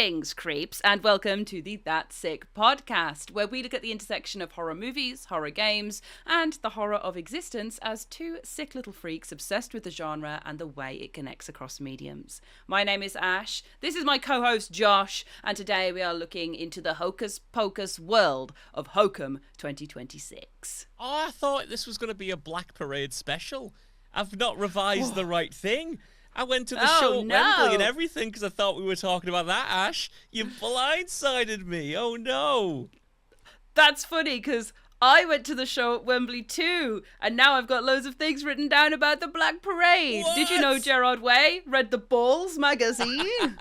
Greetings, creeps, and welcome to the That Sick podcast, where we look at the intersection of horror movies, horror games, and the horror of existence as two sick little freaks obsessed with the genre and the way it connects across mediums. My name is Ash, this is my co-host Josh, and today we are looking into the hocus pocus world of Hokum 2026. Oh, I thought this was going to be a Black Parade special. I've not revised the right thing. I went to the show at Wembley and everything because I thought we were talking about that, Ash. You blindsided me. Oh, no. That's funny because I went to the show at Wembley too, and now I've got loads of things written down about the Black Parade. What? Did you know Gerard Way read the Balls magazine?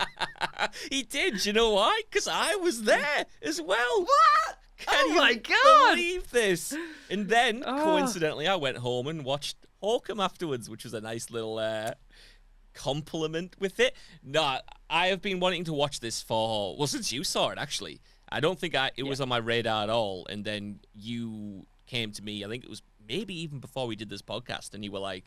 He did. Do you know why? Because I was there as well. What? Can my you God. believe this? And then, coincidentally, I went home and watched Hokum afterwards, which was a nice little compliment with it. No, I have been wanting to watch this since you saw it, actually. I don't think it was on my radar at all, and then you came to me, I think it was maybe even before we did this podcast, and you were like,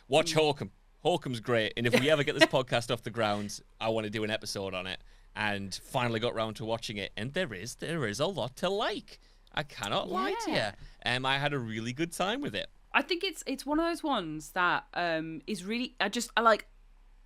watch Hokum. Hokum's great, and if we ever get this podcast off the ground, I want to do an episode on it. And finally got round to watching it, and there is a lot to like. I cannot lie to you. I had a really good time with it. I think it's one of those ones that is really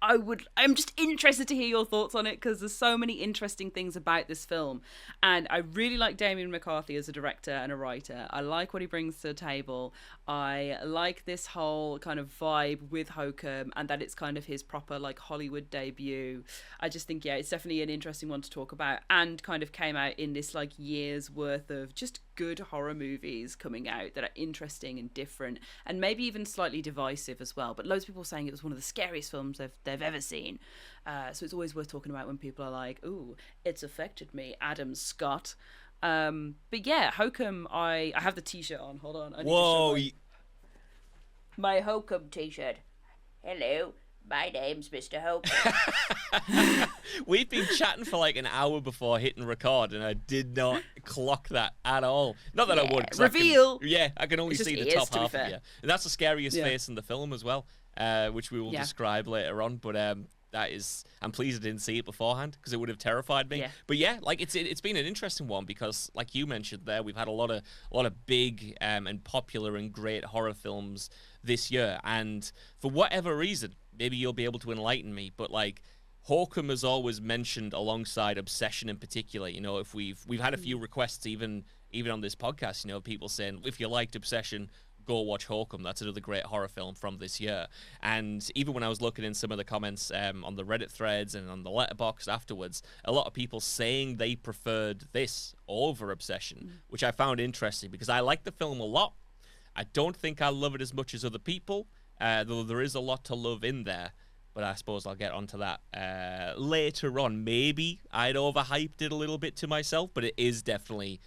I'm just interested to hear your thoughts on it because there's so many interesting things about this film, and I really like Damien McCarthy as a director and a writer. I like what he brings to the table. I like this whole kind of vibe with Hokum and that it's kind of his proper like Hollywood debut. I just think it's definitely an interesting one to talk about, and kind of came out in this like year's worth of just good horror movies coming out that are interesting and different and maybe even slightly divisive as well. But loads of people saying it was one of the scariest films they've ever seen. So it's always worth talking about when people are like, ooh, it's affected me, Adam Scott. But yeah, Hokum, I have the t-shirt on. Hold on. I need Whoa. to show my Hokum t-shirt. Hello, my name's Mr. Hokum. We've been chatting for like an hour before hitting record, and I did not clock that at all. Not that I would. Reveal. I can only see the top half of you. And that's the scariest face in the film as well, which we will describe later on. But I'm pleased I didn't see it beforehand because it would have terrified me. Yeah. But it's been an interesting one because, like you mentioned there, we've had a lot of big and popular and great horror films this year, and for whatever reason, maybe you'll be able to enlighten me, but like Hokum is always mentioned alongside Obsession in particular. You know, if we've had a few requests even on this podcast, you know, people saying if you liked Obsession, go watch Hokum. That's another great horror film from this year. And even when I was looking in some of the comments on the Reddit threads and on the letterbox afterwards, a lot of people saying they preferred this over Obsession, which I found interesting because I like the film a lot. I don't think I love it as much as other people, though there is a lot to love in there. But I suppose I'll get onto that later on. Maybe I'd overhyped it a little bit to myself, but it is definitely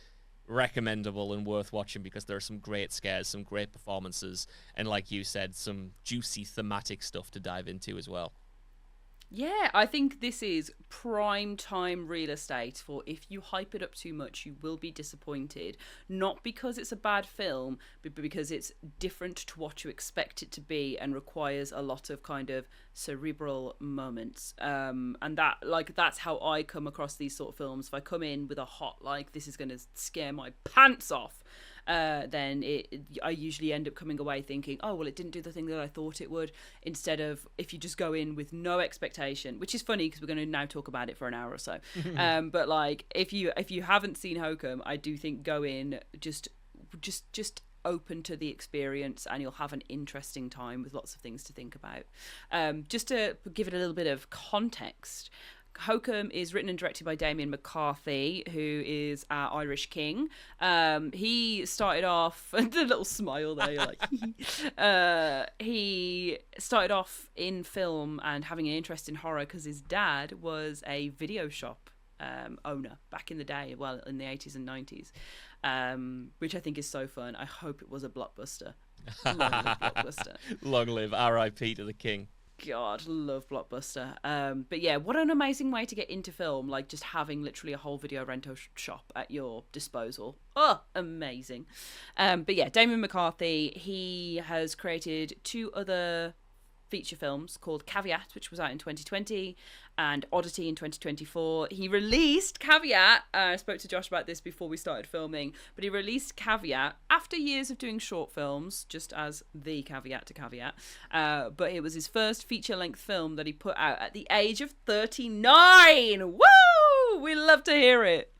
recommendable and worth watching because there are some great scares, some great performances, and like you said, some juicy thematic stuff to dive into as well. Yeah, I think this is prime time real estate for if you hype it up too much, you will be disappointed. Not because it's a bad film, but because it's different to what you expect it to be and requires a lot of kind of cerebral moments. And that's how I come across these sort of films. If I come in with a hot, like, this is going to scare my pants off, then I usually end up coming away thinking, oh, well, it didn't do the thing that I thought it would, instead of if you just go in with no expectation, which is funny because we're going to now talk about it for an hour or so. But like, if you haven't seen Hokum, I do think go in just open to the experience and you'll have an interesting time with lots of things to think about. Just to give it a little bit of context, Hokum is written and directed by Damien McCarthy, who is our Irish king. He started off, the little smile there, you're like, he started off in film and having an interest in horror because his dad was a video shop owner back in the day, well, in the 80s and 90s, which I think is so fun. I hope it was a blockbuster. Long live Blockbuster. Long live R.I.P. to the king. God, love Blockbuster. But yeah, what an amazing way to get into film, like just having literally a whole video rental shop at your disposal. Oh, amazing. But yeah, Damien McCarthy, he has created two other feature films called Caveat, which was out in 2020, and Oddity in 2024. He released Caveat. I spoke to Josh about this before we started filming, but he released Caveat after years of doing short films, just as the caveat to Caveat. But it was his first feature-length film that he put out at the age of 39. Woo! We love to hear it.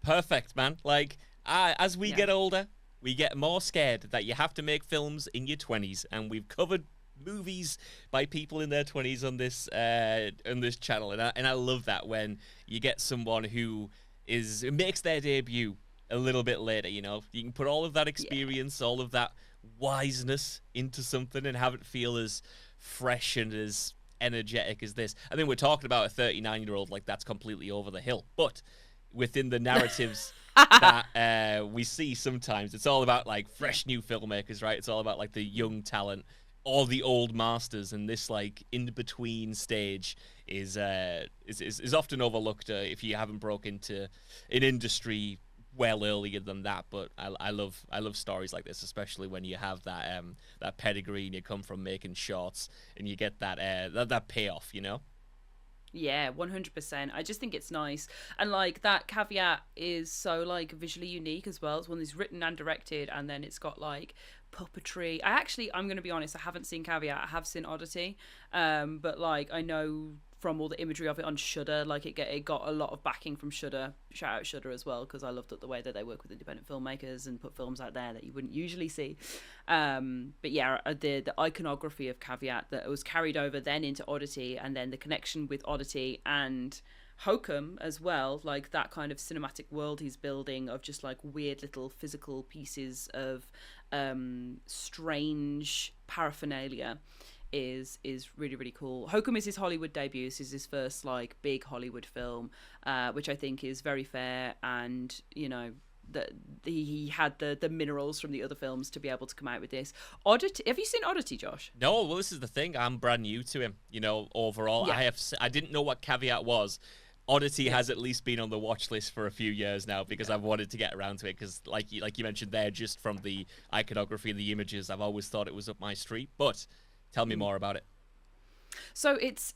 Perfect, man. Like, as we get older, we get more scared that you have to make films in your 20s, and we've covered movies by people in their 20s on this channel, and I love that when you get someone who makes their debut a little bit later. You know, you can put all of that experience, all of that wiseness into something and have it feel as fresh and as energetic as this. I think we're talking about a 39-year-old like that's completely over the hill, but within the narratives that we see sometimes, it's all about like fresh new filmmakers, right? It's all about like the young talent or the old masters, and this like in between stage is often overlooked if you haven't broke into an industry well earlier than that. But I love stories like this, especially when you have that pedigree and you come from making shorts and you get that payoff, you know. Yeah, 100%. I just think it's nice. And like that Caveat is so like visually unique as well. It's one that's written and directed, and then it's got like puppetry. I'm going to be honest, I haven't seen Caveat. I have seen Oddity. But like I know from all the imagery of it on Shudder, like it got a lot of backing from Shudder. Shout out Shudder as well, because I loved the way that they work with independent filmmakers and put films out there that you wouldn't usually see. But yeah, the iconography of Caveat that was carried over then into Oddity, and then the connection with Oddity and Hokum as well, like that kind of cinematic world he's building of just like weird little physical pieces of strange paraphernalia is really, really cool. Hokum is his Hollywood debut. This is his first like big Hollywood film, which I think is very fair, and you know he had the minerals from the other films to be able to come out with this. Oddity, have you seen Oddity, Josh? No. Well, this is the thing, I'm brand new to him, you know, overall. I didn't know what Caveat was. Oddity has at least been on the watch list for a few years now, because I've wanted to get around to it, because like you mentioned there, just from the iconography and the images, I've always thought it was up my street. But tell me more about it. So it's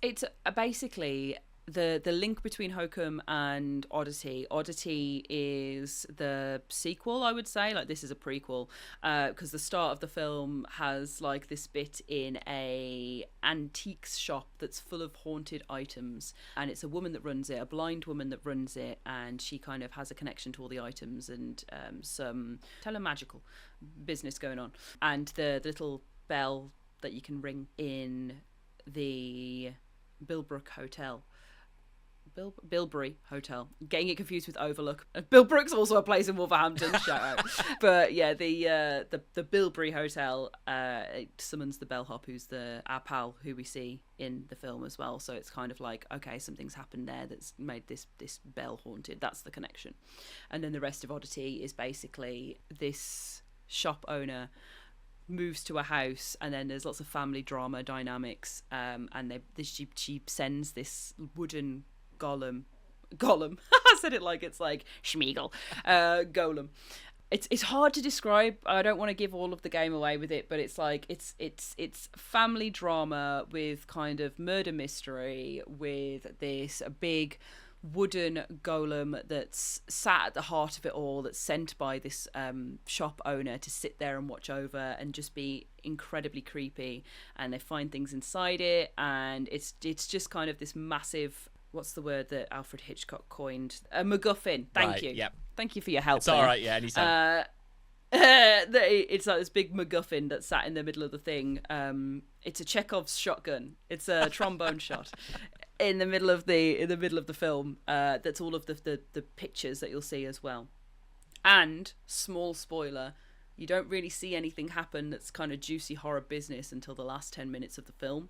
basically the link between Hokum and Oddity. Oddity is the sequel, I would say. Like, this is a prequel, because the start of the film has like this bit in a antiques shop that's full of haunted items, and it's a woman that runs it, a blind woman that runs it, and she kind of has a connection to all the items and some telemagical business going on. And the little bell that you can ring in the Bilberry Hotel. Bilberry Hotel. Getting it confused with Overlook. Bilbrook's also a place in Wolverhampton. Shout out. But yeah, the Bilberry Hotel it summons the bellhop, who's our pal who we see in the film as well. So it's kind of like, okay, something's happened there that's made this bell haunted. That's the connection. And then the rest of Oddity is basically this shop owner moves to a house, and then there's lots of family drama dynamics, and she sends this wooden golem I said it like it's like Schmeagol golem. It's hard to describe. I don't want to give all of the game away with it, but it's like it's family drama with kind of murder mystery, with this big wooden golem that's sat at the heart of it all, that's sent by this shop owner to sit there and watch over and just be incredibly creepy, and they find things inside it, and it's just kind of this massive, what's the word that Alfred Hitchcock coined? A MacGuffin. Thank you. Yep. Thank you for your help. It's all right, yeah, anytime. It's like this big MacGuffin that's sat in the middle of the thing. It's a Chekhov's shotgun. It's a trombone shot in the middle of the film. That's all of the pictures that you'll see as well. And small spoiler, you don't really see anything happen that's kind of juicy horror business until the last 10 minutes of the film,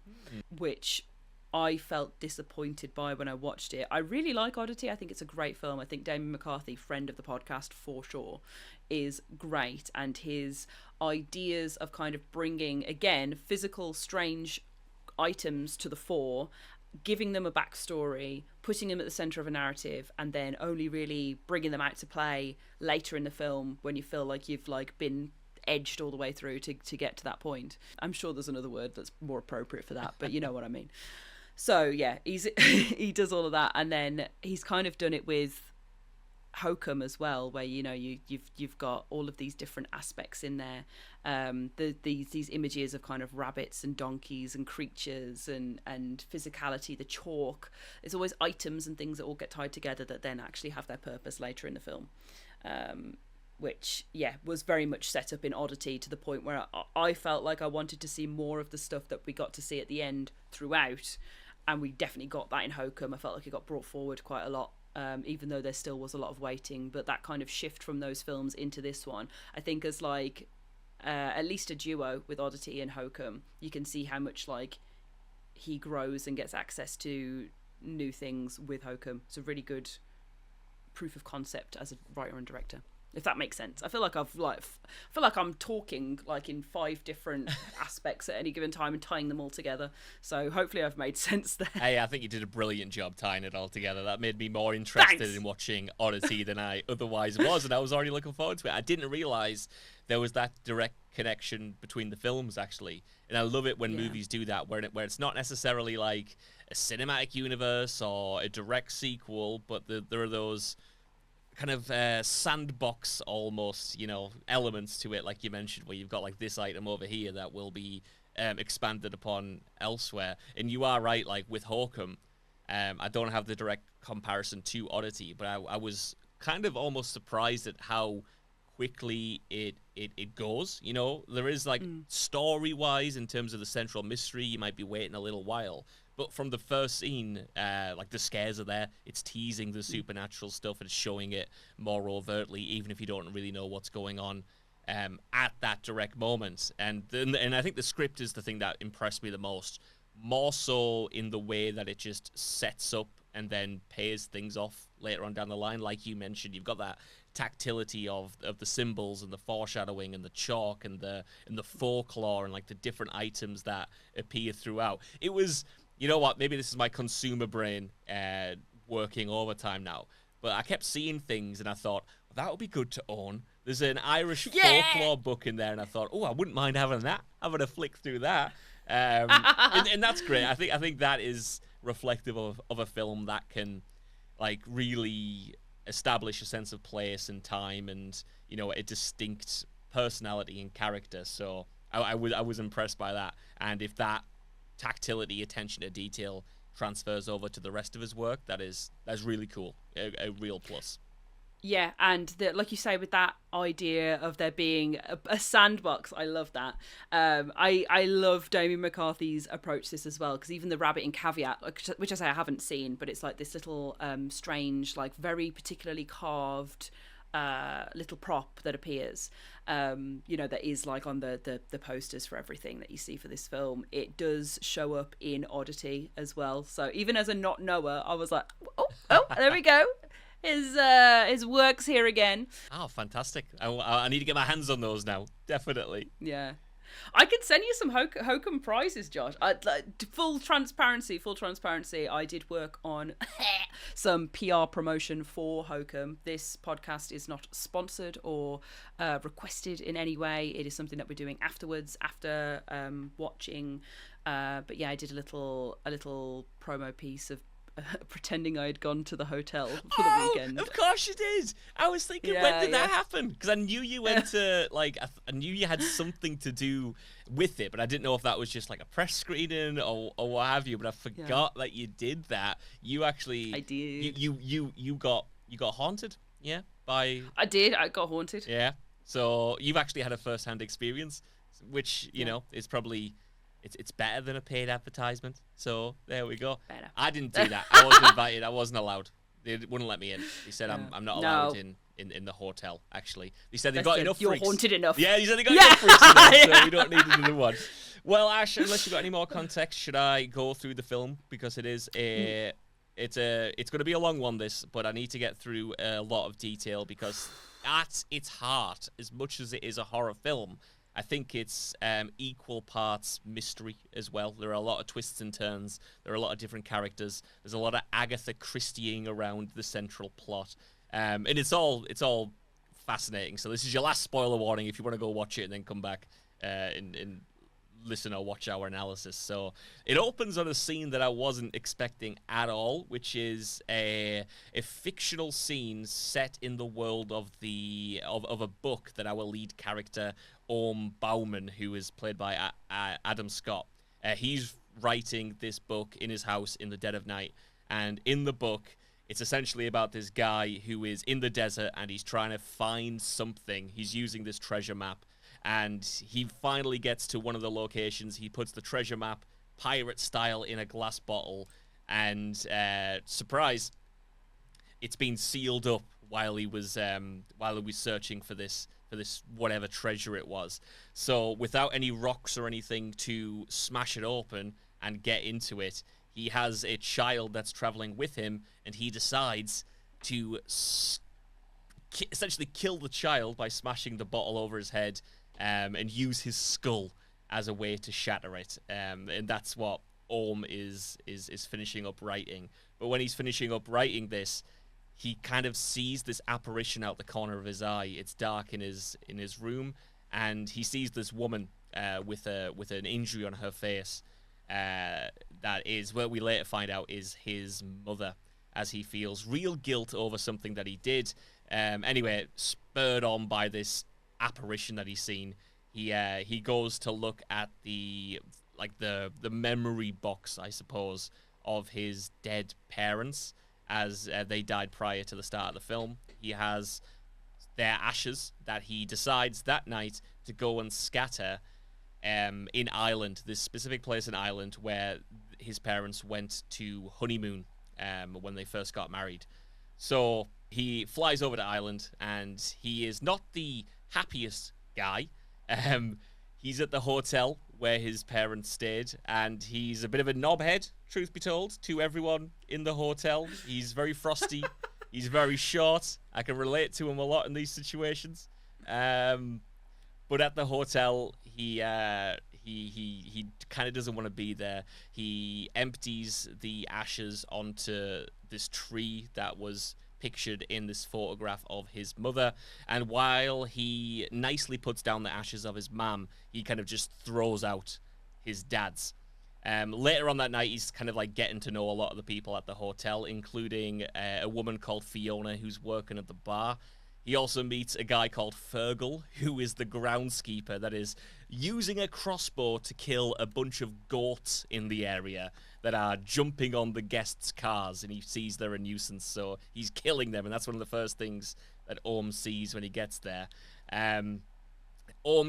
which I felt disappointed by when I watched it. I really like Oddity. I think it's a great film. I think Damien McCarthy, friend of the podcast for sure, is great. And his ideas of kind of bringing, again, physical, strange items to the fore, giving them a backstory, putting them at the centre of a narrative, and then only really bringing them out to play later in the film when you feel like you've like been edged all the way through to get to that point. I'm sure there's another word that's more appropriate for that, but you know what I mean. So yeah, he does all of that, and then he's kind of done it with Hokum as well, where you've got all of these different aspects in there. These images of kind of rabbits and donkeys and creatures and physicality, the chalk. It's always items and things that all get tied together that then actually have their purpose later in the film. Which was very much set up in Oddity, to the point where I felt like I wanted to see more of the stuff that we got to see at the end throughout, and we definitely got that in Hokum. I felt like it got brought forward quite a lot, even though there still was a lot of waiting. But that kind of shift from those films into this one, I think, as like at least a duo with Oddity and Hokum, you can see how much like he grows and gets access to new things with Hokum. It's a really good proof of concept as a writer and director, if that makes sense. I feel like I'm talking like in 5 different aspects at any given time and tying them all together. So hopefully I've made sense there. Hey, I think you did a brilliant job tying it all together. That made me more interested in watching Odyssey than I otherwise was, and I was already looking forward to it. I didn't realise there was that direct connection between the films, actually. And I love it when movies do that, where it's not necessarily like a cinematic universe or a direct sequel, but there are those kind of sandbox almost, elements to it, like you mentioned, where you've got like this item over here that will be expanded upon elsewhere. And you are right, like with Hokum, I don't have the direct comparison to Oddity, but I was kind of almost surprised at how quickly it goes. There is like story-wise, in terms of the central mystery, you might be waiting a little while. But from the first scene, like the scares are there. It's teasing the supernatural stuff and showing it more overtly, even if you don't really know what's going on at that direct moment. And I think the script is the thing that impressed me the most, more so in the way that it just sets up and then pays things off later on down the line. Like you mentioned, you've got that tactility of the symbols and the foreshadowing and the chalk and the folklore and like the different items that appear throughout. It was... You know what? Maybe this is my consumer brain working overtime now. But I kept seeing things and I thought, well, that would be good to own. There's an Irish folklore book in there, and I thought, I wouldn't mind having that. Having a flick through that. And that's great. I think that is reflective of a film that can like really establish a sense of place and time and, a distinct personality and character. So I was impressed by that. And if that tactility, attention to detail transfers over to the rest of his work, that's really cool. A real plus. Yeah, and like you say, with that idea of there being a sandbox, I love that. I love Damien McCarthy's approach to this as well, because even the rabbit in Caveat, which I say I haven't seen, but it's like this little strange, like very particularly carved little prop that appears, that is like on the posters for everything that you see for this film. It does show up in Oddity as well. So even as a not knower, I was like, oh, there we go. His work's here again. Oh, fantastic. I need to get my hands on those now. Definitely. Yeah. I could send you some Hokum prizes, Josh. Full transparency. I did work on some PR promotion for Hokum. This podcast is not sponsored or requested in any way. It is something that we're doing afterwards, after watching. But yeah, I did a little promo piece of pretending I had gone to the hotel for the weekend. Of course you did. I was thinking, when did that happen? Because I knew you went to, like, I knew you had something to do with it, but I didn't know if that was just like a press screening or what have you. But I forgot that you did that. You actually, I did. You got haunted, yeah? I did. I got haunted. Yeah. So you've actually had a first-hand experience, which is probably. It's better than a paid advertisement. So there we go. Better. I didn't do that. I wasn't invited. I wasn't allowed. They wouldn't let me in. They said I'm not allowed in the hotel, actually. They said they've got enough freaks. You're haunted enough. Yeah, they said they got enough freaks enough, so we don't need another one. Well, Ash, unless you've got any more context, should I go through the film? Because it is it's going to be a long one, this, but I need to get through a lot of detail because at its heart, as much as it is a horror film, I think it's equal parts mystery as well. There are a lot of twists and turns. There are a lot of different characters. There's a lot of Agatha Christieing around the central plot. And it's all fascinating. So this is your last spoiler warning if you want to go watch it and then come back in listen or watch our analysis. So it opens on a scene that I wasn't expecting at all, which is a fictional scene set in the world of a book that our lead character Bauman, who is played by Adam Scott, he's writing this book in his house in the dead of night. And in the book, it's essentially about this guy who is in the desert and he's trying to find something. He's using this treasure map. And he finally gets to one of the locations. He puts the treasure map, pirate style, in a glass bottle. And surprise, it's been sealed up while he was searching for this whatever treasure it was. So without any rocks or anything to smash it open and get into it, he has a child that's traveling with him, and he decides to essentially kill the child by smashing the bottle over his head. And use his skull as a way to shatter it, and that's what is finishing up writing. But when he's finishing up writing this, he kind of sees this apparition out the corner of his eye. It's dark in his room, and he sees this woman with an injury on her face. That is what we later find out is his mother, as he feels real guilt over something that he did. Anyway, spurred on by this apparition that he's seen, he goes to look at the memory box, I suppose, of his dead parents, as they died prior to the start of the film. He has their ashes that he decides that night to go and scatter in Ireland, this specific place in Ireland where his parents went to honeymoon when they first got married. So he flies over to Ireland, and he is not the happiest guy. He's at the hotel where his parents stayed, and he's a bit of a knobhead, truth be told, to everyone in the hotel. He's very frosty. He's very short. I can relate to him a lot in these situations. But at the hotel, he kind of doesn't want to be there. He empties the ashes onto this tree that was pictured in this photograph of his mother, and while he nicely puts down the ashes of his mum, he kind of just throws out his dad's. Later on that night, he's kind of like getting to know a lot of the people at the hotel, including a woman called Fiona who's working at the bar. He also meets a guy called Fergal, who is the groundskeeper that is using a crossbow to kill a bunch of goats in the area that are jumping on the guests' cars, and he sees they're a nuisance, so he's killing them, and that's one of the first things that sees when he gets there.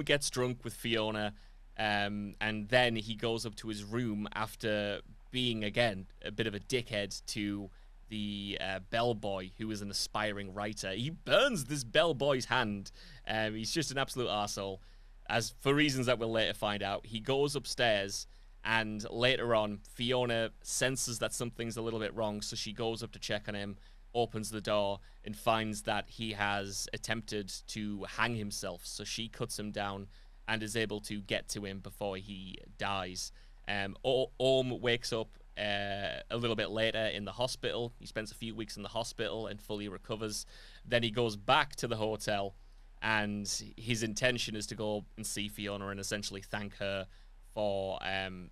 Gets drunk with Fiona, and then he goes up to his room after being, again, a bit of a dickhead to the bellboy, who is an aspiring writer. He burns this bellboy's hand. He's just an absolute arsehole, as for reasons that we'll later find out. He goes upstairs, and later on, Fiona senses that something's a little bit wrong, so she goes up to check on him, opens the door, and finds that he has attempted to hang himself. So she cuts him down and is able to get to him before he dies. Wakes up a little bit later in the hospital. He spends a few weeks in the hospital and fully recovers. Then he goes back to the hotel, and his intention is to go and see Fiona and essentially thank her for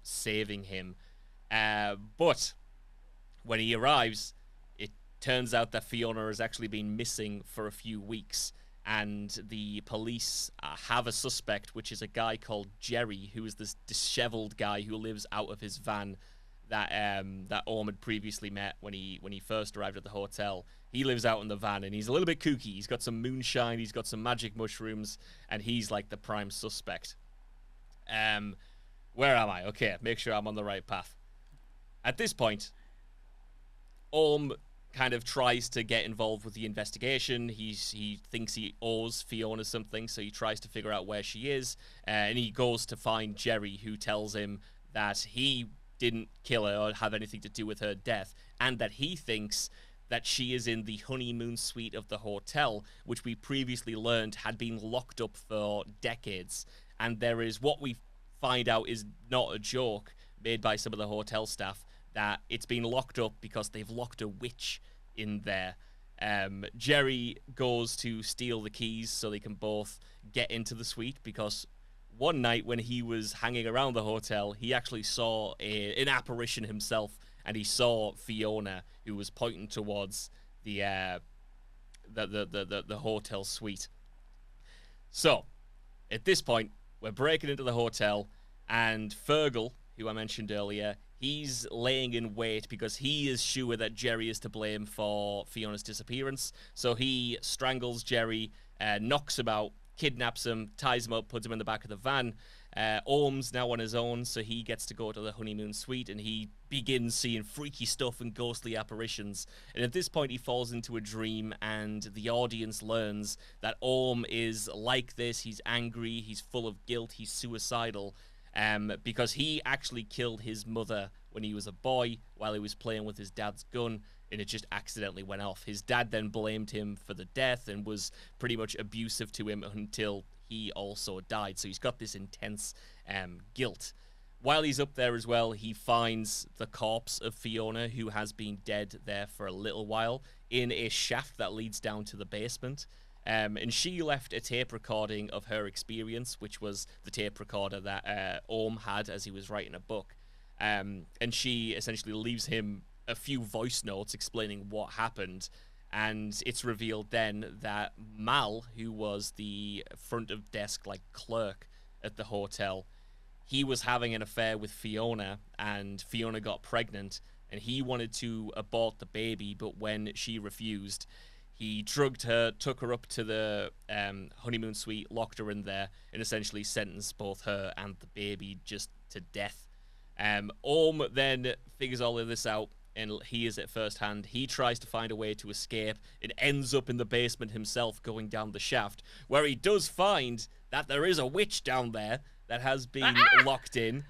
saving him. But when he arrives, it turns out that Fiona has actually been missing for a few weeks, and the police have a suspect, which is a guy called Jerry, who is this disheveled guy who lives out of his van that Orm had previously met when he first arrived at the hotel. He lives out in the van, and he's a little bit kooky. He's got some moonshine, he's got some magic mushrooms, and he's like the prime suspect. Where am I? Okay, make sure I'm on the right path. At this point, Orm kind of tries to get involved with the investigation. He thinks he owes Fiona something, so he tries to figure out where she is, and he goes to find Jerry, who tells him that he didn't kill her or have anything to do with her death, and that he thinks that she is in the honeymoon suite of the hotel, which we previously learned had been locked up for decades. And there is what we find out is not a joke made by some of the hotel staff, that it's been locked up because they've locked a witch in there. Jerry goes to steal the keys so they can both get into the suite, because one night when he was hanging around the hotel, he actually saw an apparition himself, and he saw Fiona, who was pointing towards the hotel suite. So, at this point, we're breaking into the hotel, and Fergal, who I mentioned earlier, he's laying in wait because he is sure that Jerry is to blame for Fiona's disappearance. So he strangles Jerry, knocks him out, kidnaps him, ties him up, puts him in the back of the van. Orm's now on his own, so he gets to go to the honeymoon suite, and he begins seeing freaky stuff and ghostly apparitions. And at this point, he falls into a dream, and the audience learns that Orm is like this. He's angry, he's full of guilt, he's suicidal, because he actually killed his mother when he was a boy while he was playing with his dad's gun, and it just accidentally went off. His dad then blamed him for the death and was pretty much abusive to him until he also died. So he's got this intense guilt. While he's up there as well, he finds the corpse of Fiona, who has been dead there for a little while, in a shaft that leads down to the basement. And she left a tape recording of her experience, which was the tape recorder that Orm had as he was writing a book. And she essentially leaves him a few voice notes explaining what happened. And it's revealed then that Mal, who was the front of desk clerk at the hotel, he was having an affair with Fiona, and Fiona got pregnant, and he wanted to abort the baby, but when she refused, he drugged her, took her up to the honeymoon suite, locked her in there, and essentially sentenced both her and the baby just to death. Orm then figures all of this out, and he is at first hand. He tries to find a way to escape and ends up in the basement himself, going down the shaft, where he does find that there is a witch down there that has been locked in.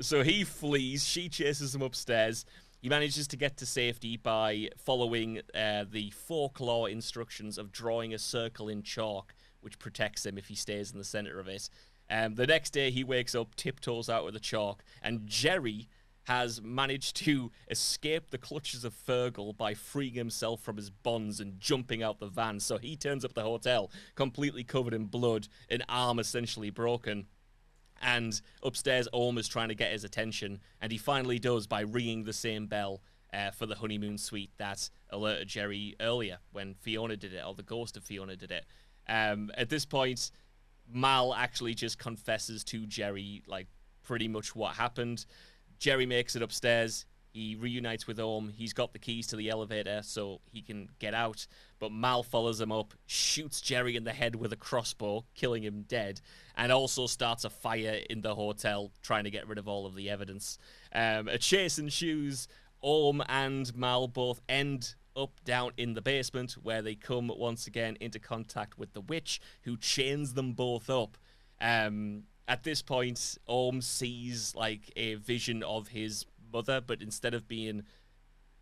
So he flees. She chases him upstairs. He manages to get to safety by following the folklore instructions of drawing a circle in chalk, which protects him if he stays in the center of it. The next day, he wakes up, tiptoes out of the chalk, and Jerry has managed to escape the clutches of Fergal by freeing himself from his bonds and jumping out the van. So he turns up at the hotel, completely covered in blood, an arm essentially broken. And upstairs, Orm is trying to get his attention, and he finally does by ringing the same bell for the honeymoon suite that alerted Jerry earlier when Fiona did it, or the ghost of Fiona did it. At this point, Mal actually just confesses to Jerry, pretty much what happened. Jerry makes it upstairs. He reunites with Orm. He's got the keys to the elevator so he can get out. But Mal follows him up, shoots Jerry in the head with a crossbow, killing him dead, and also starts a fire in the hotel, trying to get rid of all of the evidence. A chase ensues. Orm and Mal both end up down in the basement, where they come once again into contact with the witch, who chains them both up. At this point, Orm sees a vision of his mother, but instead of being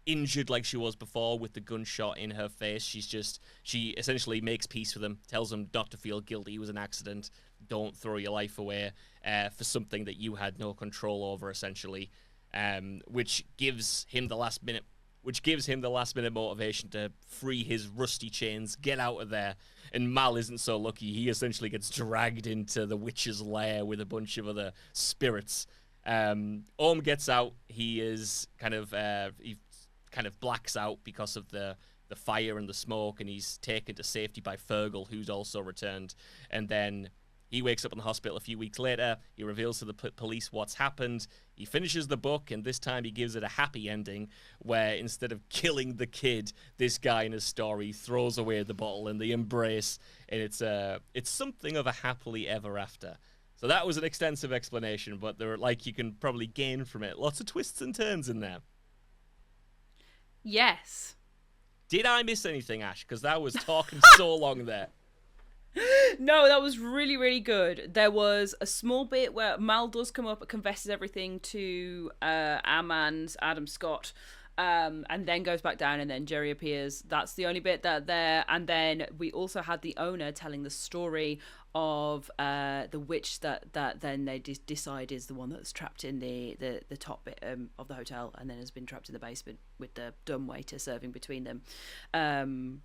injured like she was before with the gunshot in her face, she essentially makes peace with him, tells him not to feel guilty. It was an accident. Don't throw your life away for something that you had no control over, essentially, which gives him the last minute motivation to free his rusty chains, get out of there. And Mal isn't so lucky. He essentially gets dragged into the witch's lair with a bunch of other spirits. Orm gets out. He is kind of blacks out because of the fire and the smoke, and he's taken to safety by Fergal, who's also returned. And then he wakes up in the hospital a few weeks later. He reveals to the police what's happened. He finishes the book, and this time he gives it a happy ending, where instead of killing the kid, this guy in his story throws away the bottle and they embrace, and it's something of a happily ever after. So that was an extensive explanation, but there are, you can probably gain from it. Lots of twists and turns in there. Yes. Did I miss anything, Ash? Because that was talking so long there. No, that was really, really good. There was a small bit where Mal does come up and confesses everything to our man, Adam Scott, and then goes back down, and then Jerry appears. That's the only bit there. And then we also had the owner telling the story of the witch that then they decide is the one that's trapped in the top bit of the hotel, and then has been trapped in the basement with the dumbwaiter serving between them.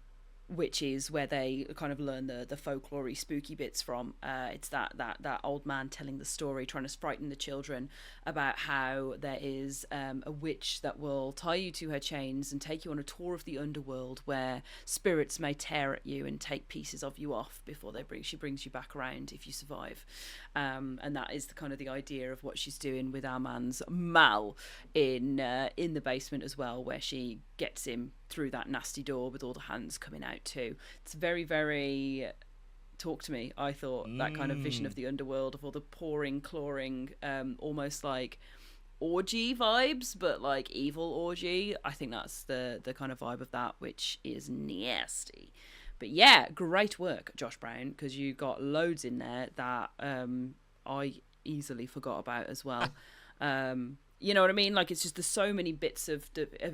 which is where they kind of learn the folklore-y spooky bits from. It's that old man telling the story, trying to frighten the children about how there is a witch that will tie you to her chains and take you on a tour of the underworld where spirits may tear at you and take pieces of you off before she brings you back around if you survive. And that is the idea of what she's doing with our man's Mal in the basement as well, where she gets him through that nasty door with all the hands coming out too. It's very, very talk to me, I thought, that kind of vision of the underworld, of all the pouring, clawing, almost like orgy vibes, but like evil orgy. I think that's the kind of vibe of that, which is nasty. But yeah, great work, Josh Brown, because you got loads in there that I easily forgot about as well. You know what I mean? Like, it's just, there's so many bits of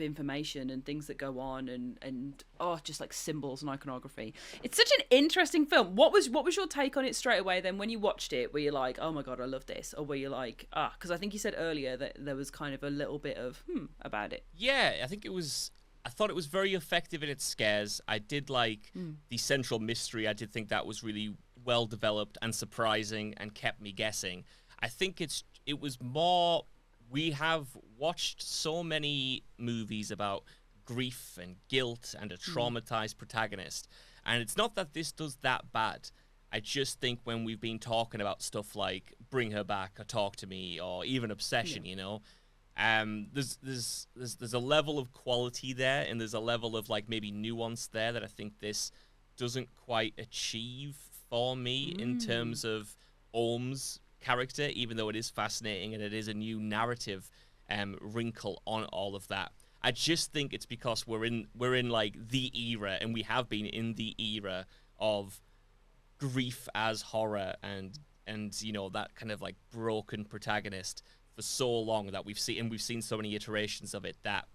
information and things that go on, and just like symbols and iconography. It's such an interesting film. What was your take on it straight away then when you watched it? Were you like, oh my God, I love this? Or were you like, because I think you said earlier that there was kind of a little bit of about it. Yeah, I thought it was very effective in its scares. I did like the central mystery. I did think that was really well developed and surprising and kept me guessing. I think it was more... We have watched so many movies about grief and guilt and a traumatized protagonist. And it's not that this does that bad. I just think when we've been talking about stuff like Bring Her Back or Talk to Me or even Obsession, you know, there's a level of quality there, and there's a level of like maybe nuance there that I think this doesn't quite achieve for me in terms of Ohm's character, even though it is fascinating and it is a new narrative wrinkle on all of that. I just think it's because we're in like the era, and we have been in the era of grief as horror and you know, that kind of like broken protagonist for so long that we've seen so many iterations of it that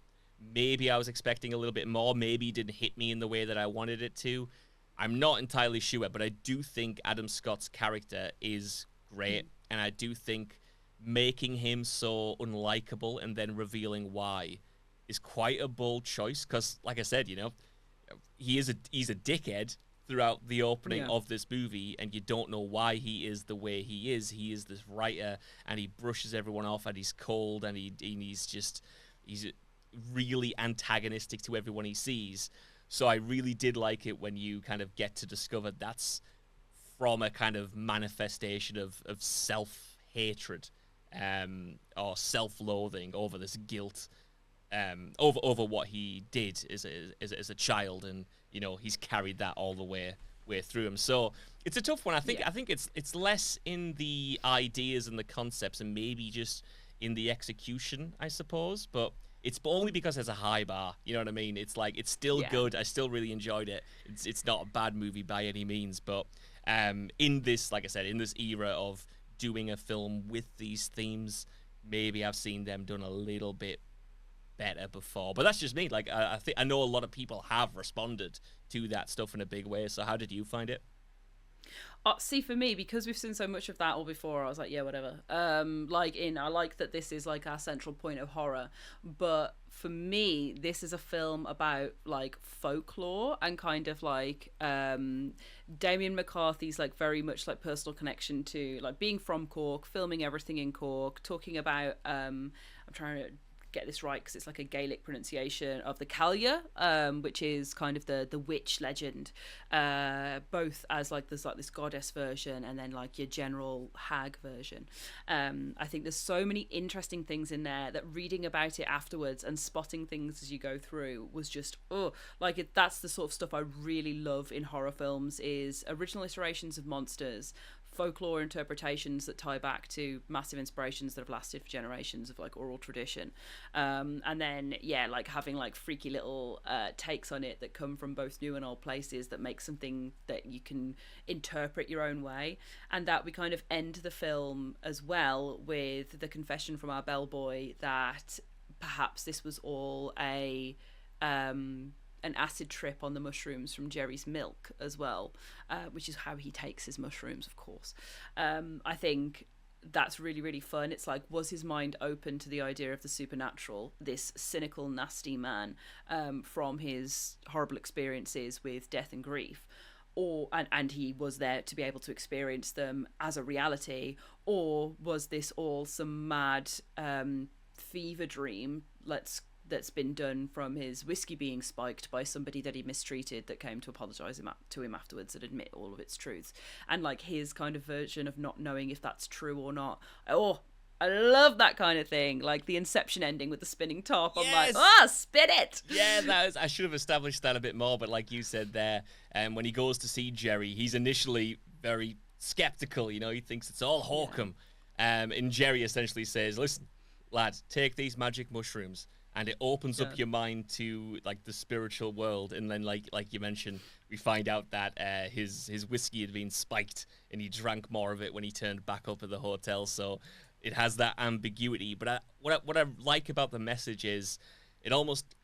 maybe I was expecting a little bit more. Maybe it didn't hit me in the way that I wanted it to. I'm not entirely sure, but I do think Adam Scott's character is great. And I do think making him so unlikable and then revealing why is quite a bold choice. Because, like I said, you know, he's a dickhead throughout the opening of this movie, and you don't know why he is the way he is. He is this writer, and he brushes everyone off, and he's cold, and he's really antagonistic to everyone he sees. So I really did like it when you kind of get to discover that's from a kind of manifestation of self-hatred or self-loathing over this guilt over what he did as a child, and you know, he's carried that all the way through him. So it's a tough one. I think it's less in the ideas and the concepts and maybe just in the execution, I suppose, but it's only because there's a high bar. You know what I mean? It's like, it's still good. I still really enjoyed it. It's not a bad movie by any means, but in this, like I said, in this era of doing a film with these themes, maybe I've seen them done a little bit better before. But that's just me. Like, I know a lot of people have responded to that stuff in a big way. So how did you find it? See, for me, because we've seen so much of that all before, I was like, yeah, whatever. I like that this is like our central point of horror, but for me, this is a film about like folklore and kind of like Damien McCarthy's like very much like personal connection to like being from Cork, filming everything in Cork, talking about I'm trying to get this right because it's like a Gaelic pronunciation of the Calia, which is kind of the witch legend, both as like there's like this goddess version and then like your general hag version. I think there's so many interesting things in there that reading about it afterwards and spotting things as you go through was just that's the sort of stuff I really love in horror films, is original iterations of monsters, folklore interpretations that tie back to massive inspirations that have lasted for generations of like oral tradition, and then like having like freaky little takes on it that come from both new and old places that make something that you can interpret your own way. And that we kind of end the film as well with the confession from our bellboy that perhaps this was all an acid trip on the mushrooms from Jerry's milk as well, which is how he takes his mushrooms, of course. I think that's really, really fun. It's like, was his mind open to the idea of the supernatural, this cynical, nasty man, from his horrible experiences with death and grief, and he was there to be able to experience them as a reality, or was this all some mad fever dream that's been done from his whiskey being spiked by somebody that he mistreated that came to apologise to him afterwards and admit all of its truths, and like his kind of version of not knowing if that's true or not. Oh, I love that kind of thing, like the Inception ending with the spinning top. Yes! I'm like, spin it! Yeah, I should have established that a bit more, but like you said there, when he goes to see Jerry, he's initially very skeptical, you know, he thinks it's all Hokum. Yeah. And Jerry essentially says, listen, lad, take these magic mushrooms, and it opens up your mind to like the spiritual world. And then like you mentioned, we find out that his whiskey had been spiked, and he drank more of it when he turned back up at the hotel. So it has that ambiguity. But what I like about the message is it almost,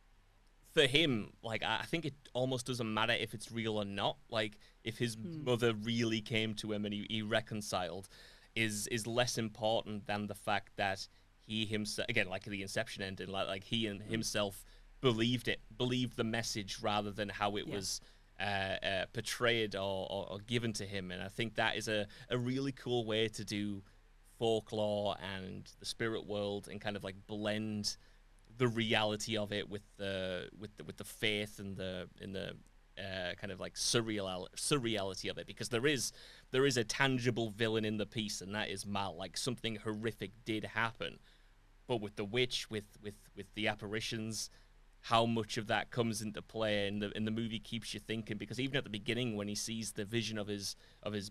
for him, like I think it almost doesn't matter if it's real or not. Like if his mother really came to him and he reconciled, is less important than the fact that he himself, again, like the Inception ending, like he and himself believed the message rather than how it was portrayed or given to him. And I think that is a really cool way to do folklore and the spirit world, and kind of like blend the reality of it with the faith and the kind of like surreality of it, because there is a tangible villain in the piece, and that is Mal. Like something horrific did happen, but with the witch, with the apparitions, how much of that comes into play, and the movie keeps you thinking, because even at the beginning when he sees the vision of his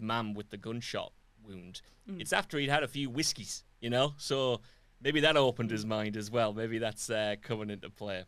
mum with the gunshot wound, it's after he'd had a few whiskeys, you know, so maybe that opened his mind as well. Maybe that's coming into play.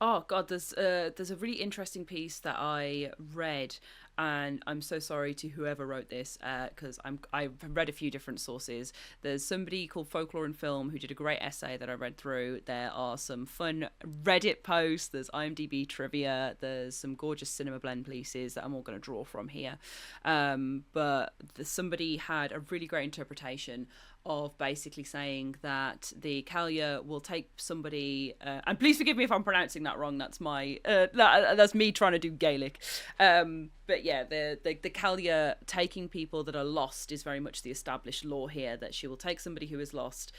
Oh God, there's a really interesting piece that I read, and I'm so sorry to whoever wrote this, because I've read a few different sources. There's somebody called Folklore and Film who did a great essay that I read through. There are some fun Reddit posts. There's IMDb trivia. There's some gorgeous Cinema Blend pieces that I'm all going to draw from here. But somebody had a really great interpretation of basically saying that the Kalia will take somebody, and please forgive me if I'm pronouncing that wrong. That's my that's me trying to do Gaelic. But yeah, the Kalia taking people that are lost is very much the established law here, that she will take somebody who is lost,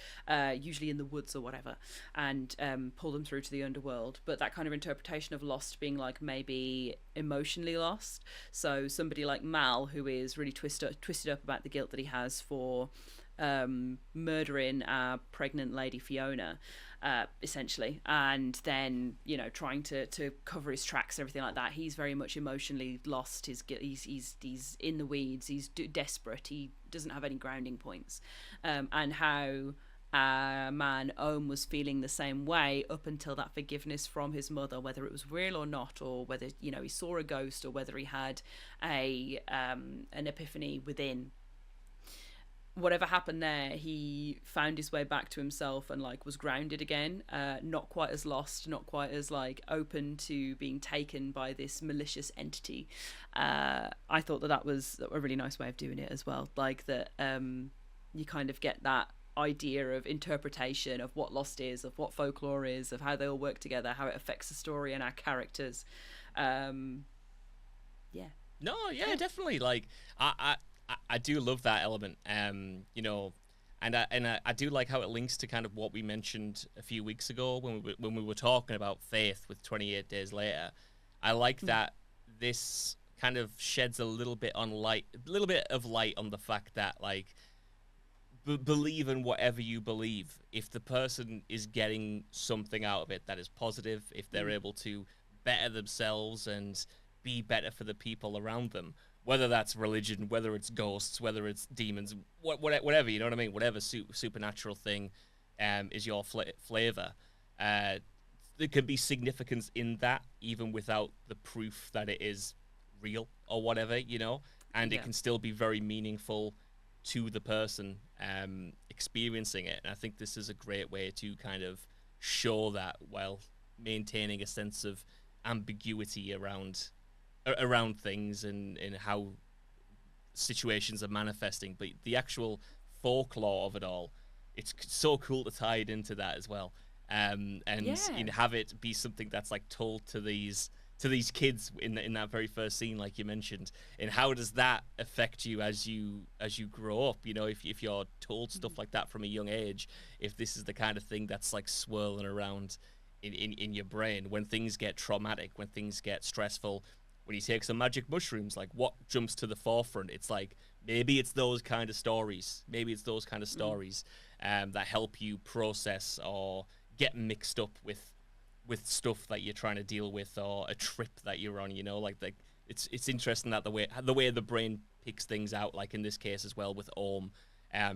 usually in the woods or whatever, and pull them through to the underworld. But that kind of interpretation of lost being like maybe emotionally lost. So somebody like Mal, who is really twisted up about the guilt that he has for murdering our pregnant lady Fiona, essentially, and then, you know, trying to cover his tracks and everything like that. He's very much emotionally lost. He's in the weeds. He's desperate. He doesn't have any grounding points, and how man Ohm was feeling the same way up until that forgiveness from his mother, whether it was real or not, or whether, you know, he saw a ghost, or whether he had an epiphany within. Whatever happened there, he found his way back to himself and like was grounded again, not quite as lost, not quite as like open to being taken by this malicious entity. I thought that was a really nice way of doing it as well, like that you kind of get that idea of interpretation of what lost is, of what folklore is, of how they all work together, how it affects the story and our characters. Definitely. Like I do love that element, you know, and I do like how it links to kind of what we mentioned a few weeks ago when we were talking about faith with 28 Days Later. I like that this kind of sheds a little bit of light on the fact that, like, believe in whatever you believe. If the person is getting something out of it that is positive, if they're able to better themselves and be better for the people around them, whether that's religion, whether it's ghosts, whether it's demons, whatever, you know what I mean? Whatever supernatural thing is your flavor. There can be significance in that, even without the proof that it is real or whatever, you know? And it can still be very meaningful to the person experiencing it. And I think this is a great way to kind of show that while maintaining a sense of ambiguity around things and how situations are manifesting. But the actual folklore of it all, it's so cool to tie it into that as well. And have it be something that's like told to these kids in that very first scene, like you mentioned. And how does that affect you as you grow up? You know, if you're told stuff like that from a young age, if this is the kind of thing that's like swirling around in your brain when things get traumatic, when things get stressful, when you take some magic mushrooms, like what jumps to the forefront? It's like maybe it's those kind of stories. That help you process or get mixed up with stuff that you're trying to deal with, or a trip that you're on. You know, like it's interesting that the way the brain picks things out, like in this case as well with Orm,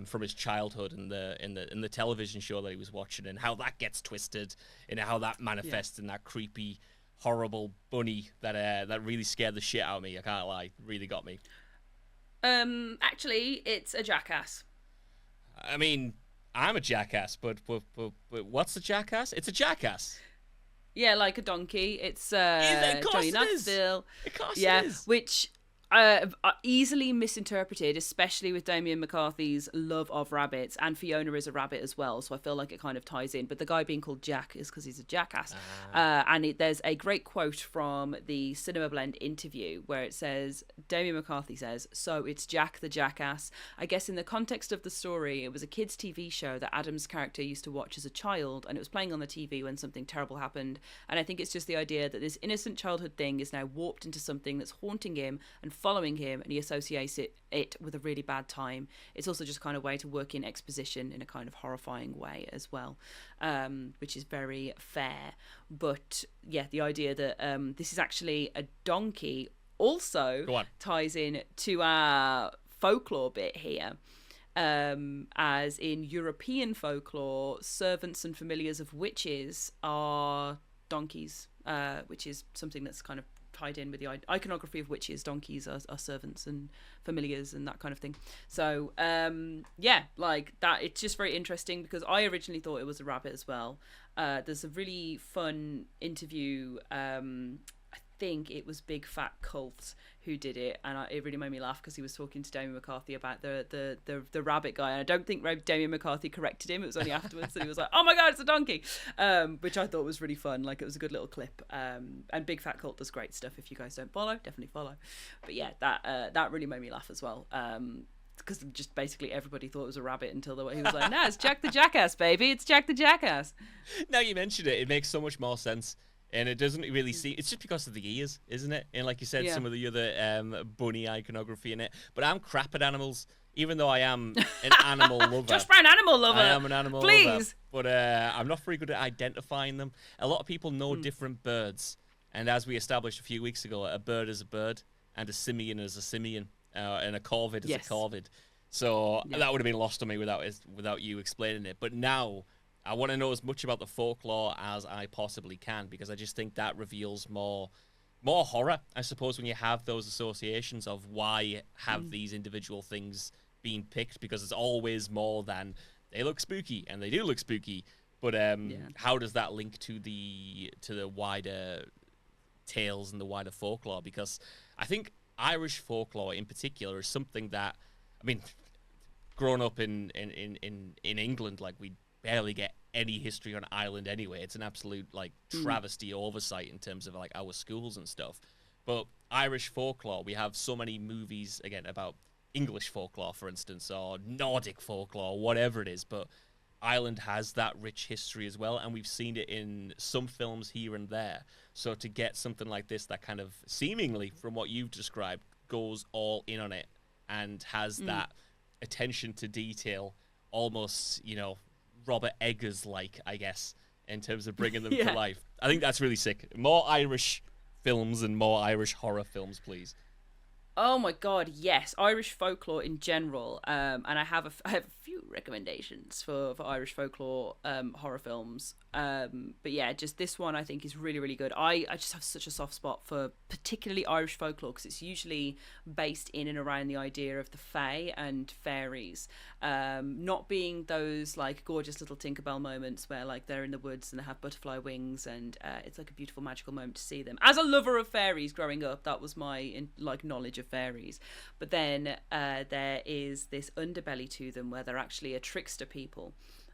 from his childhood and the television show that he was watching, and how that gets twisted and how that manifests in that creepy, horrible bunny that really scared the shit out of me. I can't lie, really got me. Actually, it's a jackass. I mean, I'm a jackass, but what's a jackass? It's a jackass. Yeah, like a donkey. It's Johnny Knoxville. Of course it is. Which easily misinterpreted, especially with Damien McCarthy's love of rabbits, and Fiona is a rabbit as well, so I feel like it kind of ties in. But the guy being called Jack is because he's a jackass. There's a great quote from the Cinema Blend interview where it says, Damien McCarthy says, "So it's Jack the jackass. I guess in the context of the story, it was a kids' TV show that Adam's character used to watch as a child, and it was playing on the TV when something terrible happened. And I think it's just the idea that this innocent childhood thing is now warped into something that's haunting him and following him, and he associates it with a really bad time. It's also just kind of way to work in exposition in a kind of horrifying way as well, which is very fair. But yeah, the idea that this is actually a donkey also ties in to our folklore bit here. As in European folklore, servants and familiars of witches are donkeys, which is something that's kind of tied in with the iconography of witches. Donkeys are servants and familiars and that kind of thing. So like that, it's just very interesting because I originally thought it was a rabbit as well. There's a really fun interview, I think it was Big Fat Cult who did it, and it really made me laugh because he was talking to Damien McCarthy about the rabbit guy, and I don't think Damien McCarthy corrected him. It was only afterwards that he was like, "Oh my god, it's a donkey," which I thought was really fun. Like, it was a good little clip. And Big Fat Cult does great stuff. If you guys don't follow, definitely follow. But yeah, that really made me laugh as well. Because just basically everybody thought it was a rabbit until he was like, "No, it's Jack the Jackass, baby. It's Jack the Jackass." Now you mentioned it, it makes so much more sense. And it doesn't really see. It's just because of the ears, isn't it? And like you said, some of the other bunny iconography in it. But I'm crap at animals, even though I am an animal lover. Josh Brown, animal lover. I am an animal lover. But I'm not very good at identifying them. A lot of people know different birds. And as we established a few weeks ago, a bird is a bird, and a simian is a simian, and a corvid is a corvid. So that would have been lost on me without you explaining it. But now I want to know as much about the folklore as I possibly can, because I just think that reveals more horror, I suppose, when you have those associations of why have these individual things been picked, because it's always more than they look spooky, and they do look spooky, but how does that link to the wider tales and the wider folklore? Because I think Irish folklore in particular is something that, I mean, growing up in England, like, we barely get any history on Ireland anyway. It's an absolute like travesty, oversight in terms of like our schools and stuff. But Irish folklore, we have so many movies again about English folklore, for instance, or Nordic folklore, whatever it is. But Ireland has that rich history as well, and we've seen it in some films here and there. So to get something like this that kind of seemingly, from what you've described, goes all in on it and has that attention to detail, almost, you know, Robert Eggers-like, I guess, in terms of bringing them to life. I think that's really sick. More Irish films and more Irish horror films, please. Oh my god, yes. Irish folklore in general. And I have a few recommendations for Irish folklore horror films. But yeah, just this one I think is really, really good. I just have such a soft spot for particularly Irish folklore because it's usually based in and around the idea of the fae and fairies. Not being those like gorgeous little Tinkerbell moments where like they're in the woods and they have butterfly wings and it's like a beautiful magical moment to see them. As a lover of fairies growing up, that was my knowledge of fairies. But then there is this underbelly to them where they're actually a trickster people.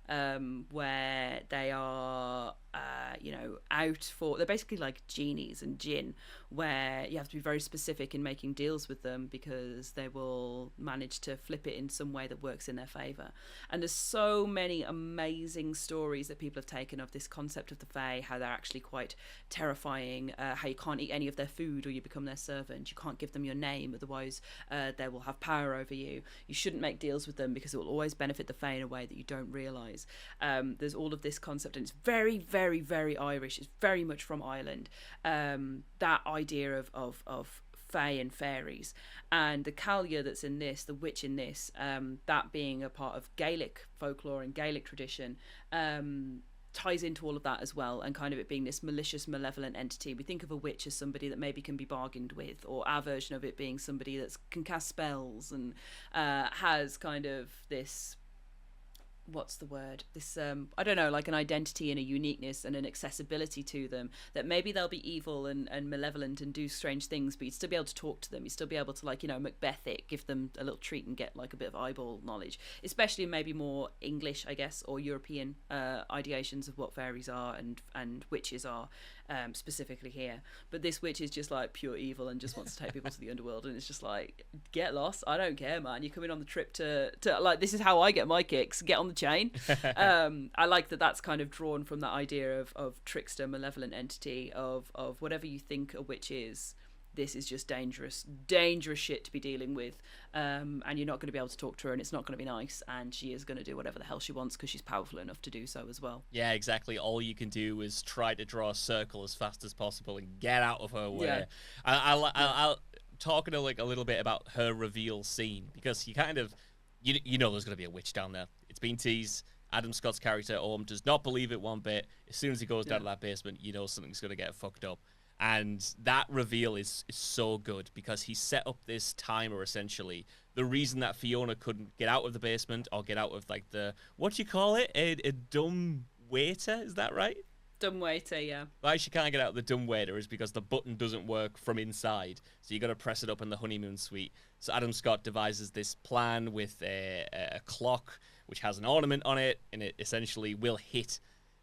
Where they are, they're basically like genies and jinn, where you have to be very specific in making deals with them because they will manage to flip it in some way that works in their favour. And there's so many amazing stories that people have taken of this concept of the Fae, how they're actually quite terrifying, how you can't eat any of their food or you become their servant. You can't give them your name, otherwise they will have power over you. You shouldn't make deals with them because it will always benefit the Fae in a way that you don't realise. There's all of this concept, and it's very, very, very Irish. It's very much from Ireland. That idea of fae and fairies, and the Cailleach that's in this, the witch in this, that being a part of Gaelic folklore and Gaelic tradition, ties into all of that as well, and kind of it being this malicious, malevolent entity. We think of a witch as somebody that maybe can be bargained with, or our version of it being somebody that can cast spells and has kind of this, what's the word, this I don't know, like an identity and a uniqueness and an accessibility to them, that maybe they'll be evil and malevolent and do strange things, but you'd still be able to talk to them. You'd still be able to, like, Macbeth it, give them a little treat and get like a bit of eyeball knowledge, especially maybe more English, I guess, or European ideations of what fairies are and witches are, specifically here. But this witch is just like pure evil and just wants to take people to the underworld, and it's just like, get lost, I don't care, man. You're coming on the trip to like, this is how I get my kicks, get on the chain. I like that that's kind of drawn from that idea of trickster, malevolent entity, of whatever you think a witch is. This is just dangerous shit to be dealing with, and you're not going to be able to talk to her, and it's not going to be nice, and she is going to do whatever the hell she wants because she's powerful enough to do so as well. Yeah, exactly. All you can do is try to draw a circle as fast as possible and get out of her way. Yeah. I'll talk a little bit about her reveal scene, because you kind of, you know there's going to be a witch down there. It's been teased. Adam Scott's character, Hokum, does not believe it one bit. As soon as he goes down to that basement, you know something's going to get fucked up. And that reveal is so good, because he set up this timer, essentially. The reason that Fiona couldn't get out of the basement, or get out of, like, the, what do you call it? A dumb waiter, is that right? Dumb waiter, yeah. Why she can't get out of the dumb waiter is because the button doesn't work from inside. So you got to press it up in the honeymoon suite. So Adam Scott devises this plan with a clock, which has an ornament on it, and it essentially will hit,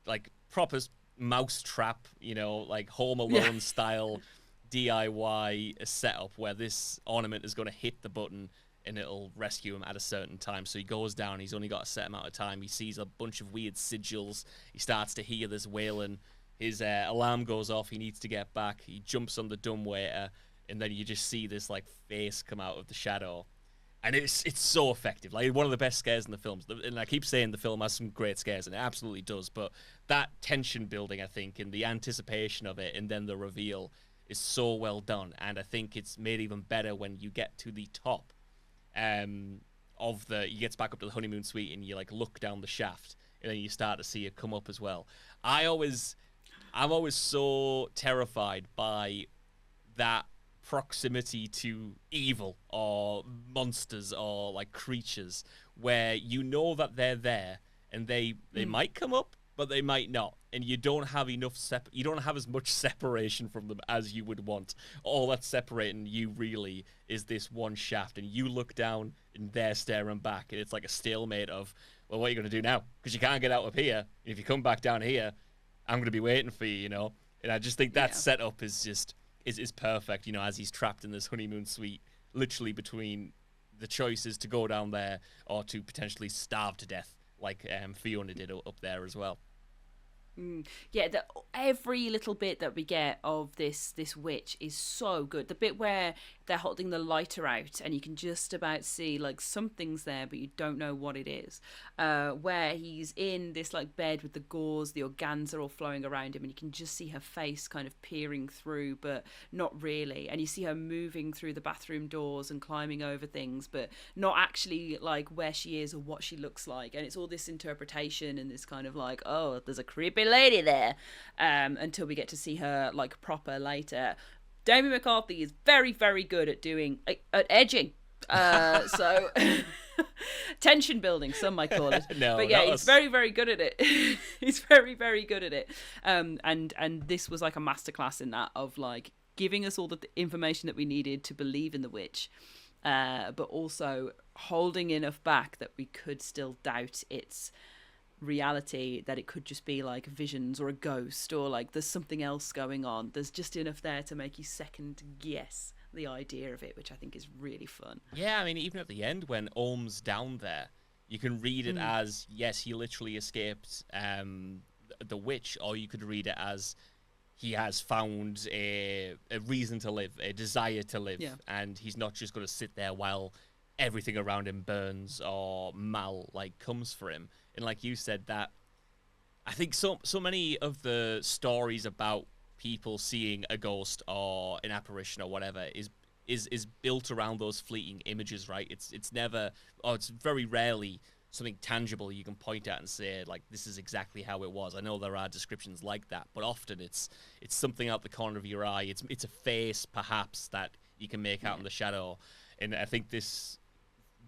like, proper mouse trap, like Home Alone style DIY setup, where this ornament is going to hit the button and it'll rescue him at a certain time. So he goes down, he's only got a set amount of time, he sees a bunch of weird sigils, he starts to hear this wailing, his alarm goes off, he needs to get back, he jumps on the dumbwaiter, and then you just see this, like, face come out of the shadow. And it's so effective. Like, one of the best scares in the films. And I keep saying the film has some great scares, and it absolutely does. But that tension building, I think, and the anticipation of it, and then the reveal is so well done. And I think it's made even better when you get to the top he gets back up to the honeymoon suite, and you, like, look down the shaft, and then you start to see it come up as well. I'm always so terrified by that proximity to evil or monsters or, like, creatures, where you know that they're there and they might come up, but they might not, and you don't have enough you don't have as much separation from them as you would want. All that's separating you really is this one shaft, and you look down and they're staring back, and it's like a stalemate of, well, what are you going to do now? Because you can't get out of here. If you come back down here, I'm going to be waiting for you, And I just think that setup is just is perfect, as he's trapped in this honeymoon suite, literally between the choices to go down there or to potentially starve to death, like Fiona did up there as well. Yeah, every little bit that we get of this witch is so good. The bit where they're holding the lighter out and you can just about see, like, something's there but you don't know what it is, where he's in this, like, bed with the gauze, the organza all flowing around him, and you can just see her face kind of peering through but not really, and you see her moving through the bathroom doors and climbing over things but not actually, like, where she is or what she looks like, and it's all this interpretation and this kind of, like, oh, there's a creepy lady there, until we get to see her, like, proper later. Damien McCarthy is very, very good at edging. So tension building, some might call it. No, but yeah, he's very, very good at it. He's very, very good at it. And this was like a masterclass in that, of, like, giving us all the information that we needed to believe in the witch, but also holding enough back that we could still doubt its reality, that it could just be like visions or a ghost, or like there's something else going on. There's just enough there to make you second guess the idea of it, which I think is really fun. Yeah, I mean, even at the end when Orm's down there, you can read it as, yes, he literally escaped the witch, or you could read it as he has found a reason to live, a desire to live, and he's not just going to sit there while everything around him burns or mal like comes for him. And like you said, that I think so many of the stories about people seeing a ghost or an apparition or whatever is built around those fleeting images, right? It's never, or it's very rarely something tangible you can point at and say, like, this is exactly how it was. I know there are descriptions like that, but often it's something out the corner of your eye. It's a face, perhaps, that you can make out in the shadow. And I think this,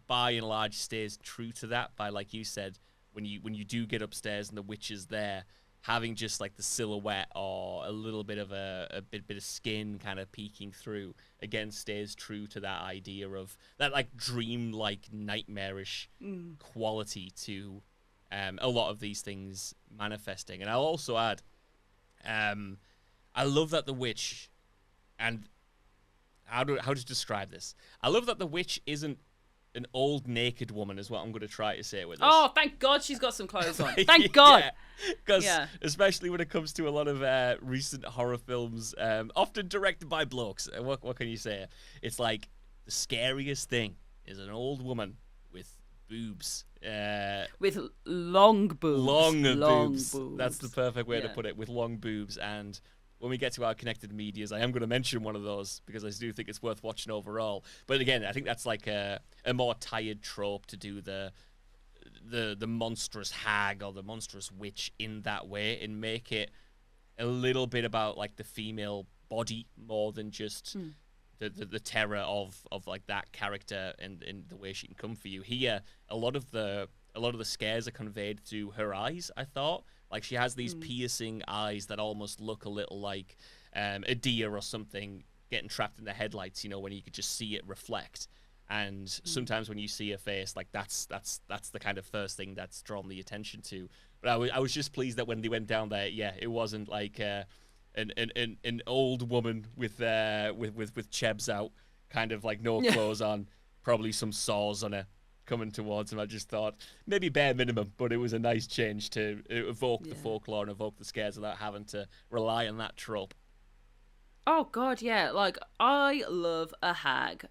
by and large, stays true to that. By, like you said, when you do get upstairs and the witch is there, having just like the silhouette or a little bit of a bit of skin kind of peeking through, again, stays true to that idea of that like dream-like, nightmarish quality to a lot of these things manifesting. And I'll also add, I love that the witch, and how to describe this? I love that the witch isn't an old naked woman, is what I'm going to try to say with this. Oh, thank God she's got some clothes on. Thank God. Because especially when it comes to a lot of recent horror films, often directed by blokes, what can you say? It's like the scariest thing is an old woman with boobs. With long boobs. Long boobs. That's the perfect way to put it, with long boobs. And when we get to our connected medias, I am going to mention one of those because I do think it's worth watching overall. But again, I think that's like a more tired trope to do the monstrous hag or the monstrous witch in that way, and make it a little bit about like the female body more than just the terror of like that character and the way she can come for you. Here, a lot of the scares are conveyed through her eyes, I thought. Like, she has these piercing eyes that almost look a little like a deer or something getting trapped in the headlights, you know, when you could just see it reflect. And sometimes when you see a face, like, that's the kind of first thing that's drawn the attention to. But I was just pleased that when they went down there, it wasn't like an old woman with chebs out, kind of like no clothes on, probably some saws on her, coming towards him. I just thought maybe bare minimum, but it was a nice change to evoke the folklore and evoke the scares without having to rely on that trope. Oh God, yeah! Like, I love a hag.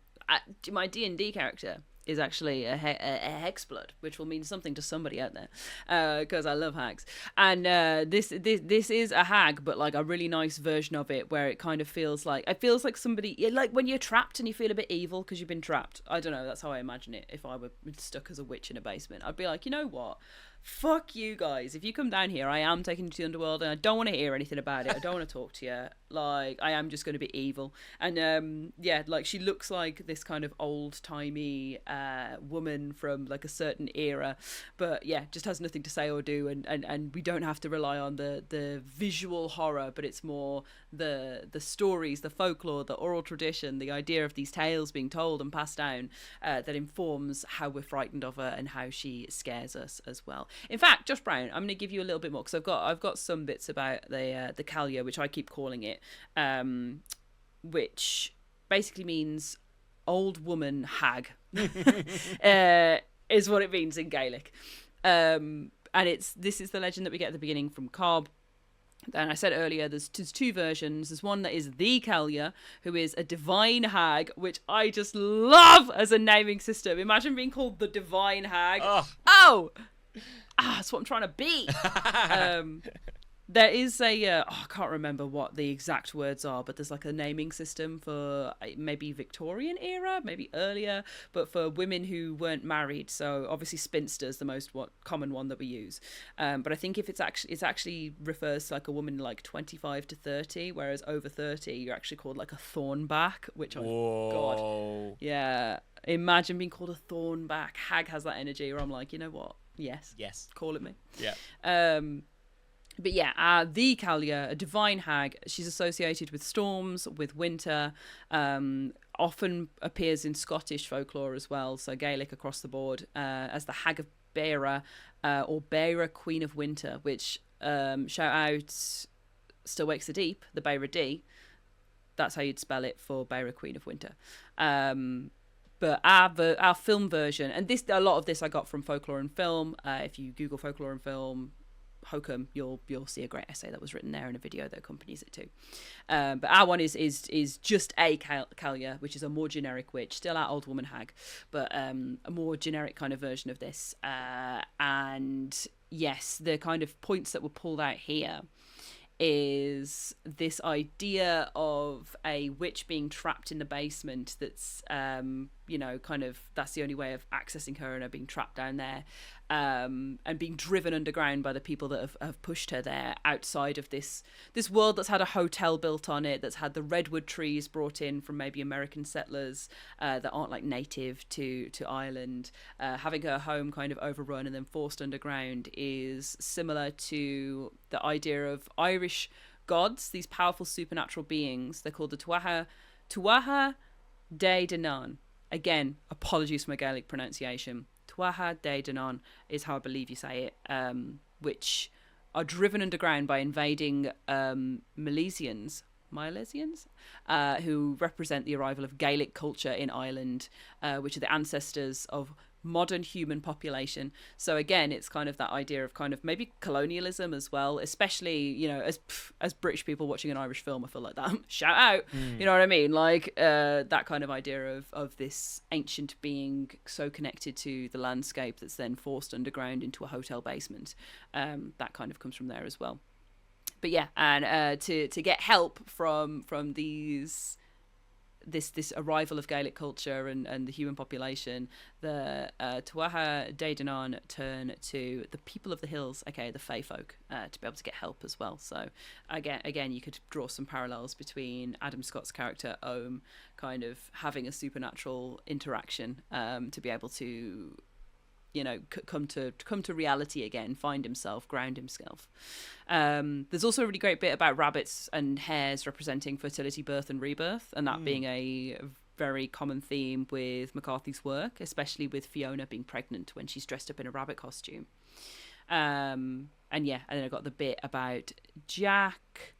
My D&D character is actually a hexblood, which will mean something to somebody out there, because I love hags. And this is a hag, but like a really nice version of it, where it kind of feels like somebody, like when you're trapped and you feel a bit evil because you've been trapped. I don't know. That's how I imagine it. If I were stuck as a witch in a basement, I'd be like, you know what? Fuck you guys. If you come down here, I am taking you to the underworld, and I don't want to hear anything about it. I don't want to talk to you. Like, I am just going to be evil. And like, she looks like this kind of old-timey woman from like a certain era, but just has nothing to say or do, and we don't have to rely on the visual horror, but it's more the stories, the folklore, the oral tradition, the idea of these tales being told and passed down, that informs how we're frightened of her and how she scares us as well. In fact, Josh Brown, I'm going to give you a little bit more, because I've got some bits about the Kalia, which I keep calling it, which basically means old woman hag, is what it means in Gaelic. And this is the legend that we get at the beginning from Cobb. And I said earlier, there's two versions. There's one that is the Kalia, who is a divine hag, which I just love as a naming system. Imagine being called the divine hag. That's what I'm trying to be. There is I can't remember what the exact words are, but there's like a naming system for maybe Victorian era, maybe earlier, but for women who weren't married. So obviously spinster's the most common one that we use. But I think if it's actually refers to like a woman like 25 to 30, whereas over 30 you're actually called like a thornback, which God, yeah. Imagine being called a thornback. Hag has that energy where I'm like, you know what? Yes. Call it me. Yeah. But yeah, the Kalia, a divine hag, she's associated with storms, with winter, often appears in Scottish folklore as well, so Gaelic across the board, as the Hag of Beara, or Beara, Queen of Winter, which, shout out Still Wakes the Deep, the Beara D. That's how you'd spell it for Beara, Queen of Winter. But our film version, and this, a lot of this I got from Folklore and Film. If you Google Folklore and Film Hokum, you'll see a great essay that was written there and a video that accompanies it too. But our one is just a Kalia, which is a more generic witch, still our old woman hag, but a more generic kind of version of this. And yes, the kind of points that were pulled out here is this idea of a witch being trapped in the basement that's kind of, that's the only way of accessing her, and her being trapped down there, and being driven underground by the people that have pushed her there, outside of this world that's had a hotel built on it, that's had the redwood trees brought in from maybe American settlers that aren't like native to Ireland. Having her home kind of overrun and then forced underground is similar to the idea of Irish gods, these powerful supernatural beings. They're called the Tuatha De Danann. Again, apologies for my Gaelic pronunciation. Tuatha De Danann is how I believe you say it, which are driven underground by invading Milesians, who represent the arrival of Gaelic culture in Ireland, which are the ancestors of modern human population. So again, it's kind of that idea of kind of maybe colonialism as well, especially, as British people watching an Irish film, I feel like that. Shout out. You know what I mean? Like that kind of idea of this ancient being so connected to the landscape that's then forced underground into a hotel basement. That kind of comes from there as well. But yeah, and to get help from this arrival of Gaelic culture and the human population, the Tuatha De Danann turn to the people of the hills, aka the Fae folk, to be able to get help as well. So again, you could draw some parallels between Adam Scott's character Ohm kind of having a supernatural interaction to be able to come to reality again, find himself, ground himself. There's also a really great bit about rabbits and hares representing fertility, birth and rebirth, and that being a very common theme with McCarthy's work, especially with Fiona being pregnant when she's dressed up in a rabbit costume. And then I got the bit about Jack,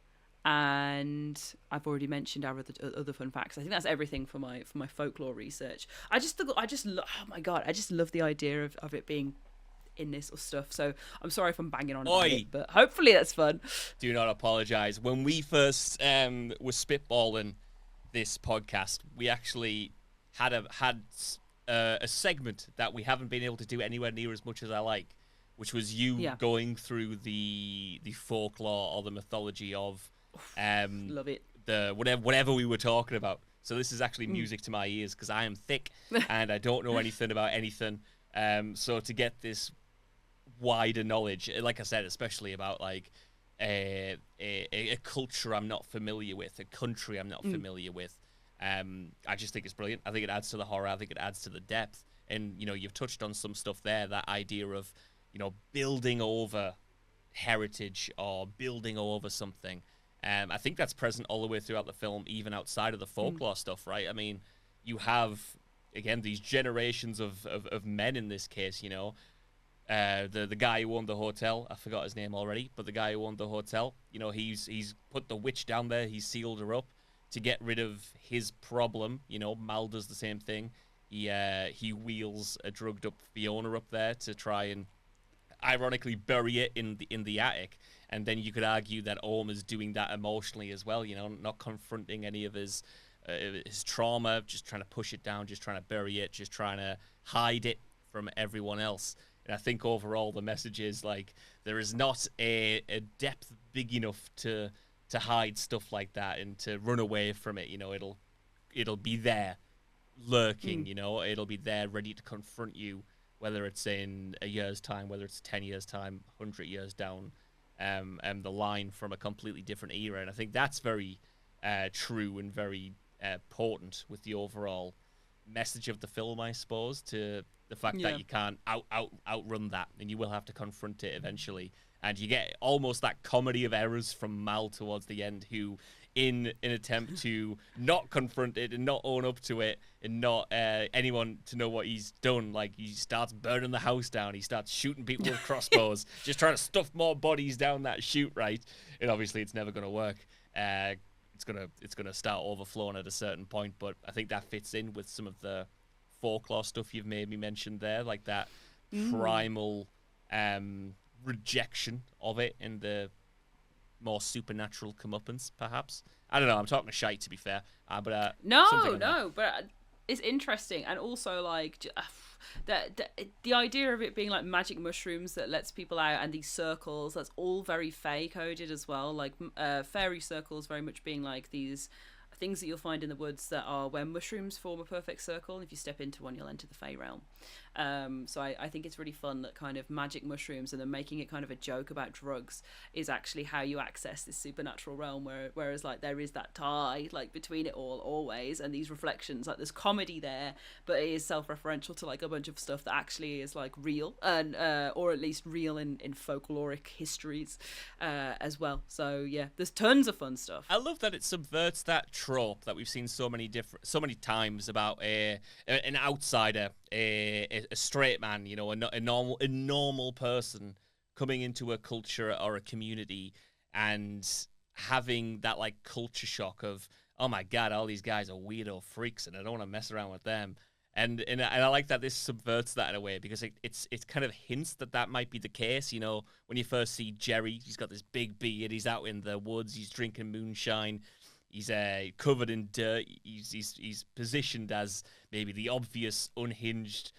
and I've already mentioned our other fun facts. I think that's everything for my folklore research. I just love the idea of it being in this stuff. So I'm sorry if I'm banging on about it, but hopefully that's fun. Do not apologize. When we first were spitballing this podcast, we actually had a segment that we haven't been able to do anywhere near as much as I like, which was you going through the folklore or the mythology of love it, the whatever we were talking about. So this is actually music to my ears, because I am thick and I don't know anything about anything. So to get this wider knowledge, like I said, especially about like a culture I'm not familiar with, a country I'm not familiar with, I just think it's brilliant. I think it adds to the horror. I think it adds to the depth. And you've touched on some stuff there, that idea of building over heritage or building over something. I think that's present all the way throughout the film, even outside of the folklore stuff, right? I mean, you have, again, these generations of men in this case, the guy who owned the hotel, I forgot his name already, but the guy who owned the hotel, he's put the witch down there, he's sealed her up to get rid of his problem. Mal does the same thing. He wheels a drugged up Fiona up there to try and ironically bury it in the attic. And then you could argue that Ohm is doing that emotionally as well, not confronting any of his trauma, just trying to push it down, just trying to bury it, just trying to hide it from everyone else. And I think overall the message is like there is not a depth big enough to hide stuff like that and to run away from it. It'll be there lurking, it'll be there ready to confront you, whether it's in a year's time, whether it's 10 years time, 100 years down the line from a completely different era. And I think that's very true and very potent with the overall message of the film, I suppose, to the fact that you can't outrun that, and you will have to confront it eventually. And you get almost that comedy of errors from Mal towards the end, who, in an attempt to not confront it and not own up to it and not anyone to know what he's done, like, he starts burning the house down, he starts shooting people with crossbows, just trying to stuff more bodies down that chute, right? And obviously it's never going to work. It's gonna start overflowing at a certain point, but I think that fits in with some of the folklore stuff you've made me mention there, like that primal rejection of it and the more supernatural comeuppance, perhaps. I don't know. I'm talking shite, to be fair. But but it's interesting, and also like the idea of it being like magic mushrooms that lets people out, and these circles, that's all very Fae coded as well. Like fairy circles, very much being like these things that you'll find in the woods that are where mushrooms form a perfect circle. If you step into one, you'll enter the Fae realm. So I think it's really fun that kind of magic mushrooms, and then making it kind of a joke about drugs, is actually how you access this supernatural realm, whereas like there is that tie like between it all always, and these reflections, like there's comedy there, but it is self-referential to like a bunch of stuff that actually is like real, and or at least real in folkloric histories as well. So yeah, there's tons of fun stuff. I love that it subverts that trope that we've seen so many times about an outsider, a straight man, you know, a normal person coming into a culture or a community and having that like culture shock of, oh my god, all these guys are weirdo freaks and I don't want to mess around with them. And I like that this subverts that in a way, because it's kind of hints that might be the case. You know, when you first see Jerry, he's got this big beard, he's out in the woods, he's drinking moonshine, he's covered in dirt, he's positioned as maybe the obvious, unhinged,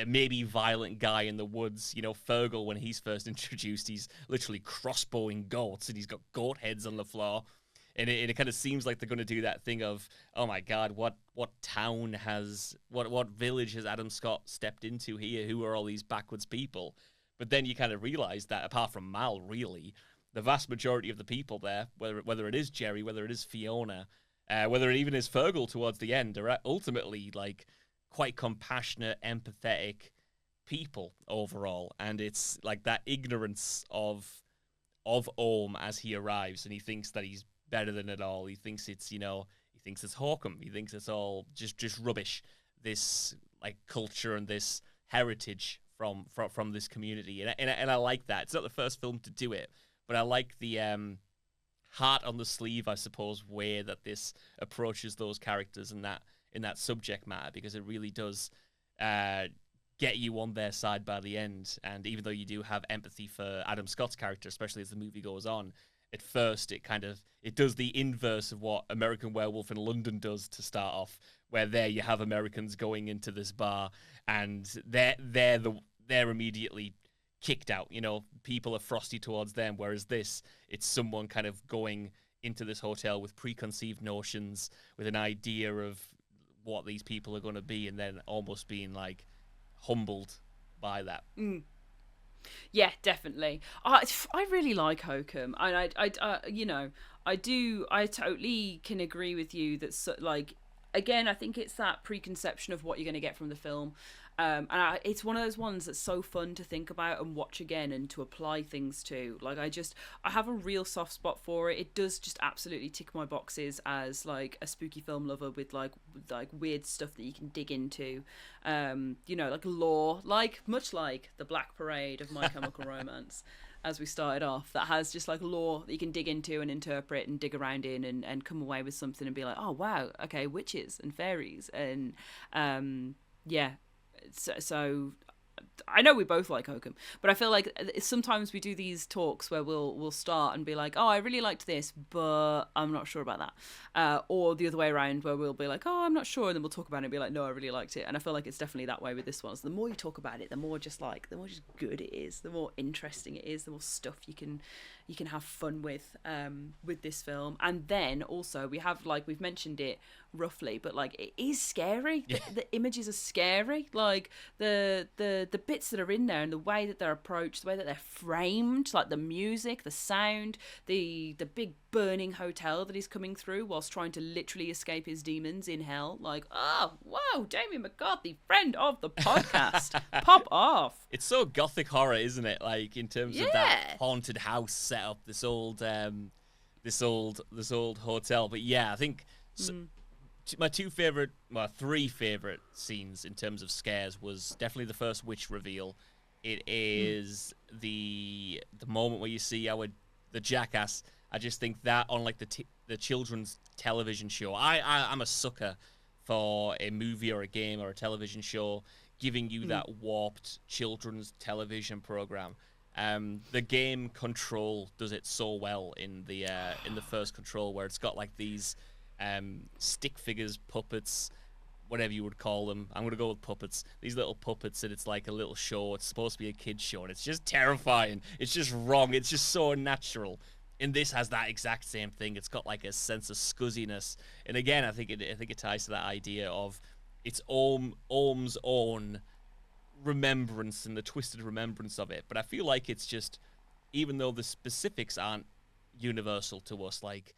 maybe violent guy in the woods. You know, Fergal, when he's first introduced, he's literally crossbowing goats, and he's got goat heads on the floor. And it kind of seems like they're going to do that thing of, oh my god, what town has, what village has Adam Scott stepped into here? Who are all these backwards people? But then you kind of realize that apart from Mal, really, the vast majority of the people there, whether it is Jerry, whether it is Fiona, whether it even is Fergal towards the end, are ultimately like quite compassionate, empathetic people overall. And it's like that ignorance of Ohm as he arrives, and he thinks that he's better than it all. He thinks it's, you know, he thinks it's Hokum. He thinks it's all just rubbish. This like culture and this heritage from this community, and I like that. It's not the first film to do it, but I like the heart on the sleeve, I suppose, way that this approaches those characters in that subject matter, because it really does get you on their side by the end. And even though you do have empathy for Adam Scott's character, especially as the movie goes on, at first it does the inverse of what American Werewolf in London does to start off, where there you have Americans going into this bar and they're immediately kicked out. You know, people are frosty towards them, whereas it's someone kind of going into this hotel with preconceived notions, with an idea of what these people are going to be, and then almost being like humbled by that. Yeah, definitely. I really like Hokum, and I totally can agree with you that, so, like, again, I think it's that preconception of what you're going to get from the film. It's one of those ones that's so fun to think about and watch again and to apply things to. Like, I have a real soft spot for it. It does just absolutely tick my boxes as like a spooky film lover with like weird stuff that you can dig into. Like lore, much like the Black Parade of My Chemical Romance, as we started off, that has just like lore that you can dig into and interpret and dig around in and come away with something and be like, oh wow, okay, witches and fairies and yeah. So I know we both like Hokum, but I feel like sometimes we do these talks where we'll start and be like, oh, I really liked this, but I'm not sure about that. Or the other way around, where we'll be like, oh, I'm not sure, and then we'll talk about it and be like, no, I really liked it. And I feel like it's definitely that way with this one. So the more you talk about it, the more just good it is, the more interesting it is, the more stuff you can have fun with this film. And then also we have, like we've mentioned it, roughly, but like it is scary. The images are scary. Like the bits that are in there and the way that they're approached, the way that they're framed, like the music, the sound, the big burning hotel that he's coming through whilst trying to literally escape his demons in hell. Like, oh, whoa, Damien McCarthy, friend of the podcast, pop off. It's so gothic horror, isn't it? Like in terms of that haunted house set up, this old hotel. But yeah, I think my three favorite scenes in terms of scares was definitely the first witch reveal. It is the moment where you see the jackass. I just think that on like the children's television show, I'm a sucker for a movie or a game or a television show giving you that warped children's television program. The game Control does it so well in the first Control, where it's got like these stick figures, puppets, whatever you would call them. I'm going to go with puppets. These little puppets, and it's like a little show. It's supposed to be a kid's show, and it's just terrifying. It's just wrong. It's just so unnatural. And this has that exact same thing. It's got like a sense of scuzziness. And again, I think it ties to that idea of it's Ohm's own remembrance and the twisted remembrance of it. But I feel like it's just, even though the specifics aren't universal to us, like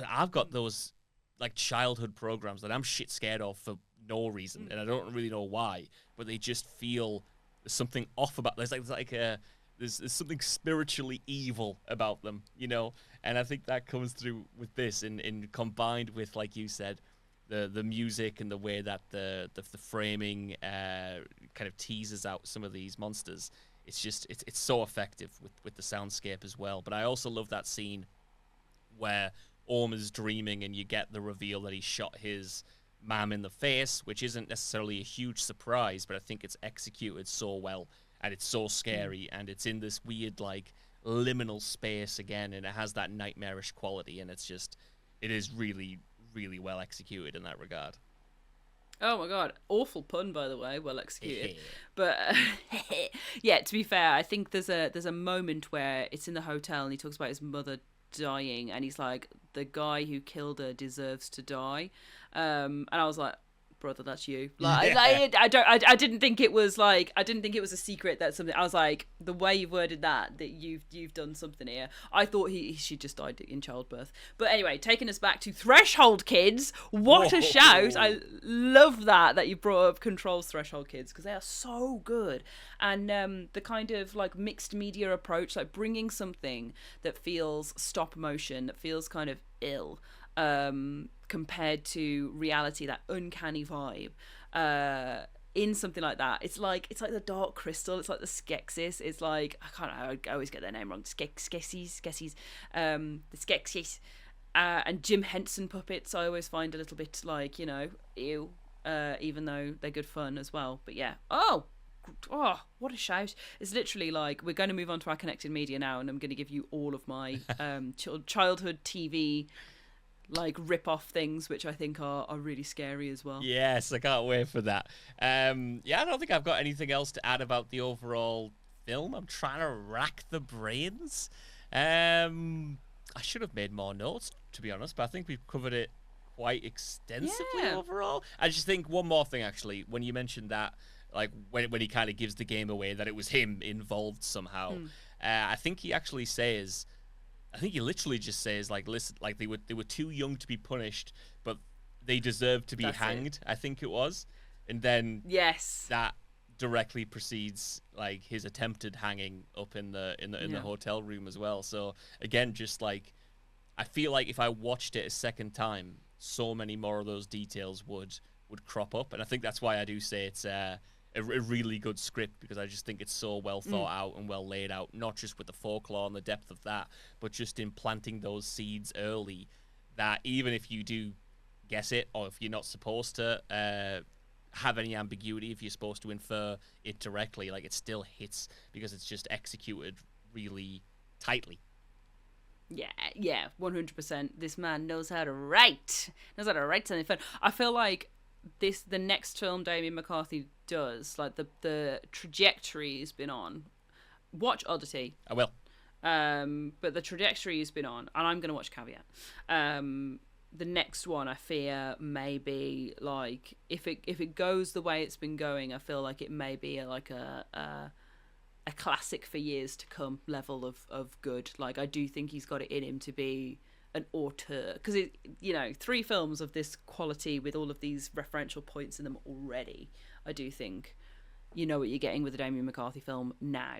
I've got those like childhood programs that I'm shit scared of for no reason, and I don't really know why, but they just feel there's something off about. There's something spiritually evil about them, you know. And I think that comes through with this, in combined with, like you said, the music and the way that the framing kind of teases out some of these monsters. It's just it's so effective with the soundscape as well. But I also love that scene where Orm is dreaming and you get the reveal that he shot his mom in the face, which isn't necessarily a huge surprise, but I think it's executed so well and it's so scary and it's in this weird like liminal space again, and it has that nightmarish quality, and it is really, really well executed in that regard. Oh my god, awful pun, by the way, well executed. But yeah, to be fair, I think there's a moment where it's in the hotel and he talks about his mother dying, and he's like, the guy who killed her deserves to die, and I was like, brother, that's you. Like, I didn't think it was a secret that something. I was like, the way you've worded that you've done something here. I thought she just died in childbirth. But anyway, taking us back to Threshold Kids, what a shout! I love that you brought up Control's Threshold Kids, because they are so good. And the kind of like mixed media approach, like bringing something that feels stop motion, that feels kind of ill, compared to reality, that uncanny vibe, in something like that. It's like the Dark Crystal, it's like the Skeksis, it's like, I always get their name wrong, Skeksis, the Skeksis, and Jim Henson puppets I always find a little bit like, you know, ew, even though they're good fun as well. But yeah, oh, what a shout. It's literally like, we're going to move on to our connected media now, and I'm going to give you all of my childhood TV like rip-off things, which I think are really scary as well. Yes, I can't wait for that. I don't think I've got anything else to add about the overall film. I'm trying to rack the brains. I should have made more notes, to be honest, but I think we've covered it quite extensively overall. I just think one more thing, actually, when you mentioned that, like when he kind of gives the game away, that it was him involved somehow. I think he actually says, I think he literally just says, like, listen, like they were too young to be punished, but they deserved to be hanged. I think it was, and then that directly precedes like his attempted hanging up in the hotel room as well. So again, just like, I feel like if I watched it a second time, so many more of those details would crop up, and I think that's why I do say it's a really good script, because I just think it's so well thought out and well laid out, not just with the folklore and the depth of that, but just in planting those seeds early, that even if you do guess it, or if you're not supposed to have any ambiguity, if you're supposed to infer it directly, like, it still hits because it's just executed really tightly. Yeah, 100%. This man knows how to write something fun. I feel like the next film Damien McCarthy does, like the trajectory he's been on. Watch Oddity. I will. But the trajectory he's been on, and I'm going to watch Caveat. the next one, I fear, may be like, if it goes the way it's been going, I feel like it may be a classic for years to come level of good. Like, I do think he's got it in him to be an auteur, because it, 3 films of this quality with all of these referential points in them already, I do think you know what you're getting with a Damien McCarthy film now,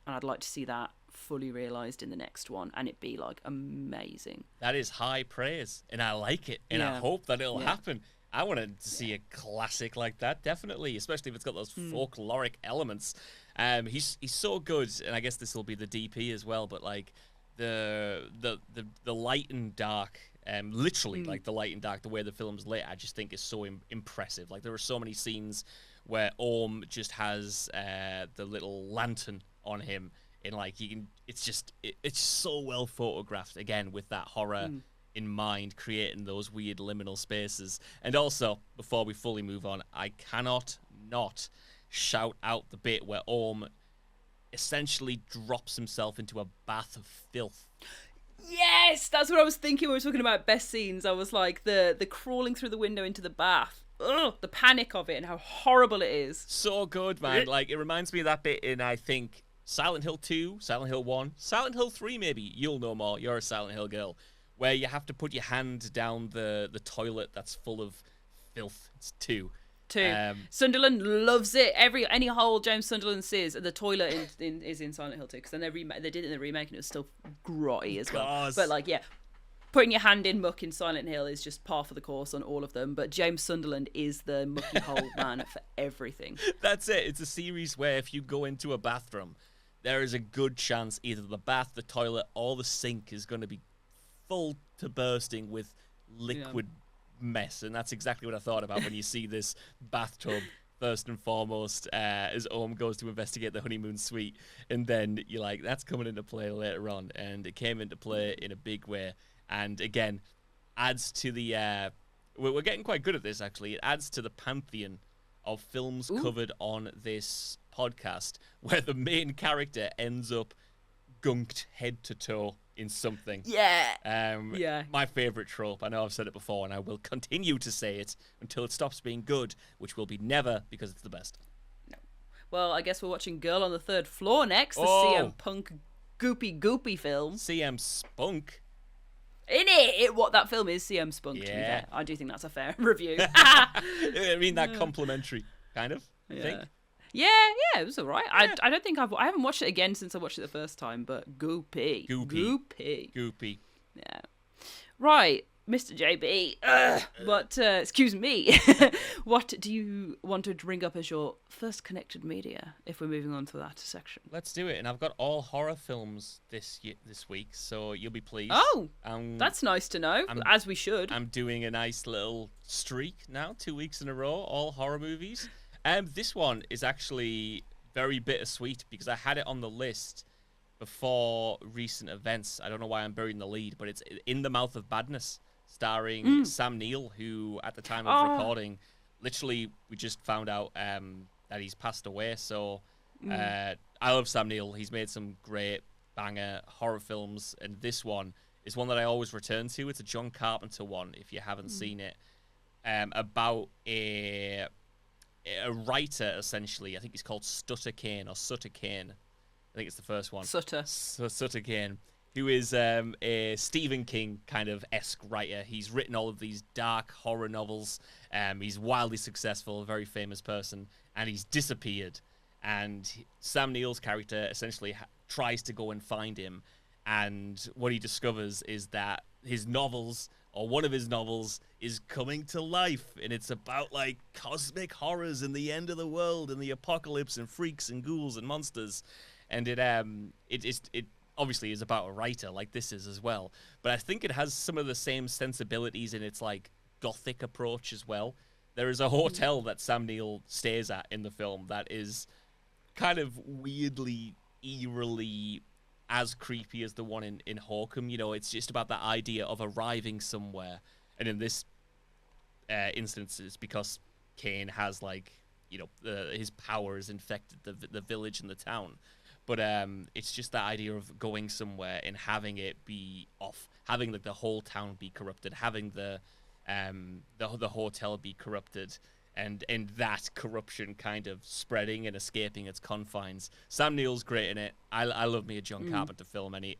and I'd like to see that fully realised in the next one, and it be like amazing. That is high praise, and I like it, and I hope that it'll happen. I want to see a classic like that, definitely, especially if it's got those folkloric elements. He's so good, and I guess this will be the DP as well, but like the light and dark, literally like the light and dark, the way the film's lit, I just think is so impressive. Like, there are so many scenes where Orm just has the little lantern on him, and like it's so well photographed, again, with that horror in mind, creating those weird liminal spaces. And also, before we fully move on, I cannot not shout out the bit where Orm essentially drops himself into a bath of filth. Yes, that's what I was thinking when we were talking about best scenes. I was like, the crawling through the window into the bath. Ugh, the panic of it and how horrible it is. So good, man. Like, it reminds me of that bit in, I think, Silent Hill 2, Silent Hill 1, Silent Hill 3 maybe. You'll know more. You're a Silent Hill girl. Where you have to put your hand down the toilet that's full of filth. It's 2. Sunderland loves it. Any hole James Sunderland sees, the toilet is in Silent Hill 2, because then they did it in the remake and it was still grotty as well. But like, yeah, putting your hand in muck in Silent Hill is just par for the course on all of them. But James Sunderland is the mucky hole man for everything. That's it. It's a series where if you go into a bathroom, there is a good chance either the bath, the toilet, or the sink is going to be full to bursting with liquid mess. And that's exactly what I thought about when you see this bathtub first and foremost, as Orm goes to investigate the honeymoon suite, and then you're like, that's coming into play later on, and it came into play in a big way. And again, adds to the we're getting quite good at this, actually. It adds to the pantheon of films covered on this podcast where the main character ends up gunked head to toe in something. My favorite trope. I know I've said it before, and I will continue to say it until it stops being good, which will be never, because it's the best. No. Well, I guess we're watching Girl on the Third Floor next, the CM Punk goopy film. CM Spunk. In it, what that film is, CM Spunk. To be fair, I do think that's a fair review. I mean, that complimentary, kind of. I think. Yeah, it was alright. I don't think I haven't watched it again since I watched it the first time, but goopy. Yeah. Right, Mr. JB. But excuse me. What do you want to bring up as your first connected media? If we're moving on to that section, let's do it. And I've got all horror films this week, so you'll be pleased. Oh, that's nice to know. As we should. I'm doing a nice little streak now, 2 weeks in a row, all horror movies. This one is actually very bittersweet because I had it on the list before recent events. I don't know why I'm burying the lead, but it's In the Mouth of Badness, starring Sam Neill, who at the time of recording, literally we just found out that he's passed away. So I love Sam Neill. He's made some great banger horror films, and this one is one that I always return to. It's a John Carpenter one, if you haven't seen it, about a writer, essentially. I think he's called Sutter Kane. I think it's the first one. Sutter Kane, who is a Stephen King kind of esque writer. He's written all of these dark horror novels. He's wildly successful, a very famous person, and he's disappeared. And Sam Neill's character essentially tries to go and find him. And what he discovers is that his novels, or one of his novels, is coming to life, and it's about like cosmic horrors and the end of the world and the apocalypse and freaks and ghouls and monsters. And it obviously is about a writer, like this is as well. But I think it has some of the same sensibilities in its like gothic approach as well. There is a hotel that Sam Neill stays at in the film that is kind of weirdly, eerily as creepy as the one in Hokum. You know, it's just about that idea of arriving somewhere. And in this instance, it's because Kane has, like, you know, his powers infected the village and the town. But it's just that idea of going somewhere and having it be off, having like the whole town be corrupted, having the hotel be corrupted, and that corruption kind of spreading and escaping its confines. Sam Neill's great in it. I love me a John Carpenter film any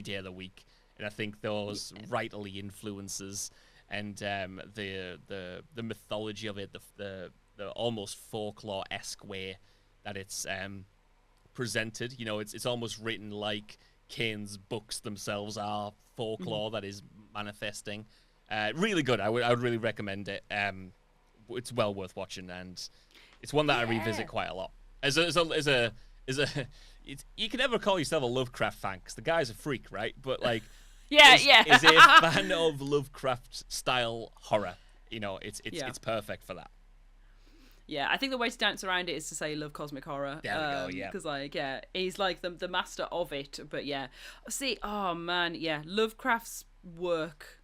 day of the week, and I think those rightly influences and the mythology of it, the almost folklore-esque way that it's presented. You know, it's almost written like Kane's books themselves are folklore that is manifesting. Really good. I would really recommend it. It's well worth watching, and it's one that I revisit quite a lot. You can never call yourself a Lovecraft fan because the guy's a freak, right? But like, is a fan of Lovecraft style horror. You know, it's perfect for that. Yeah, I think the way to dance around it is to say love cosmic horror. There we go, yeah. Because, like, yeah, he's like the master of it. But yeah, see, oh man, yeah, Lovecraft's work,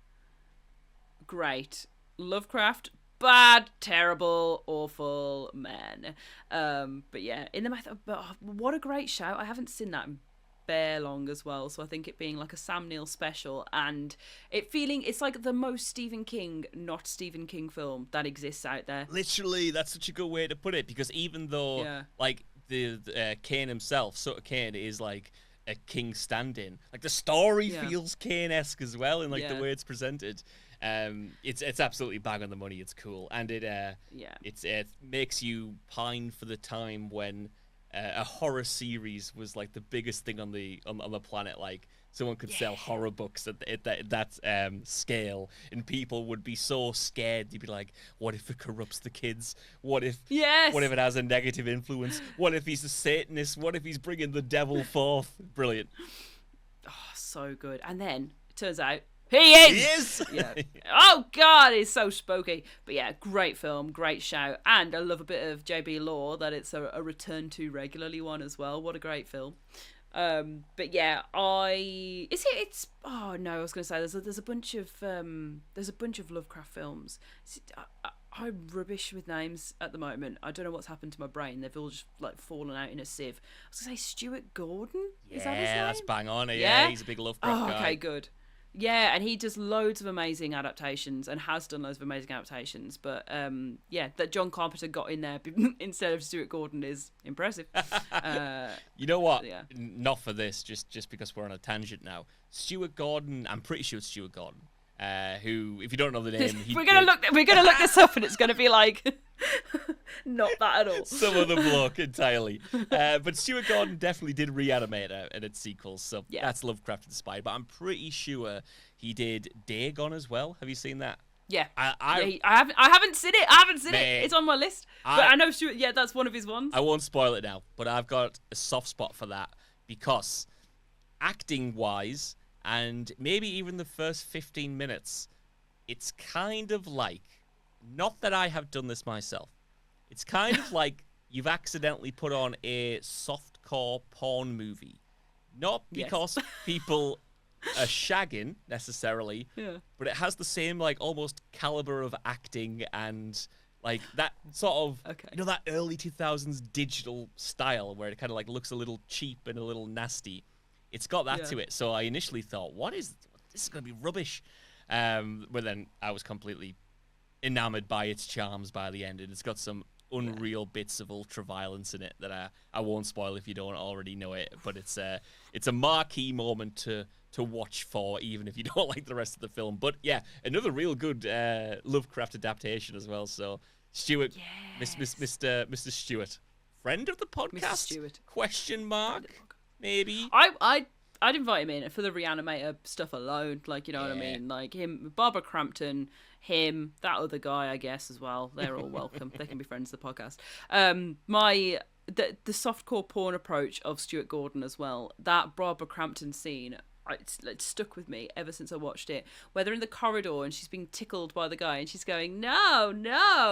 great. Lovecraft, bad, terrible, awful man. But yeah, in the method, what a great shout. I haven't seen that in bare long as well, so I think it being like a Sam Neill special and it's like the most Stephen King, not Stephen King film that exists out there. Literally, that's such a good way to put it, because even though like the Kane himself, Sutter Kane, is like a King stand-in, like the story feels Kane-esque as well in like the way it's presented. It's absolutely bang on the money. It's cool, and it makes you pine for the time when a horror series was like the biggest thing on the planet. Like someone could sell horror books at that scale, and people would be so scared. They'd be like, "What if it corrupts the kids? What if it has a negative influence? What if he's a Satanist? What if he's bringing the devil forth?" Brilliant. Oh, so good. And then it turns out he is. He is. Yeah. Oh God, it's so spooky. But yeah, great film, great shout, and I love a bit of JB Law that it's a return to regularly one as well. What a great film. But yeah, it's oh no, I was gonna say there's a bunch of Lovecraft films. I'm rubbish with names at the moment. I don't know what's happened to my brain. They've all just like fallen out in a sieve. I was gonna say Stuart Gordon. Is that his name? That's bang on. Yeah, he's a big Lovecraft guy. Okay, good. Yeah, and he does loads of amazing adaptations and has done loads of amazing adaptations. But that John Carpenter got in there instead of Stuart Gordon is impressive. You know what? Yeah. Not for this, just because we're on a tangent now. Stuart Gordon, I'm pretty sure it's Stuart Gordon. Who, if you don't know the name, we're gonna look this up, and it's gonna be like not that at all. Some other bloke entirely. But Stuart Gordon definitely did reanimate her in its sequels, so that's Lovecraft inspired. But I'm pretty sure he did Dagon as well. Have you seen that? Yeah, I haven't seen it. I haven't seen it. It's on my list. But I know Stuart. Yeah, that's one of his ones. I won't spoil it now, but I've got a soft spot for that because acting wise, and maybe even the first 15 minutes, it's kind of like, not that I have done this myself, it's kind of like you've accidentally put on a softcore porn movie. Not because people are shagging, necessarily, but it has the same, like, almost caliber of acting and, like, that sort of, you know, that early 2000s digital style where it kind of, like, looks a little cheap and a little nasty. It's got that to it. So I initially thought, this is going to be rubbish. But then I was completely enamored by its charms by the end. And it's got some unreal bits of ultra violence in it that I won't spoil if you don't already know it. But it's a marquee moment to watch for, even if you don't like the rest of the film. But yeah, another real good Lovecraft adaptation as well. So Stuart, Mr. Stewart, friend of the podcast? Mr. Stewart. Question mark? Maybe. I'd invite him in for the Reanimator stuff alone. Like, you know what I mean? Like him, Barbara Crampton, him, that other guy, I guess, as well. They're all welcome. They can be friends of the podcast. The softcore porn approach of Stuart Gordon as well. That Barbara Crampton scene, it's stuck with me ever since I watched it. Where they're in the corridor and she's being tickled by the guy and she's going, no,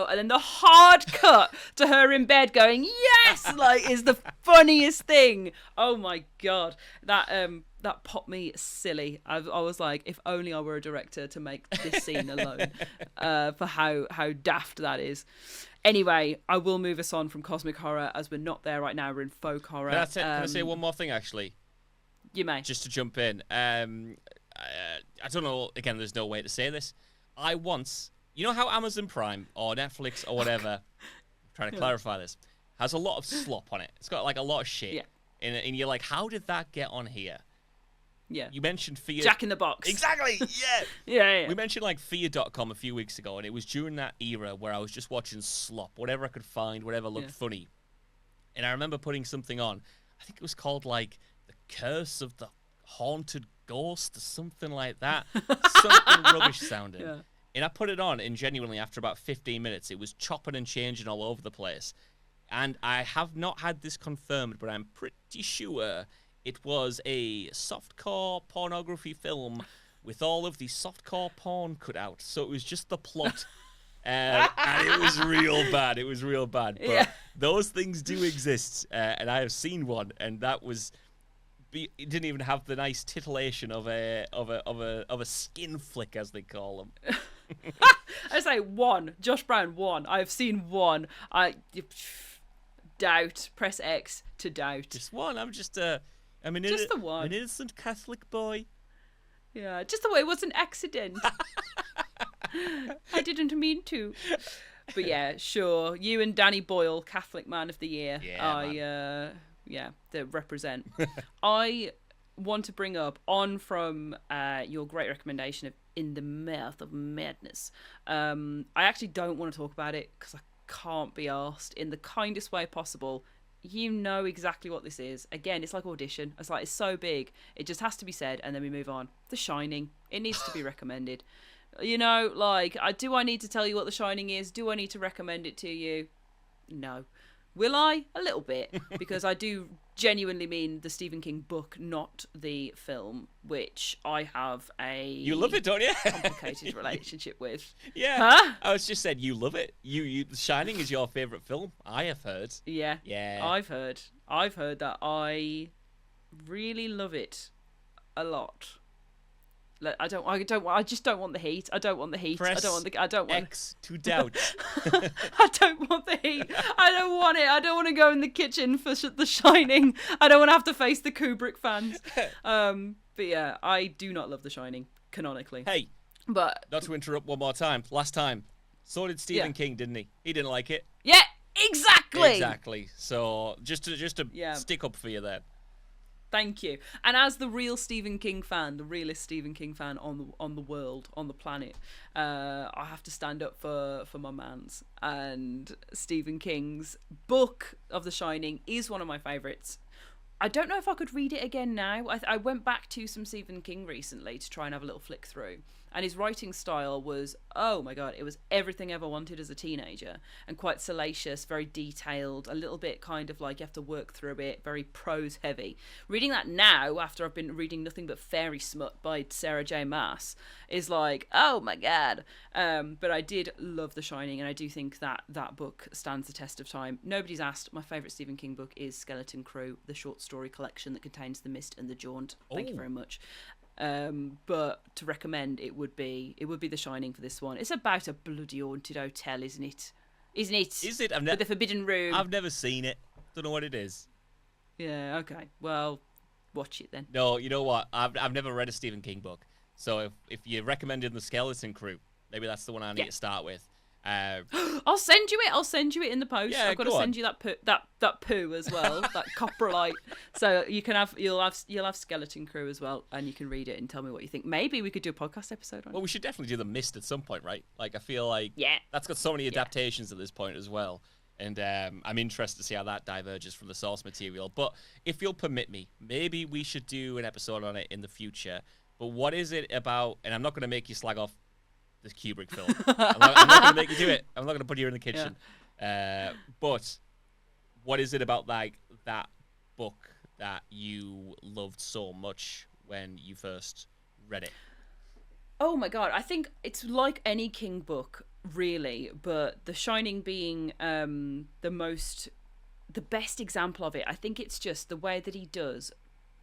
and then the hard cut to her in bed going, yes, like, is the funniest thing. Oh my God, that popped me silly. I was like, if only I were a director to make this scene alone, for how daft that is. Anyway, I will move us on from cosmic horror as we're not there right now. We're in folk horror. That's it. Can I say one more thing, actually? You may. Just to jump in. I don't know. Again, there's no way to say this. I once, you know how Amazon Prime or Netflix or whatever, I'm trying to clarify this, has a lot of slop on it. It's got like a lot of shit. Yeah. And you're like, how did that get on here? Yeah. You mentioned Fear. Jack in the Box. Exactly. Yeah. Yeah. We mentioned like Fear.com a few weeks ago, and it was during that era where I was just watching slop, whatever I could find, whatever looked funny. And I remember putting something on. I think it was called like The Curse of the Haunted Ghost or something like that. Something rubbish sounding. Yeah. And I put it on, and genuinely, after about 15 minutes, it was chopping and changing all over the place. And I have not had this confirmed, but I'm pretty sure it was a softcore pornography film with all of the softcore porn cut out. So it was just the plot. And it was real bad. It was real bad. But those things do exist. And I have seen one. And that was... It didn't even have the nice titillation of a skin flick, as they call them. I say one. Josh Brown, one. I have seen one. Doubt. Press X to doubt. Just one. Just the one. An innocent Catholic boy. Yeah, just the way it was an accident. I didn't mean to. But yeah, sure. You and Danny Boyle, Catholic Man of the Year. Yeah, they represent. I want to bring up on from your great recommendation of In the Mouth of Madness. I actually don't want to talk about it because I can't be arsed in the kindest way possible. You know exactly what this is. Again, it's like Audition. It's so big. It just has to be said, and then we move on. The Shining. It needs to be recommended. You know, like, do I need to tell you what The Shining is? Do I need to recommend it to you? No. Will I? A little bit. Because I do genuinely mean the Stephen King book, not the film, which I have a... You love it, don't you? ...complicated relationship with. Yeah. Huh? I was just saying, you love it. The Shining is your favourite film, I have heard. Yeah. Yeah. I've heard that. I really love it a lot. I just don't want the heat. I don't want the heat. Press I don't want X to doubt. I don't want the heat. I don't want it. I don't want to go in the kitchen for The Shining. I don't want to have to face the Kubrick fans. But yeah, I do not love The Shining canonically. Hey, but not to interrupt one more time. Last time, so did Stephen King, didn't he? He didn't like it. Yeah, exactly. Exactly. So just to stick up for you there. Thank you. And as the real Stephen King fan, the realest Stephen King fan on the world, on the planet, I have to stand up for my mans. And Stephen King's book of The Shining is one of my favourites. I don't know if I could read it again now. I went back to some Stephen King recently to try and have a little flick through. And his writing style was, oh my God, it was everything I ever wanted as a teenager. And quite salacious, very detailed, a little bit kind of like you have to work through it, very prose heavy. Reading that now, after I've been reading nothing but fairy smut by Sarah J. Maas, is like, oh my God. But I did love The Shining, and I do think that that book stands the test of time. Nobody's asked, my favourite Stephen King book is Skeleton Crew, the short story collection that contains The Mist and the Jaunt. Thank you very much. But to recommend, it would be The Shining for this one. It's about a bloody haunted hotel, isn't it? Isn't it? Is it? With the forbidden room. I've never seen it. Don't know what it is. Yeah. Okay. Well, watch it then. No, you know what? I've never read a Stephen King book. So if you're recommending The Skeleton Crew, maybe that's the one I need to start with. I'll send you it. I'll send you it in the post. Yeah, I've got to send you that poo as well, that coprolite. So you'll have Skeleton Crew as well, and you can read it and tell me what you think. Maybe we could do a podcast episode on it. Well, we should definitely do The Mist at some point, right? Like I feel like that's got so many adaptations at this point as well, and I'm interested to see how that diverges from the source material. But if you'll permit me, maybe we should do an episode on it in the future. But what is it about? And I'm not going to make you slag off the Kubrick film. I'm not going to make you do it. I'm not going to put you in the kitchen. Yeah. But what is it about like that book that you loved so much when you first read it? Oh my God, I think it's like any King book, really, but The Shining being the best example of it. I think it's just the way that he does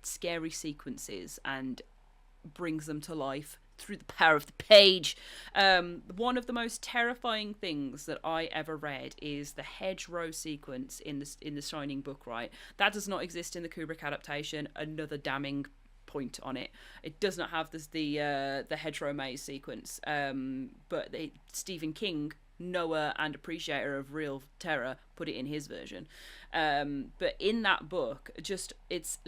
scary sequences and brings them to life through the power of the page. One of the most terrifying things that I ever read is the hedgerow sequence in the Shining book. Right, that does not exist in the Kubrick adaptation. Another damning point on it. It does not have the hedgerow maze sequence. But Stephen King, knower and appreciator of real terror, put it in his version. But in that book, it's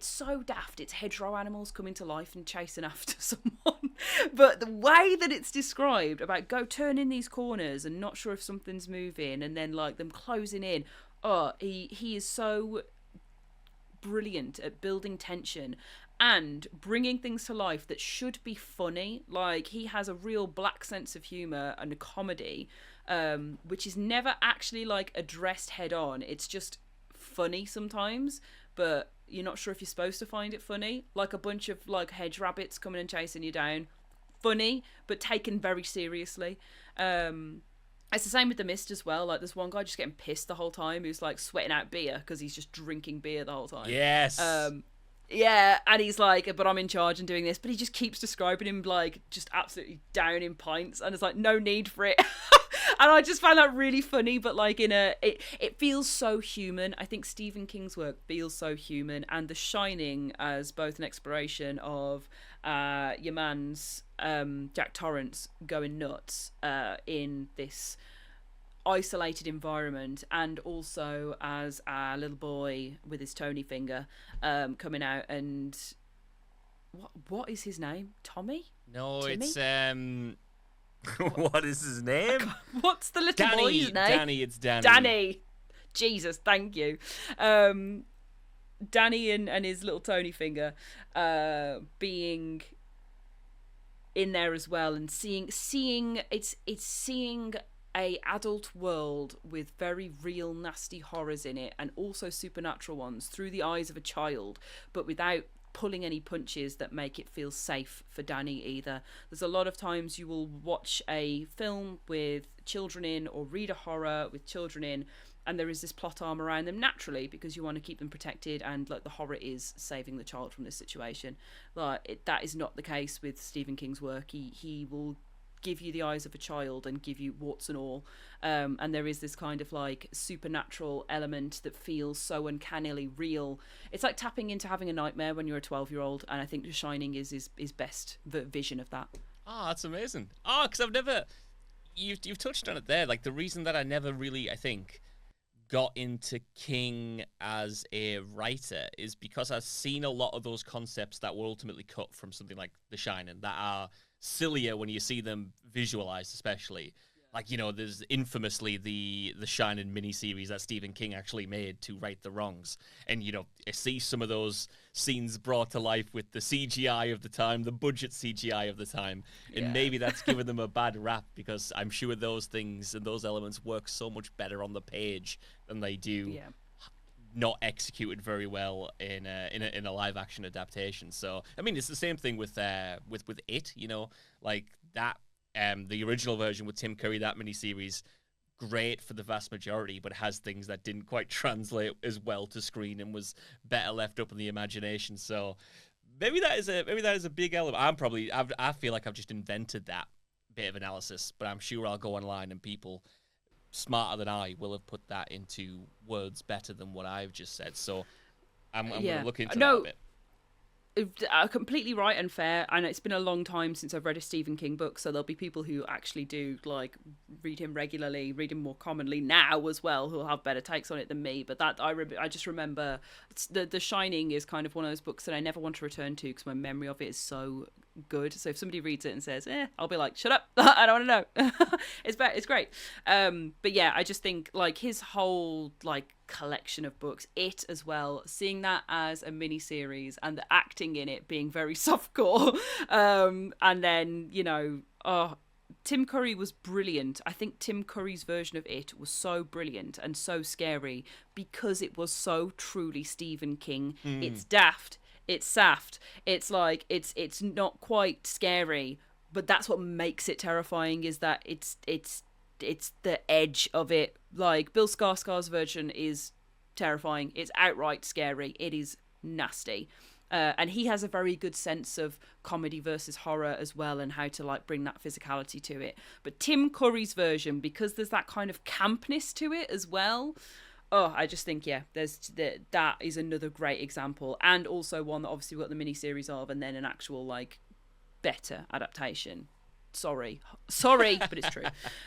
so daft. It's hedgerow animals coming to life and chasing after someone. But the way that it's described about turn in these corners and not sure if something's moving, and then like them closing in. Oh, he is so brilliant at building tension and bringing things to life that should be funny. Like, he has a real black sense of humor and a comedy, which is never actually like addressed head on. It's just funny sometimes, but you're not sure if you're supposed to find it funny. Like a bunch of like hedge rabbits coming and chasing you down, funny but taken very seriously. It's the same with The Mist as well. Like, there's one guy just getting pissed the whole time who's like sweating out beer because he's just drinking beer the whole time. Yes. Yeah, and he's like, but I'm in charge and doing this. But he just keeps describing him like just absolutely down in pints, and it's like no need for it. And I just find that really funny, but like it feels so human. I think Stephen King's work feels so human, and The Shining as both an exploration of your man's Jack Torrance going nuts in this isolated environment, and also as a little boy with his Tony finger coming out. And what is his name? Tommy? No, Timmy? It's what is his name? What's the little boy's name? It's Danny. Danny. Jesus, thank you. Danny and his little Tony finger being in there as well, and seeing it's seeing a adult world with very real nasty horrors in it, and also supernatural ones through the eyes of a child, but without pulling any punches that make it feel safe for Danny either. There's a lot of times you will watch a film with children in, or read a horror with children in, and there is this plot arm around them naturally because you want to keep them protected, and like the horror is saving the child from this situation. Like that is not the case with Stephen King's work. He will give you the eyes of a child and give you warts and all, and there is this kind of like supernatural element that feels so uncannily real. It's like tapping into having a nightmare when you're a 12-year-old, and I think The Shining is his best vision of that. Oh, that's amazing. Oh, because I've never... You've touched on it there. Like, the reason that I never really, I think, got into King as a writer is because I've seen a lot of those concepts that were ultimately cut from something like The Shining that are sillier when you see them visualized, especially. Like, you know, there's infamously the Shining miniseries that Stephen King actually made to right the wrongs. And, you know, I see some of those scenes brought to life with the CGI of the time, the budget CGI of the time. And maybe that's given them a bad rap, because I'm sure those things and those elements work so much better on the page than they do not executed very well in a live action adaptation. So, I mean, it's the same thing with It, you know, like that. The original version with Tim Curry, that miniseries, great for the vast majority, but has things that didn't quite translate as well to screen and was better left up in the imagination. So maybe that is a big element. I feel like I've just invented that bit of analysis, but I'm sure I'll go online and people smarter than I will have put that into words better than what I've just said. So I'm going to look into that a bit. Completely right and fair, and it's been a long time since I've read a Stephen King book, so there'll be people who actually do like read him regularly, read him more commonly now as well, who'll have better takes on it than me. But that I just remember the Shining is kind of one of those books that I never want to return to because my memory of it is so good. So if somebody reads it and says I'll be like, shut up, I don't want to know. It's great. But yeah, I just think like his whole like collection of books, It as well, seeing that as a mini series and the acting in it being very softcore, and then, you know, Tim Curry was brilliant. I think Tim Curry's version of It was so brilliant and so scary because it was so truly Stephen King. It's daft, it's saft, it's like it's not quite scary, but that's what makes it terrifying, is that it's the edge of it. Like Bill Skarsgård's version is terrifying. It's outright scary. It is nasty. And he has a very good sense of comedy versus horror as well, and how to like bring that physicality to it. But Tim Curry's version, because there's that kind of campness to it as well. Oh, I just think, that is another great example, and also one that obviously we got the miniseries of, and then an actual like better adaptation. Sorry, but it's true.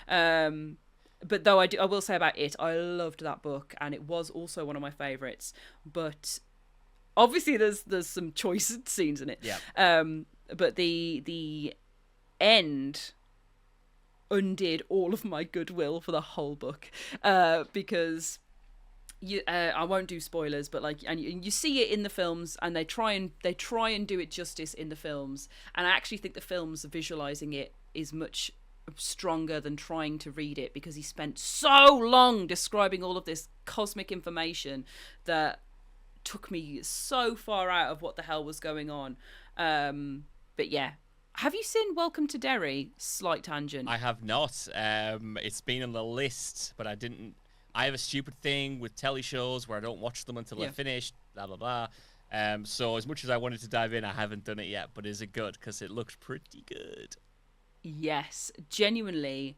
But though I will say about it, I loved that book, and it was also one of my favourites. But obviously, there's some choice scenes in it. Yeah. But the end undid all of my goodwill for the whole book, because I won't do spoilers, but like, and you see it in the films, and they try and do it justice in the films, and I actually think the films visualizing it is much stronger than trying to read it, because he spent so long describing all of this cosmic information that took me so far out of what the hell was going on. But yeah, have you seen Welcome to Derry? Slight tangent. I have not. It's been on the list, but I have a stupid thing with telly shows where I don't watch them until they're finished, blah blah blah. So as much as I wanted to dive in, I haven't done it yet. But is it good? Because it looks pretty good. Yes, genuinely,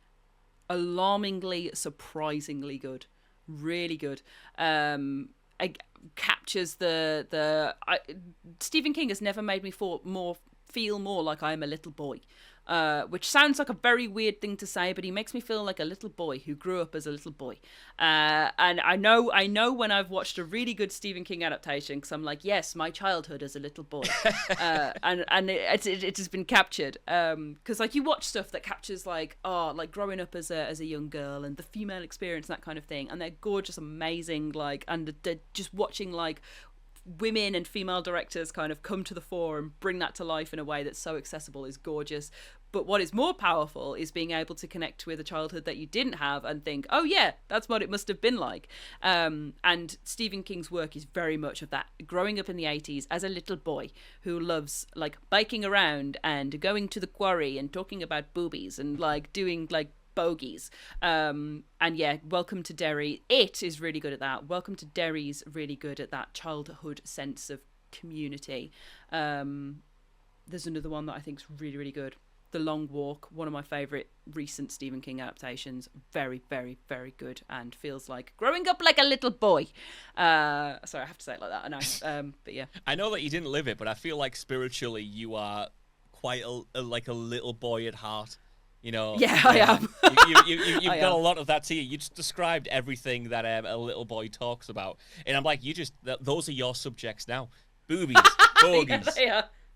alarmingly, surprisingly good, really good. It captures Stephen King has never made me feel more like I am a little boy, which sounds like a very weird thing to say, but he makes me feel like a little boy who grew up as a little boy. And I know when I've watched a really good Stephen King adaptation, because I'm like, yes, my childhood as a little boy, and it has been captured. Because like you watch stuff that captures like growing up as a young girl and the female experience and that kind of thing, and they're gorgeous, amazing, like, and they're just watching like women and female directors kind of come to the fore and bring that to life in a way that's so accessible is gorgeous. But what is more powerful is being able to connect with a childhood that you didn't have and think, oh yeah, that's what it must have been like. And Stephen King's work is very much of that. Growing up in the 80s as a little boy who loves like biking around and going to the quarry and talking about boobies and like doing like bogies, and yeah, Welcome to Derry, it is really good at that. Welcome to Derry's really good at that childhood sense of community. There's another one that I think is really, really good, The Long Walk, one of my favourite recent Stephen King adaptations. Very, very, very good, and feels like growing up like a little boy. Sorry, I have to say it like that, I know. But yeah, I know that you didn't live it, but I feel like spiritually you are quite like a little boy at heart. You know, yeah, I am. You've got a lot of that to you. You just described everything that a little boy talks about, and I'm like, those are your subjects now. Boobies, bogies,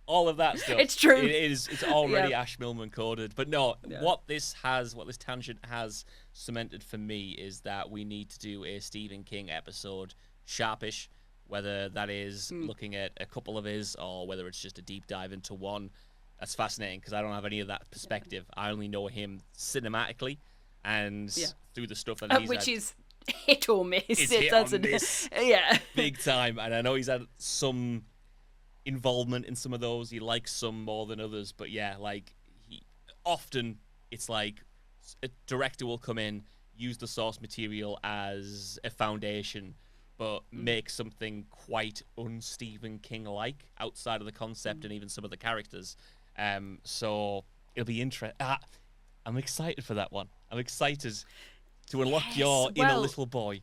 all of that stuff. It's true. It's already Ash Millman coded. But no, what this tangent has cemented for me is that we need to do a Stephen King episode, sharpish, whether that is looking at a couple of his or whether it's just a deep dive into one. That's fascinating because I don't have any of that perspective. I only know him cinematically and through the stuff that he's which had. is hit or miss. It's hit or miss. Yeah. Big time. And I know he's had some involvement in some of those. He likes some more than others. But yeah, like often it's like a director will come in, use the source material as a foundation, but make something quite un-Stephen King-like outside of the concept and even some of the characters. So it'll be interesting. I'm excited for that one. I'm excited to unlock your inner little boy.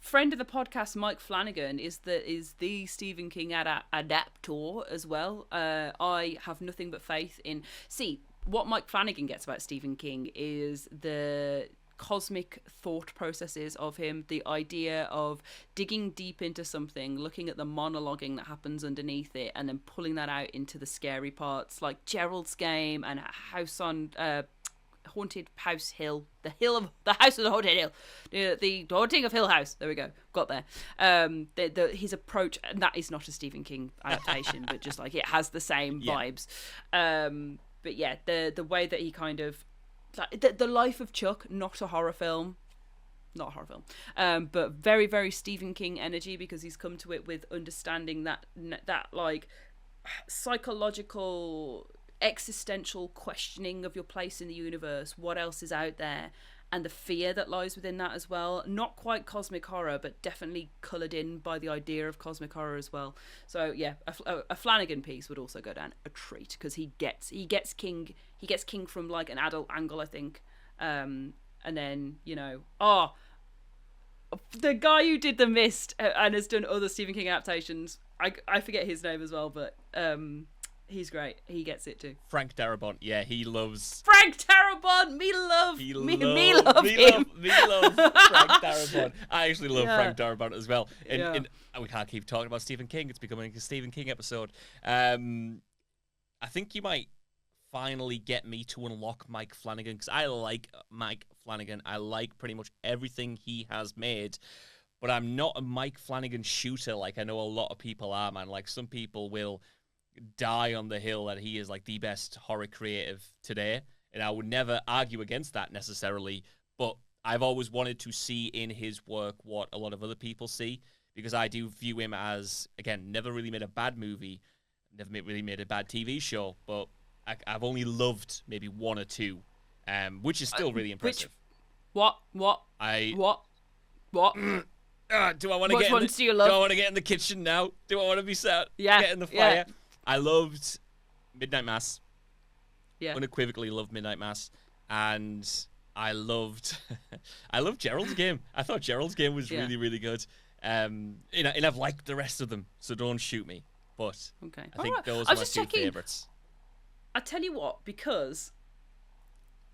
Friend of the podcast, Mike Flanagan, is the Stephen King adaptor as well. I have nothing but faith in... See, what Mike Flanagan gets about Stephen King is the cosmic thought processes of him, the idea of digging deep into something, looking at the monologuing that happens underneath it, and then pulling that out into the scary parts, like Gerald's Game and House on Haunted House Hill, the House of the Haunted Hill, the Haunting of Hill House. There we go, got there. His approach, and that is not a Stephen King adaptation, but just like it has the same vibes. But yeah, the way that he kind of like the Life of Chuck, not a horror film, but very, very Stephen King energy, because he's come to it with understanding that like psychological, existential questioning of your place in the universe, what else is out there, and the fear that lies within that as well. Not quite cosmic horror, but definitely coloured in by the idea of cosmic horror as well. So yeah, a Flanagan piece would also go down a treat, because he gets King from like an adult angle, I think, and then the guy who did The Mist and has done other Stephen King adaptations, I forget his name as well, but he's great. He gets it too. Frank Darabont, yeah, he loves Frank Darabont. Me love him. Me love Frank Darabont. I actually love Frank Darabont as well. We can't keep talking about Stephen King. It's becoming a Stephen King episode. I think you might finally get me to unlock Mike Flanagan, because I like Mike Flanagan. I like pretty much everything he has made, but I'm not a Mike Flanagan shooter like I know a lot of people are, man. Like, some people will die on the hill that he is like the best horror creative today, and I would never argue against that necessarily, but I've always wanted to see in his work what a lot of other people see, because I do view him as, again, never really made a bad movie, never really made a bad TV show, but I've only loved maybe one or two, which is still really impressive. What? Do I want to get? Ones do you love? Do I want to get in the kitchen now? Do I want to be sat? Yeah. Get in the fire. Yeah. I loved Midnight Mass. Yeah. Unequivocally loved Midnight Mass, and I loved Gerald's Game. I thought Gerald's Game was really, really good. And I've liked the rest of them, so don't shoot me. But okay. I think those are my two favorites. I tell you what, because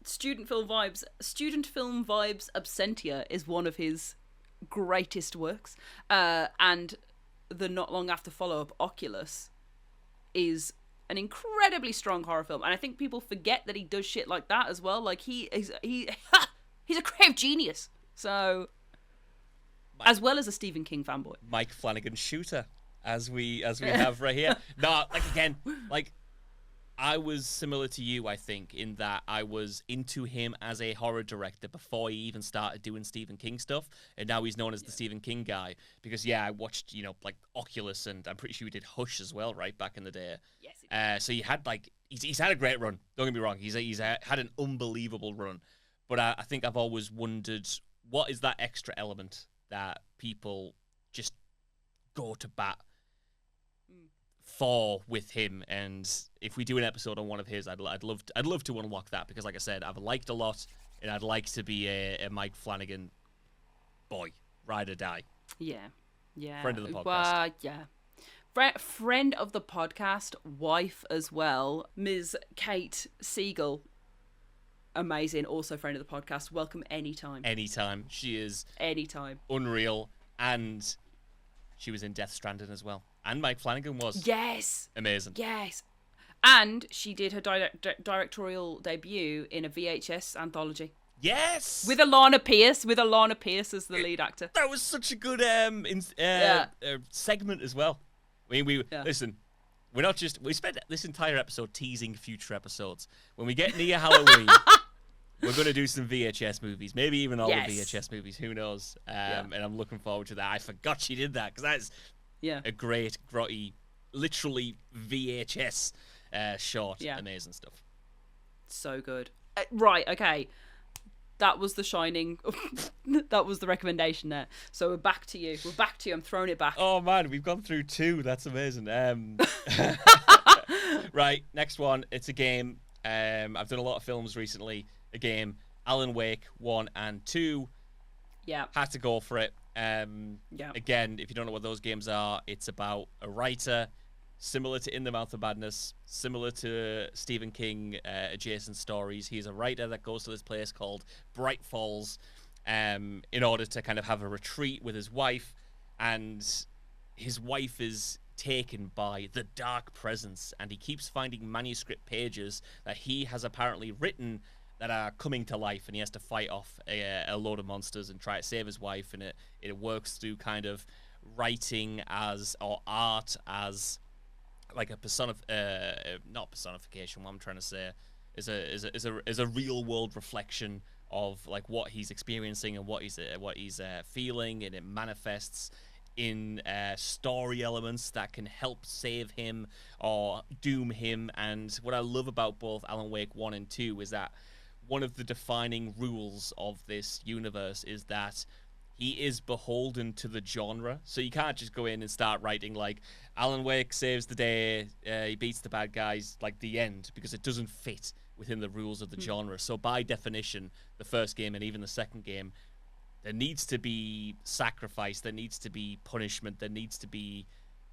Student Film Vibes Absentia is one of his greatest works, and the not long after follow-up Oculus is an incredibly strong horror film, and I think people forget that he does shit like that as well. Like, he's a creative genius. So, as well as a Stephen King fanboy, Mike Flanagan shooter, as we have right here. No, I was similar to you, I think, in that I was into him as a horror director before he even started doing Stephen King stuff, and now he's known as the Stephen King guy, because, I watched, like, Oculus, and I'm pretty sure he did Hush as well, right, back in the day. Yes. So he had, he's had a great run, don't get me wrong, he's had an unbelievable run, but I think I've always wondered, what is that extra element that people just go to bat for with him? And if we do an episode on one of his, I'd love to unlock that, because, like I said, I've liked a lot, and I'd like to be a Mike Flanagan boy, ride or die. Yeah. Friend of the podcast. Friend of the podcast, wife as well, Ms. Kate Siegel. Amazing, also friend of the podcast. Welcome anytime. She is unreal, and she was in Death Stranding as well. And Mike Flanagan was. Yes. Amazing. Yes. And she did her directorial debut in a VHS anthology. Yes. With Alana Pierce as the lead actor. That was such a good segment as well. I mean, listen, we spent this entire episode teasing future episodes. When we get near Halloween, we're going to do some VHS movies, maybe even all the VHS movies, who knows. And I'm looking forward to that. I forgot she did that, because that's a great, grotty, literally VHS short. Yeah. Amazing stuff. So good. Right, okay. That was The Shining. That was the recommendation there. So we're back to you. I'm throwing it back. Oh, man, we've gone through two. That's amazing. Right, next one. It's a game. I've done a lot of films recently. A game. Alan Wake 1 and 2. Yeah. Had to go for it. Again, if you don't know what those games are, it's about a writer, similar to In the Mouth of Madness, similar to Stephen King adjacent stories. He's a writer that goes to this place called Bright Falls in order to kind of have a retreat with his wife, and his wife is taken by the dark presence, and he keeps finding manuscript pages that he has apparently written that are coming to life, and he has to fight off a load of monsters and try to save his wife, and it works through kind of writing or art as like a not personification. What I'm trying to say is a real world reflection of like what he's experiencing and what he's feeling, and it manifests in story elements that can help save him or doom him. And what I love about both Alan Wake 1 and 2 is that one of the defining rules of this universe is that he is beholden to the genre. So you can't just go in and start writing like Alan Wake saves the day, he beats the bad guys, like the end, because it doesn't fit within the rules of the genre. So by definition, the first game and even the second game, there needs to be sacrifice, there needs to be punishment, there needs to be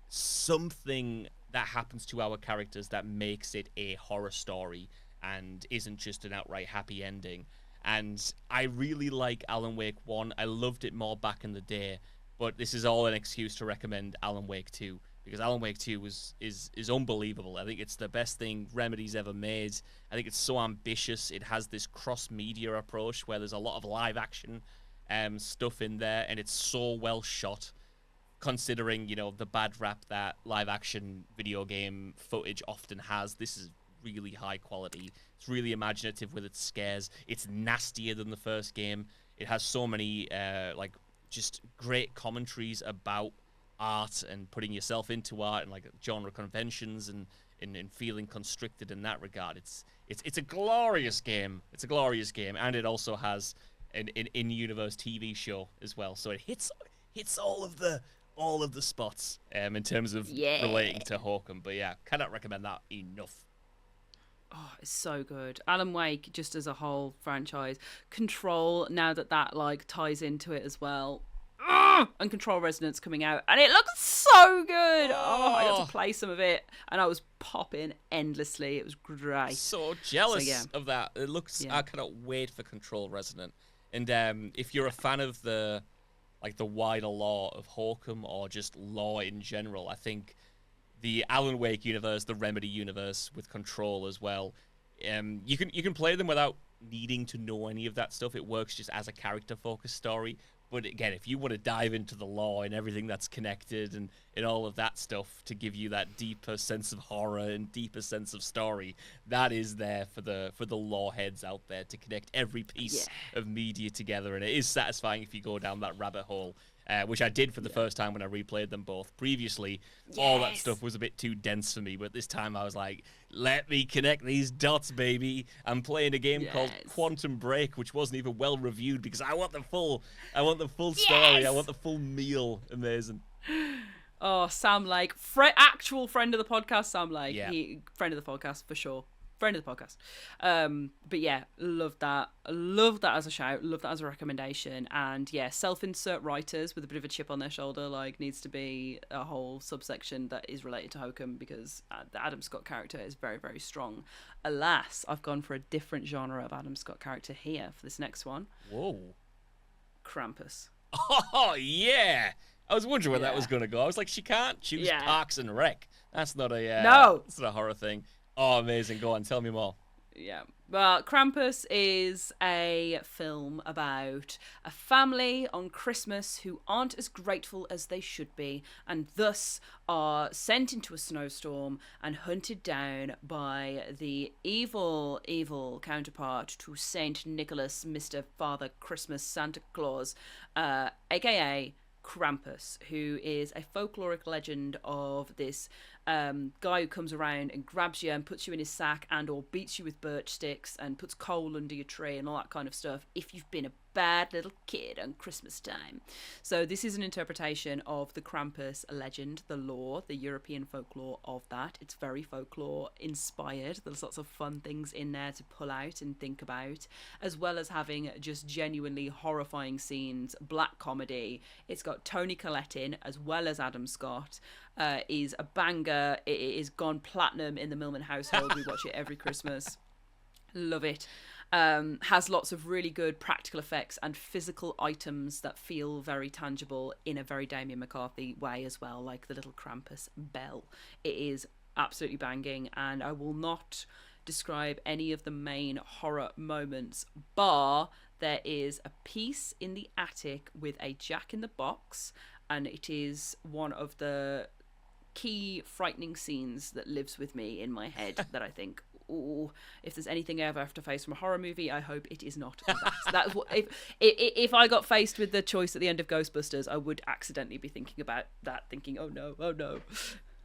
something that happens to our characters that makes it a horror story and isn't just an outright happy ending. And I really like Alan Wake 1. I loved it more back in the day, but this is all an excuse to recommend Alan Wake 2, because Alan Wake 2 is unbelievable. I think it's the best thing Remedy's ever made. I think it's so ambitious. It has this cross-media approach where there's a lot of live-action stuff in there, and it's so well shot, considering, you know, the bad rap that live-action video game footage often has. This is really high quality. It's really imaginative with its scares. It's nastier than the first game. It has so many like just great commentaries about art and putting yourself into art and like genre conventions and feeling constricted in that regard. It's a glorious game. It's a glorious game, and it also has an in-universe TV show as well. So it hits all of the spots in terms of relating to Hokum. But yeah, cannot recommend that enough. Oh, it's so good. Alan Wake, just as a whole franchise. Control, now that like ties into it as well. And Control Resonance coming out, and it looks so good. Oh, I got to play some of it, and I was popping endlessly. It was great. So jealous of that. It looks. I cannot wait for Control Resonant. And if you're a fan of the wider lore of Hokum or just lore in general, I think the Alan Wake universe, the Remedy universe with Control as well, you can play them without needing to know any of that stuff. It works just as a character-focused story. But again, if you want to dive into the lore and everything that's connected and all of that stuff to give you that deeper sense of horror and deeper sense of story, that is there for the lore heads out there to connect every piece of media together. And it is satisfying if you go down that rabbit hole, which I did for the first time when I replayed them both. Previously, all that stuff was a bit too dense for me, but this time I was like, let me connect these dots, baby. I'm playing a game called Quantum Break, which wasn't even well reviewed because I want the full story. I want the full meal. Amazing. Oh, Sam Lake, actual friend of the podcast, Sam Lake. Friend of the podcast for sure. Friend of the podcast. But yeah, love that. Love that as a shout. Love that as a recommendation. And yeah, self-insert writers with a bit of a chip on their shoulder, like, needs to be a whole subsection that is related to Hokum, because the Adam Scott character is very, very strong. Alas, I've gone for a different genre of Adam Scott character here for this next one. Whoa. Krampus. Oh, yeah. I was wondering where that was going to go. I was like, she can't choose Parks and Rec. That's not a no. That's not a horror thing. Oh, amazing. Go on, tell me more. Yeah. Well, Krampus is a film about a family on Christmas who aren't as grateful as they should be, and thus are sent into a snowstorm and hunted down by the evil, evil counterpart to Saint Nicholas, Mr. Father Christmas Santa Claus, aka Krampus, who is a folkloric legend of this guy who comes around and grabs you and puts you in his sack and or beats you with birch sticks and puts coal under your tree and all that kind of stuff if you've been a bad little kid on Christmas time. So this is an interpretation of the Krampus legend, the lore, the European folklore of that. It's very folklore inspired. There's lots of fun things in there to pull out and think about, as well as having just genuinely horrifying scenes, black comedy. It's got Toni Collette in, as well as Adam Scott. Is a banger. It is gone platinum in the Millman household. We watch it every Christmas. Love it. Has lots of really good practical effects and physical items that feel very tangible in a very Damien McCarthy way as well, like the little Krampus bell. It is absolutely banging, and I will not describe any of the main horror moments, bar there is a piece in the attic with a Jack-in-the-Box, and it is one of the key frightening scenes that lives with me in my head that I think, ooh, if there's anything I ever have to face from a horror movie, I hope it is not that. That's what, if I got faced with the choice at the end of Ghostbusters, I would accidentally be thinking about that, thinking, oh no, oh no.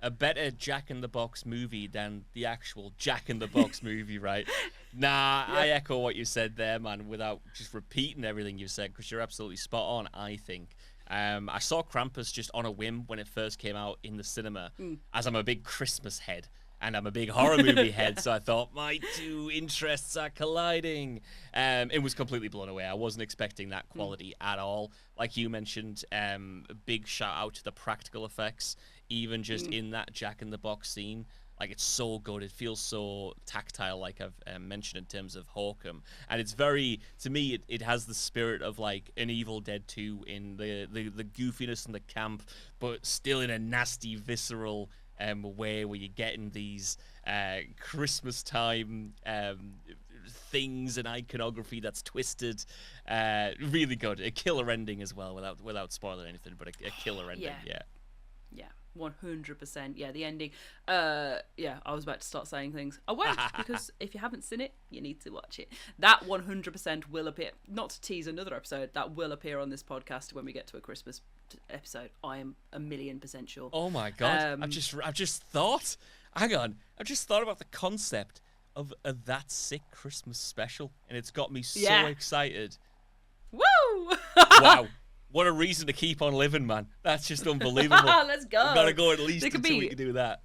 a better Jack in the Box movie than the actual Jack in the Box movie, right? Nah, I echo what you said there, man, without just repeating everything you said, because you're absolutely spot on, I think. I saw Krampus just on a whim when it first came out in the cinema, as I'm a big Christmas head. And I'm a big horror movie head, so I thought my two interests are colliding. It was completely blown away. I wasn't expecting that quality at all. Like you mentioned, a big shout out to the practical effects, even just in that Jack in the Box scene. Like, it's so good. It feels so tactile, like I've mentioned in terms of Hokum. And it's very, to me, it has the spirit of, like, an Evil Dead 2 in the goofiness and the camp, but still in a nasty, visceral way where you're getting these Christmas time things and iconography that's twisted. Really good. A killer ending as well, without spoiling anything, but a killer ending. Yeah. 100%. Yeah, the ending. I was about to start saying things. I won't, because if you haven't seen it, you need to watch it. That 100% will appear. Not to tease another episode, that will appear on this podcast when we get to a Christmas episode. I am 1,000,000% sure. Oh my god! I've just thought. Hang on. I've just thought about the concept of a That Sick Christmas special, and it's got me so excited. Woo! Wow. What a reason to keep on living, man. That's just unbelievable. Let's go. We've got to go at least until we can do that.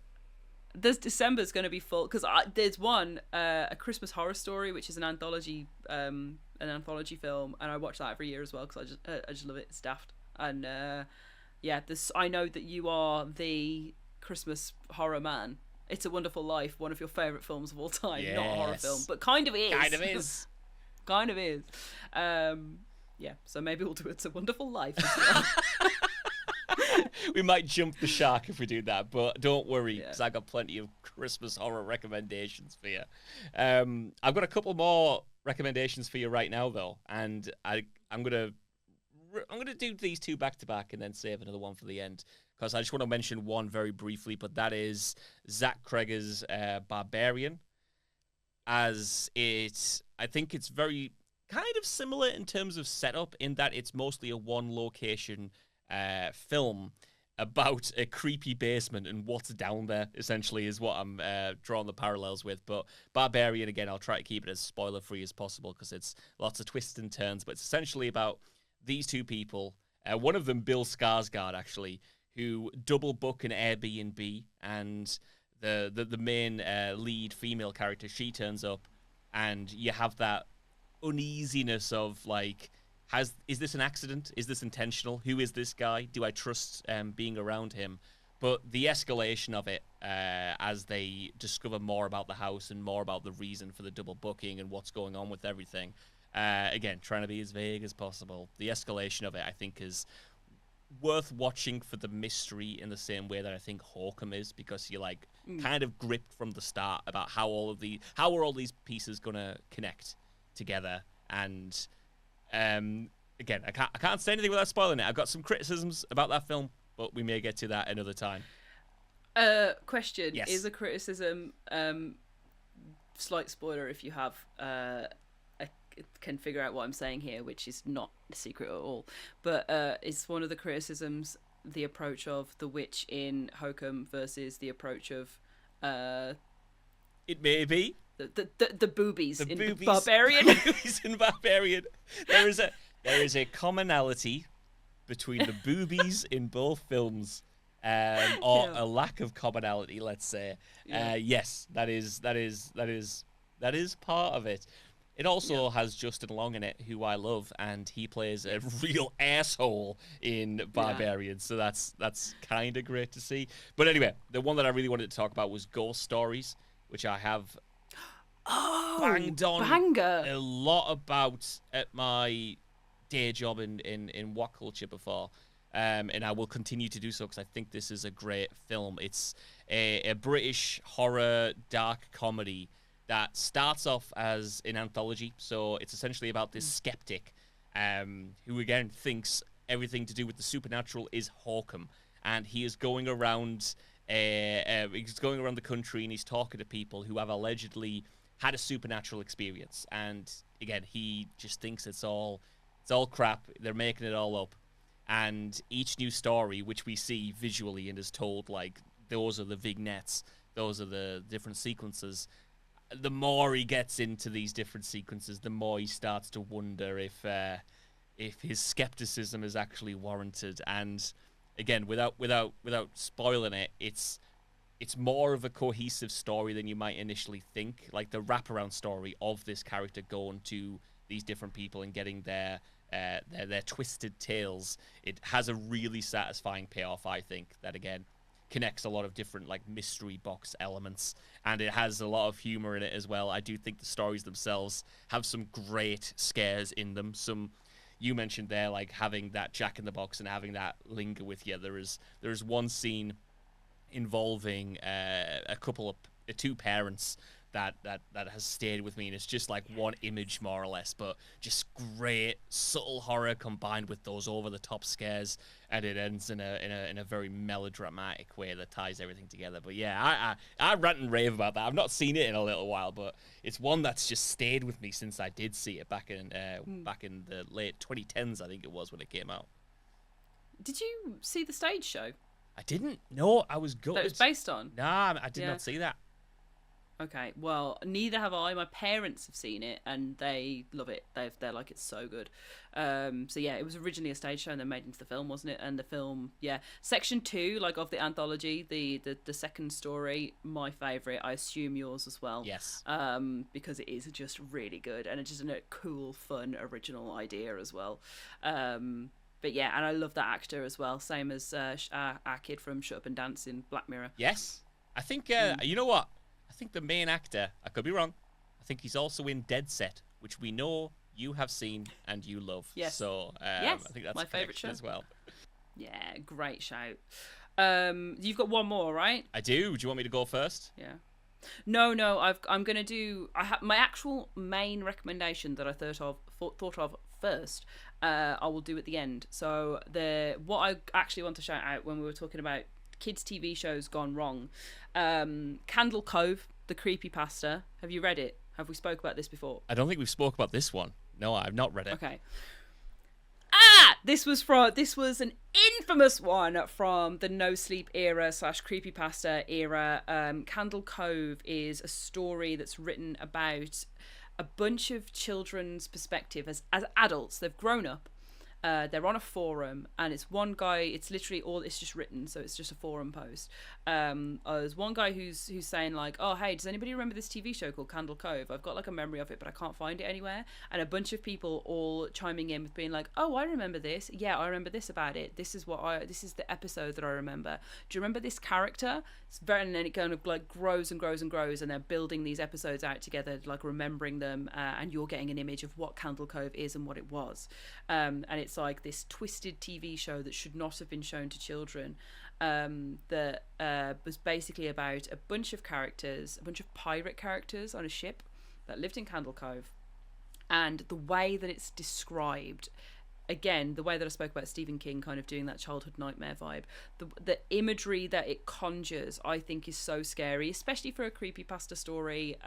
This December's going to be full, because there's one, A Christmas Horror Story, which is an anthology film, and I watch that every year as well, because I just love it. It's daft. And I know that you are the Christmas horror man. It's a Wonderful Life, one of your favourite films of all time. Yes. Not a horror film, but kind of is. Kind of is. Kind of is. So maybe we'll do It's a Wonderful Life as well. We might jump the shark if we do that, but don't worry, because I got plenty of Christmas horror recommendations for you. I've got a couple more recommendations for you right now, though, and I'm gonna do these two back to back and then save another one for the end, because I just want to mention one very briefly, but that is Zach Cregger's Barbarian. I think it's very kind of similar in terms of setup, in that it's mostly a one-location film about a creepy basement and what's down there, essentially, is what I'm drawing the parallels with. But Barbarian, again, I'll try to keep it as spoiler-free as possible, because it's lots of twists and turns, but it's essentially about these two people, one of them, Bill Skarsgård, actually, who double book an Airbnb, and the main lead female character, she turns up, and you have that uneasiness of, like, is this an accident? Is this intentional? Who is this guy? Do I trust being around him? But the escalation of it, as they discover more about the house and more about the reason for the double booking and what's going on with everything, again, trying to be as vague as possible, the escalation of it, I think, is worth watching for the mystery, in the same way that I think Hokum is, because you're, like, kind of gripped from the start about how are all these pieces gonna connect together. And again, I can't say anything without spoiling it. I've got some criticisms about that film, but we may get to that another time. Question. Yes. Is a criticism, slight spoiler if you have, I can figure out what I'm saying here, which is not a secret at all, but is one of the criticisms the approach of the witch in Hokum versus the approach of it may be the boobies in boobies, Barbarian. Boobies in Barbarian. There is a commonality between the boobies in both films, or a lack of commonality, let's say. Yes, that is part of it. It also has Justin Long in it, who I love, and he plays a real asshole in Barbarian, so that's kind of great to see. But anyway, the one that I really wanted to talk about was Ghost Stories, which I have banged on a lot about at my day job in What Culture before, and I will continue to do so, because I think this is a great film. It's a British horror dark comedy that starts off as an anthology, so it's essentially about this skeptic who, again, thinks everything to do with the supernatural is Hokum, and he is going around the country, and he's talking to people who have allegedly had a supernatural experience, and again, he just thinks it's all crap, they're making it all up. And each new story, which we see visually and is told, like, those are the vignettes, those are the different sequences. The more he gets into these different sequences, the more he starts to wonder if his skepticism is actually warranted. And again, without spoiling it, it's more of a cohesive story than you might initially think. Like the wraparound story of this character going to these different people and getting their twisted tales. It has a really satisfying payoff, I think, that again connects a lot of different like mystery box elements, and it has a lot of humor in it as well. I do think the stories themselves have some great scares in them. Some, you mentioned there, like having that Jack in the Box and having that linger with you. There is one scene involving two parents that has stayed with me, and it's just like one image more or less, but just great subtle horror combined with those over the top scares, and it ends in a very melodramatic way that ties everything together. But yeah, I rant and rave about that. I've not seen it in a little while, but it's one that's just stayed with me since I did see it back in the late 2010s, I think it was, when it came out. Did you see the stage show? I didn't. No, I was gutted. That it was based on? Nah, I did not see that. Okay, well, neither have I. My parents have seen it, and they love it. They're like, it's so good. So yeah, it was originally a stage show and then made into the film, wasn't it? And the film, yeah, section 2, like of the anthology, the second story, my favourite. I assume yours as well. Yes. Because it is just really good, and it's just a cool, fun, original idea as well. But yeah, and I love that actor as well. Same as our kid from Shut Up and Dance in Black Mirror. Yes, I think you know what. I think the main actor, I could be wrong, I think he's also in Dead Set, which we know you have seen and you love. Yes. So yes, I think that's my favourite show as well. Yeah, great shout. You've got one more, right? I do. Do you want me to go first? Yeah. No. I'm gonna do. I have my actual main recommendation that I thought of first. I will do at the end. So what I actually want to shout out when we were talking about kids' TV shows gone wrong. Candle Cove, the creepypasta. Have you read it? Have we spoke about this before? I don't think we've spoke about this one. No, I've not read it. Okay. This was an infamous one from the No Sleep era / creepypasta era. Candle Cove is a story that's written about a bunch of children's perspective as adults. They've grown up. They're on a forum, and it's one guy. It's literally it's just written, so it's just a forum post. There's one guy who's saying like, "Oh, hey, does anybody remember this TV show called Candle Cove? I've got like a memory of it, but I can't find it anywhere." And a bunch of people all chiming in with being like, "Oh, I remember this. Yeah, I remember this about it. This is the episode that I remember. Do you remember this character?" And then it kind of like grows and grows and grows, and they're building these episodes out together, like remembering them, and you're getting an image of what Candle Cove is and what it was. And it's like this twisted TV show that should not have been shown to children, that was basically about a bunch of pirate characters on a ship that lived in Candle Cove, and the way that it's described, again, the way that I spoke about Stephen King kind of doing that childhood nightmare vibe, the imagery that it conjures, I think is so scary, especially for a creepypasta story,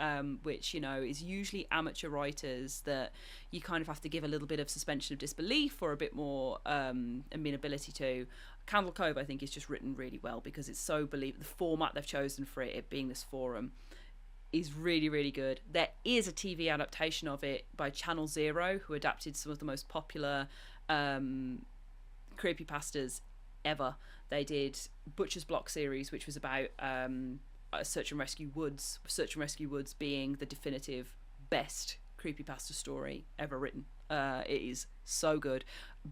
which, you know, is usually amateur writers that you kind of have to give a little bit of suspension of disbelief or a bit more amenability to. Candle Cove, I think, is just written really well because it's so the format they've chosen for it being this forum is really, really good. There is a TV adaptation of it by Channel Zero, who adapted some of the most popular creepypastas ever. They did Butcher's Block series, which was about Search and Rescue Woods. Search and Rescue Woods being the definitive best creepypasta story ever written. It is so good.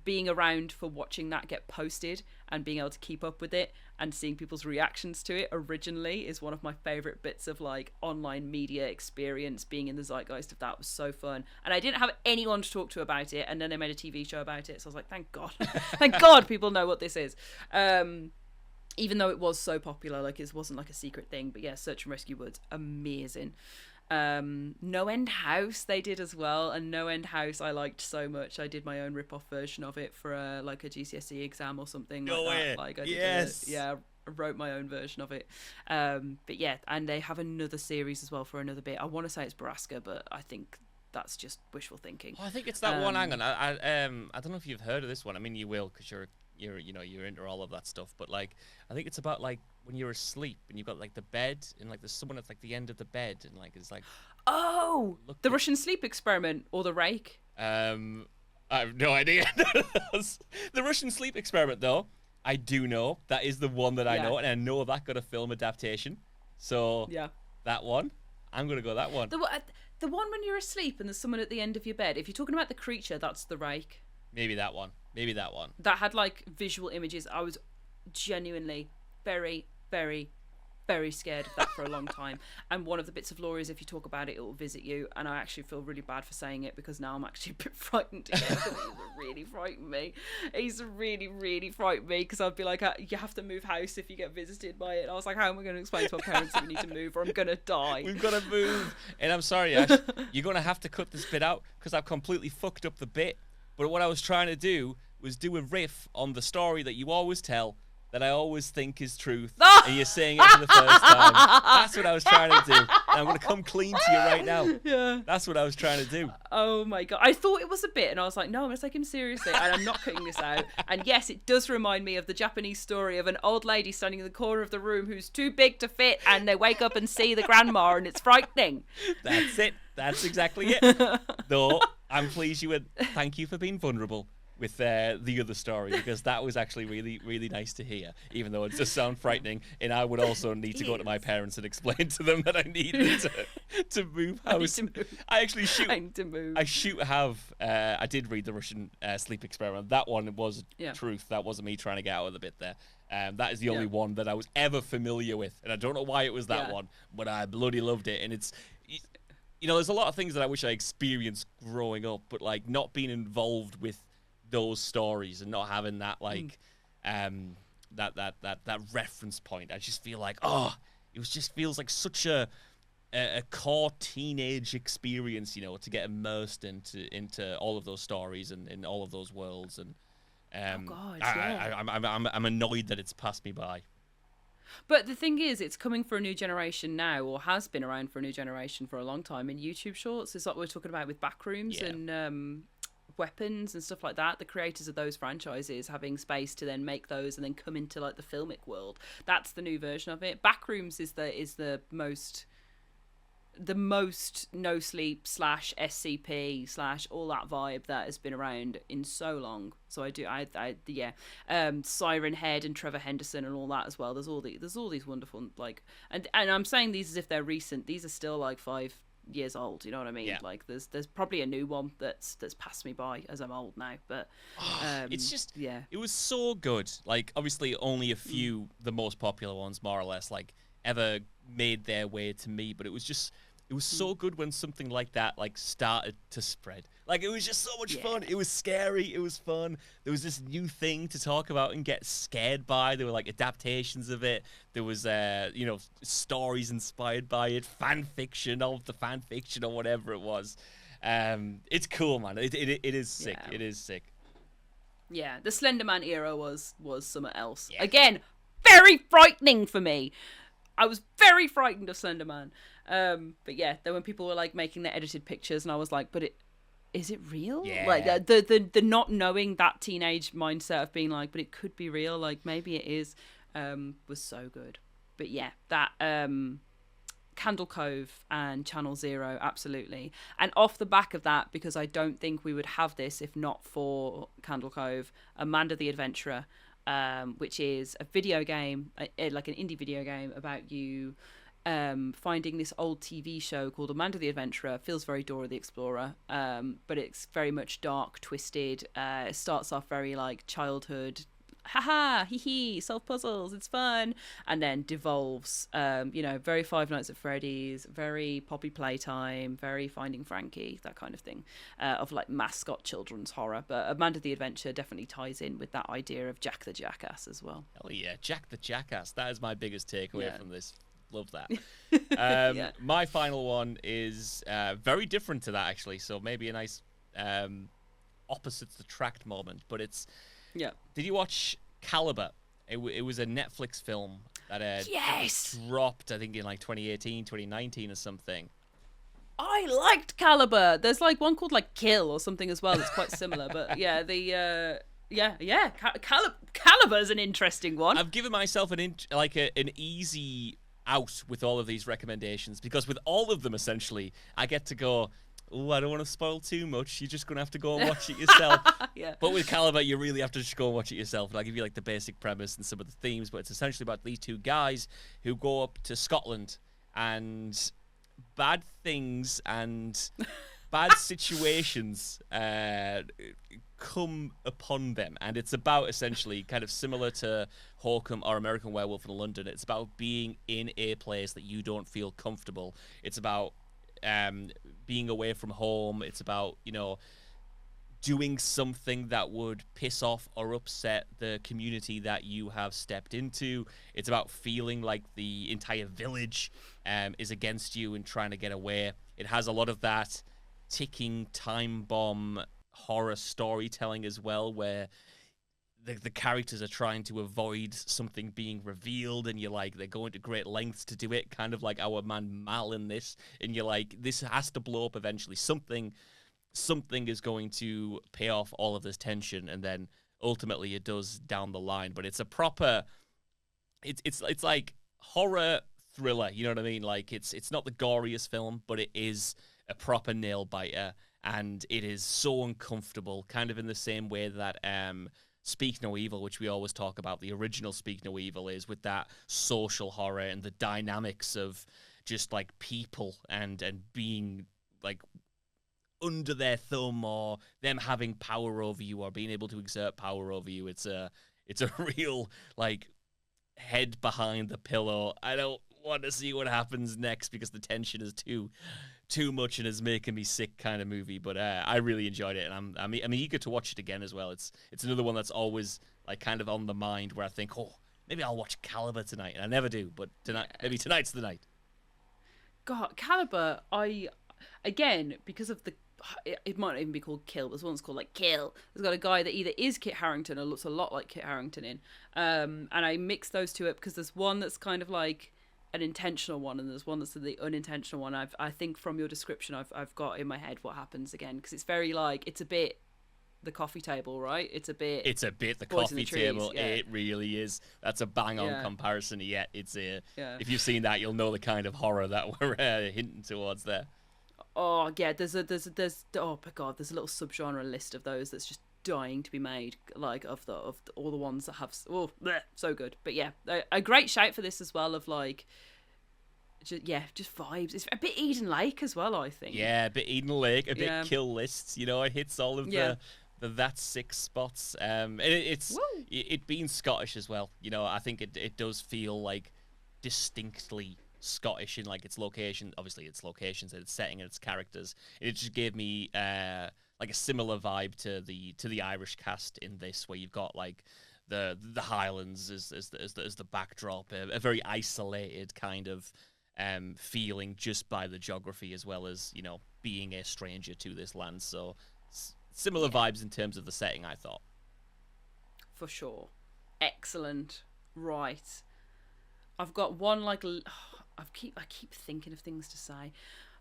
Being around for watching that get posted and being able to keep up with it and seeing people's reactions to it originally is one of my favourite bits of like online media experience. Being in the zeitgeist of that was so fun, and I didn't have anyone to talk to about it, and then they made a TV show about it, so I was like, thank God. Thank God people know what this is. Even though it was so popular, like it wasn't like a secret thing. But yeah, Search and Rescue Woods, amazing. No End House they did as well, and No End House I liked so much I did my own rip-off version of it for like a GCSE exam or something that. Like I did I wrote my own version of it. But yeah, and they have another series as well for another bit. I want to say it's Baraska, but I think that's just wishful thinking. I think it's that one. Hang on, I don't know if you've heard of this one. I mean, you will because you're you're into all of that stuff. But like, I think it's about like when you're asleep and you've got like the bed and like there's someone at like the end of the bed and like it's like, the Russian sleep experiment or the rake. I have no idea. The Russian sleep experiment, though, I do know that is the one that I know, and I know that got a film adaptation. So that one, I'm gonna go that one. The one when you're asleep and there's someone at the end of your bed. If you're talking about the creature, that's the rake. Maybe that one. That had like visual images. I was genuinely very, very, very scared of that for a long time. And one of the bits of lore is if you talk about it, it will visit you. And I actually feel really bad for saying it because now I'm actually a bit frightened again. He's really frightened me. He's really, really frightened me because I'd be like, you have to move house if you get visited by it. And I was like, how am I going to explain to our parents that we need to move or I'm going to die? We've got to move. And I'm sorry, Ash, you're going to have to cut this bit out because I've completely fucked up the bit. But what I was trying to do was do a riff on the story that you always tell that I always think is truth, and you're saying it for the first time. That's what I was trying to do. And I'm going to come clean to you right now. Yeah. That's what I was trying to do. Oh my God. I thought it was a bit, and I was like, no, I'm going to take him seriously, and I'm not cutting this out. And yes, it does remind me of the Japanese story of an old lady standing in the corner of the room who's too big to fit, and they wake up and see the grandma, and it's frightening. That's it. That's exactly it. Though, I'm pleased thank you for being vulnerable with the other story, because that was actually really, really nice to hear, even though it does sound frightening. And I would also need to go to my parents and explain to them that I needed to move house. I actually I did read the Russian sleep experiment. That one was truth. That wasn't me trying to get out of the bit there. That is the only one that I was ever familiar with, and I don't know why it was that one, but I bloody loved it. And it's, there's a lot of things that I wish I experienced growing up, but like not being involved with those stories and not having that like that reference point. I just feel like just feels like such a core teenage experience, to get immersed into all of those stories and in all of those worlds. And I'm annoyed that it's passed me by. But the thing is, it's coming for a new generation now, or has been around for a new generation for a long time in YouTube Shorts. It's like we're talking about with Backrooms and weapons and stuff like that. The creators of those franchises having space to then make those and then come into like the filmic world. That's the new version of it. Backrooms is the most no sleep / SCP / all that vibe that has been around in so long. So Siren Head and Trevor Henderson and all that as well. There's all these wonderful like, and I'm saying these as if they're recent. These are still like 5 years old, you know what I mean? Yeah. Like there's probably a new one that's passed me by as I'm old now, but it's just it was so good. Like obviously only a few the most popular ones more or less like ever made their way to me, but it was so good when something like that like started to spread. Like it was just so much fun. It was scary, it was fun. There was this new thing to talk about and get scared by. There were like adaptations of it. There was stories inspired by it, fan fiction of the fan fiction or whatever it was. It's cool, man. It is sick. Yeah. It is sick. Yeah, the Slender Man era was something else. Yeah. Again, very frightening for me. I was very frightened of Slender Man. But yeah, then when people were like making their edited pictures, and I was like, but is it real? Yeah. Like the not knowing that teenage mindset of being like, but it could be real. Like maybe it is. Was so good. But yeah, that Candle Cove and Channel Zero, absolutely. And off the back of that, because I don't think we would have this if not for Candle Cove, Amanda the Adventurer. Which is a video game, like an indie video game about you finding this old TV show called Amanda the Adventurer. Feels very Dora the Explorer, but it's very much dark, twisted. It starts off very like childhood, haha, hee hee, solve puzzles, it's fun, and then devolves, very Five Nights at Freddy's, very Poppy Playtime, very Finding Frankie, that kind of thing, of like mascot children's horror. But Amanda the Adventure definitely ties in with that idea of Jack the Jackass as well. Hell yeah, Jack the Jackass. That is my biggest takeaway from this. Love that. My final one is very different to that actually, so maybe a nice opposites attract moment, but it's did you watch Caliber? It was a Netflix film that dropped, I think, in like 2018, 2019 or something. I liked Caliber. There's like one called like Kill or something as well that's quite similar. But yeah, Yeah. Caliber's an interesting one. I've given myself an easy out with all of these recommendations because with all of them, essentially, I get to go, oh, I don't want to spoil too much. You're just going to have to go and watch it yourself. Yeah. But with Caliber, you really have to just go and watch it yourself. And I'll give you like the basic premise and some of the themes, but it's essentially about these two guys who go up to Scotland and bad things and bad situations come upon them. And it's about essentially kind of similar to Hokum or American Werewolf in London. It's about being in a place that you don't feel comfortable. It's about being away from home. It's about, doing something that would piss off or upset the community that you have stepped into. It's about feeling like the entire village is against you and trying to get away. It has a lot of that ticking time bomb horror storytelling as well, where the characters are trying to avoid something being revealed, and they're going to great lengths to do it, kind of like our man Mal in this, and you're like, this has to blow up eventually. Something is going to pay off all of this tension, and then ultimately it does down the line. But it's a proper, it's like horror thriller, you know what I mean? Like it's not the goriest film, but it is a proper nail biter, and it is so uncomfortable, kind of in the same way that Speak No Evil, which we always talk about, the original Speak No Evil, is, with that social horror and the dynamics of just like people and being like under their thumb, or them having power over you, or being able to exert power over you. It's a real like head behind the pillow. I don't want to see what happens next because the tension is too much and is making me sick kind of movie. But I really enjoyed it, and I'm eager to watch it again as well. It's another one that's always like kind of on the mind, where I think, oh, maybe I'll watch Caliber tonight, and I never do. But maybe tonight's the night. God, Caliber, again, because of it might not even be called Kill. There's one that's called like Kill. There's got a guy that either is Kit Harington or looks a lot like Kit Harington in. And I mix those two up because there's one that's kind of like an intentional one, and there's one that's the unintentional one. I think from your description, I've got in my head what happens again, because it's very like, it's a bit the coffee table, right? It's a bit the coffee table. Yeah. It really is. That's a bang on comparison. Yeah, if you've seen that, you'll know the kind of horror that we're hinting towards there. Oh yeah, there's oh my god, there's a little subgenre list of those that's just dying to be made, like of all the ones that have so good. But yeah, a great shout for this as well, of like just vibes. It's a bit Eden Lake as well, I think. Yeah, a bit Eden Lake, a bit Kill Lists. It hits all of the that's 6 spots. It being Scottish as well. I think it does feel like distinctly Scottish in like its location, obviously its locations and its setting and its characters. It just gave me like a similar vibe to the Irish cast in this, where you've got like the Highlands as the backdrop, a very isolated kind of feeling just by the geography, as well as being a stranger to this land. So similar vibes in terms of the setting, I thought. For sure. Excellent. Right. I've got one like I keep thinking of things to say.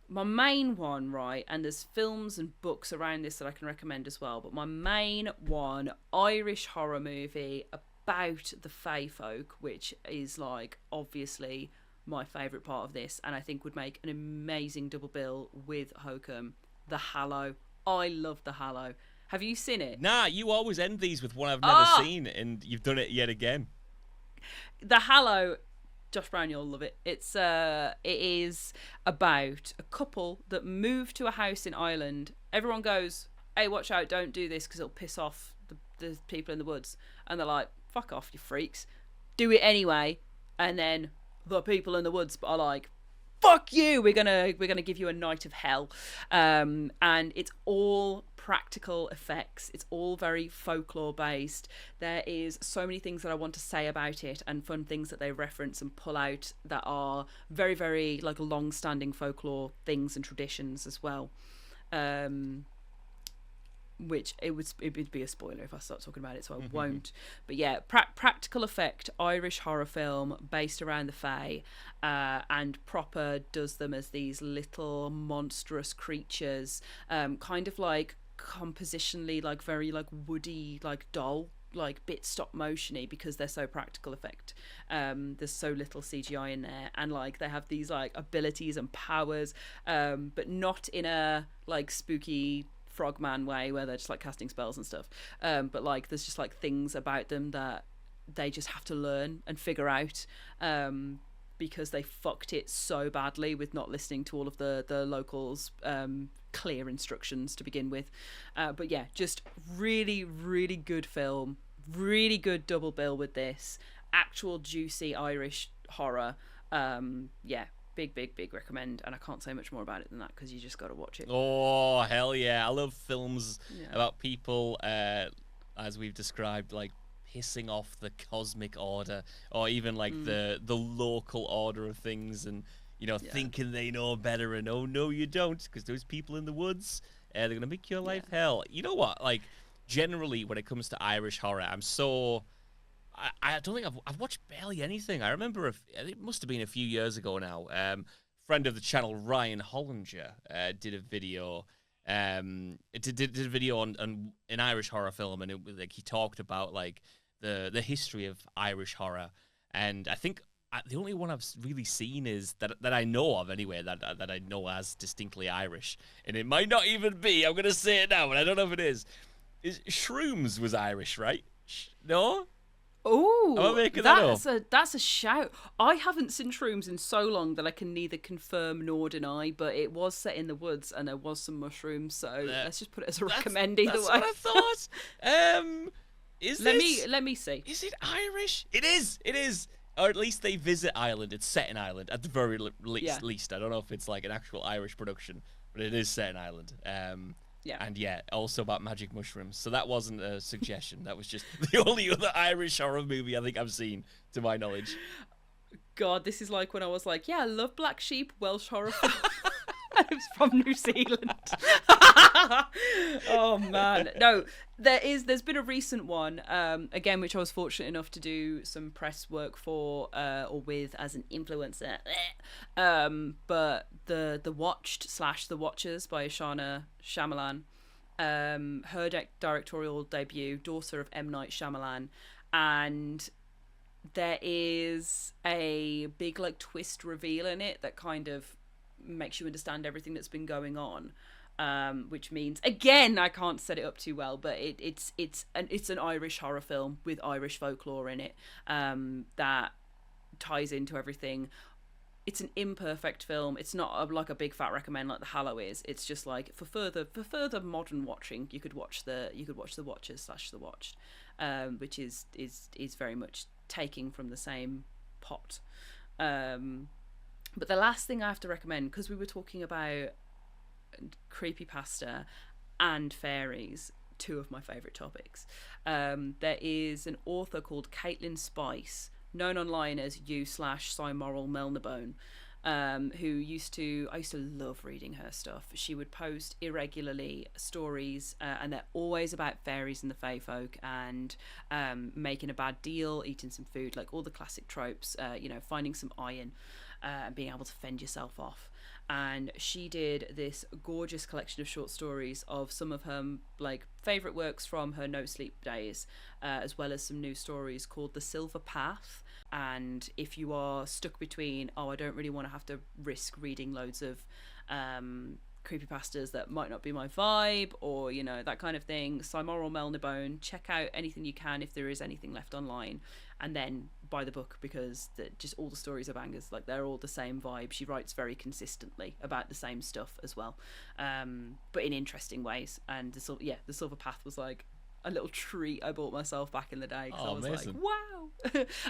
My main one, right, and there's films and books around this that I can recommend as well, but my main one, Irish horror movie about the Fae folk, which is like obviously my favourite part of this, and I think would make an amazing double bill with Hokum, The Hallow. I love The Hallow. Have you seen it? Nah, you always end these with one I've never seen, and you've done it yet again. The Hallow, Josh Brown, you'll love it. It is about a couple that move to a house in Ireland. Everyone goes, hey, watch out, don't do this because it'll piss off the people in the woods. And they're like, fuck off, you freaks. Do it anyway. And then the people in the woods are like, fuck you, we're gonna give you a night of hell. And it's all practical effects. It's all very folklore based. There is so many things that I want to say about it, and fun things that they reference and pull out that are very, very like long-standing folklore things and traditions as well. Which it would be a spoiler if I start talking about it, so I won't. But yeah, practical effect Irish horror film based around the Fae, and proper does them as these little monstrous creatures, kind of like compositionally like very like woody, like doll, like bit stop motiony, because they're so practical effect. There's so little CGI in there, and like they have these like abilities and powers, but not in a like spooky frogman way where they're just like casting spells and stuff, but like there's just like things about them that they just have to learn and figure out, because they fucked it so badly with not listening to all of the locals' clear instructions to begin with. But yeah, just really, really good film. Really good double bill with this. Actual juicy Irish horror. Yeah, big recommend. And I can't say much more about it than that, because you just got to watch it. Oh, hell yeah. I love films about people, as we've described, like pissing off the cosmic order, or even like the local order of things, and thinking they know better, and oh no you don't, because those people in the woods, they're gonna make your life hell. You know what, like generally when it comes to Irish horror, I don't think I've watched barely anything. I remember it must have been a few years ago now, friend of the channel Ryan Hollinger did a video. Did a video on an Irish horror film, and like he talked about like the history of Irish horror, and I think the only one I've really seen is that I know of anyway, that I know as distinctly Irish, and it might not even be. I'm gonna say it now, but I don't know if it is. Shrooms was Irish, right? No. Oh, that's a shout. I haven't seen Shrooms in so long that I can neither confirm nor deny, but it was set in the woods and there was some mushrooms, so let's just put it as a recommend either way. That's what I thought. Let me see. Is it Irish? It is. Or at least they visit Ireland. It's set in Ireland at the very least. I don't know if it's like an actual Irish production, but it is set in Ireland. And also about magic mushrooms. So that wasn't a suggestion. That was just the only other Irish horror movie I think I've seen, to my knowledge. God, this is like when I was like, yeah, I love Black Sheep, Welsh horror film. It was from New Zealand. Oh man, no, there's been a recent one, again, which I was fortunate enough to do some press work for, or with as an influencer. But the Watched / The Watchers by Ashana Shyamalan, her directorial debut, daughter of M. Night Shyamalan, and there is a big like twist reveal in it that kind of makes you understand everything that's been going on, which means, again, I can't set it up too well, but it's an Irish horror film with Irish folklore in it, that ties into everything. It's an imperfect film. It's not like a big fat recommend like The Hallow is. It's just like for further modern watching, you could watch The Watchers / The Watched, which is very much taking from the same pot. But the last thing I have to recommend, because we were talking about creepypasta and fairies, two of my favourite topics, there is an author called Caitlin Spice, known online as u/Simoral Melnabone, who I used to love reading her stuff. She would post irregularly stories, and they're always about fairies and the fae folk, and making a bad deal, eating some food, like all the classic tropes, finding some iron, and being able to fend yourself off. And she did this gorgeous collection of short stories of some of her like favourite works from her no sleep days, as well as some new stories called The Silver Path. And if you are stuck between, I don't really want to have to risk reading loads of creepypastas that might not be my vibe, or that kind of thing, Simoral Melnabone, check out anything you can if there is anything left online, and then buy the book, because just all the stories are bangers. Like, they're all the same vibe. She writes very consistently about the same stuff as well, but in interesting ways. And the Silver Path was like a little treat I bought myself back in the day, because I was amazing. Like, wow.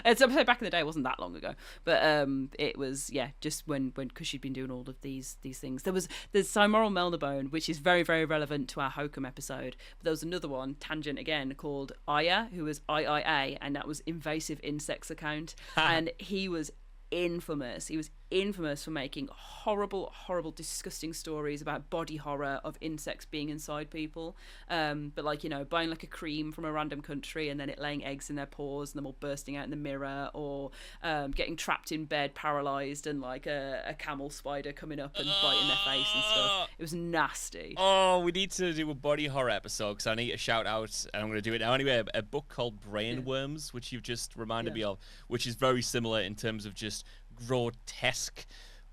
And so back in the day, it wasn't that long ago, but it was just when because she'd been doing all of these things. There's Simoral Melnabone, which is very, very relevant to our Hokum episode, but there was another one, tangent again, called Aya, who was IIA, and that was Invasive Insects Account. And he was infamous. He was infamous for making horrible, disgusting stories about body horror of insects being inside people. But like, you know, buying like a cream from a random country and then it laying eggs in their paws and them all bursting out in the mirror, or getting trapped in bed, paralyzed, and like a camel spider coming up and biting their face and stuff. It was nasty. Oh, we need to do a body horror episode because I need a shout out, and I'm going to do it now anyway. A book called Brainworms, which you've just reminded me of, which is very similar in terms of just grotesque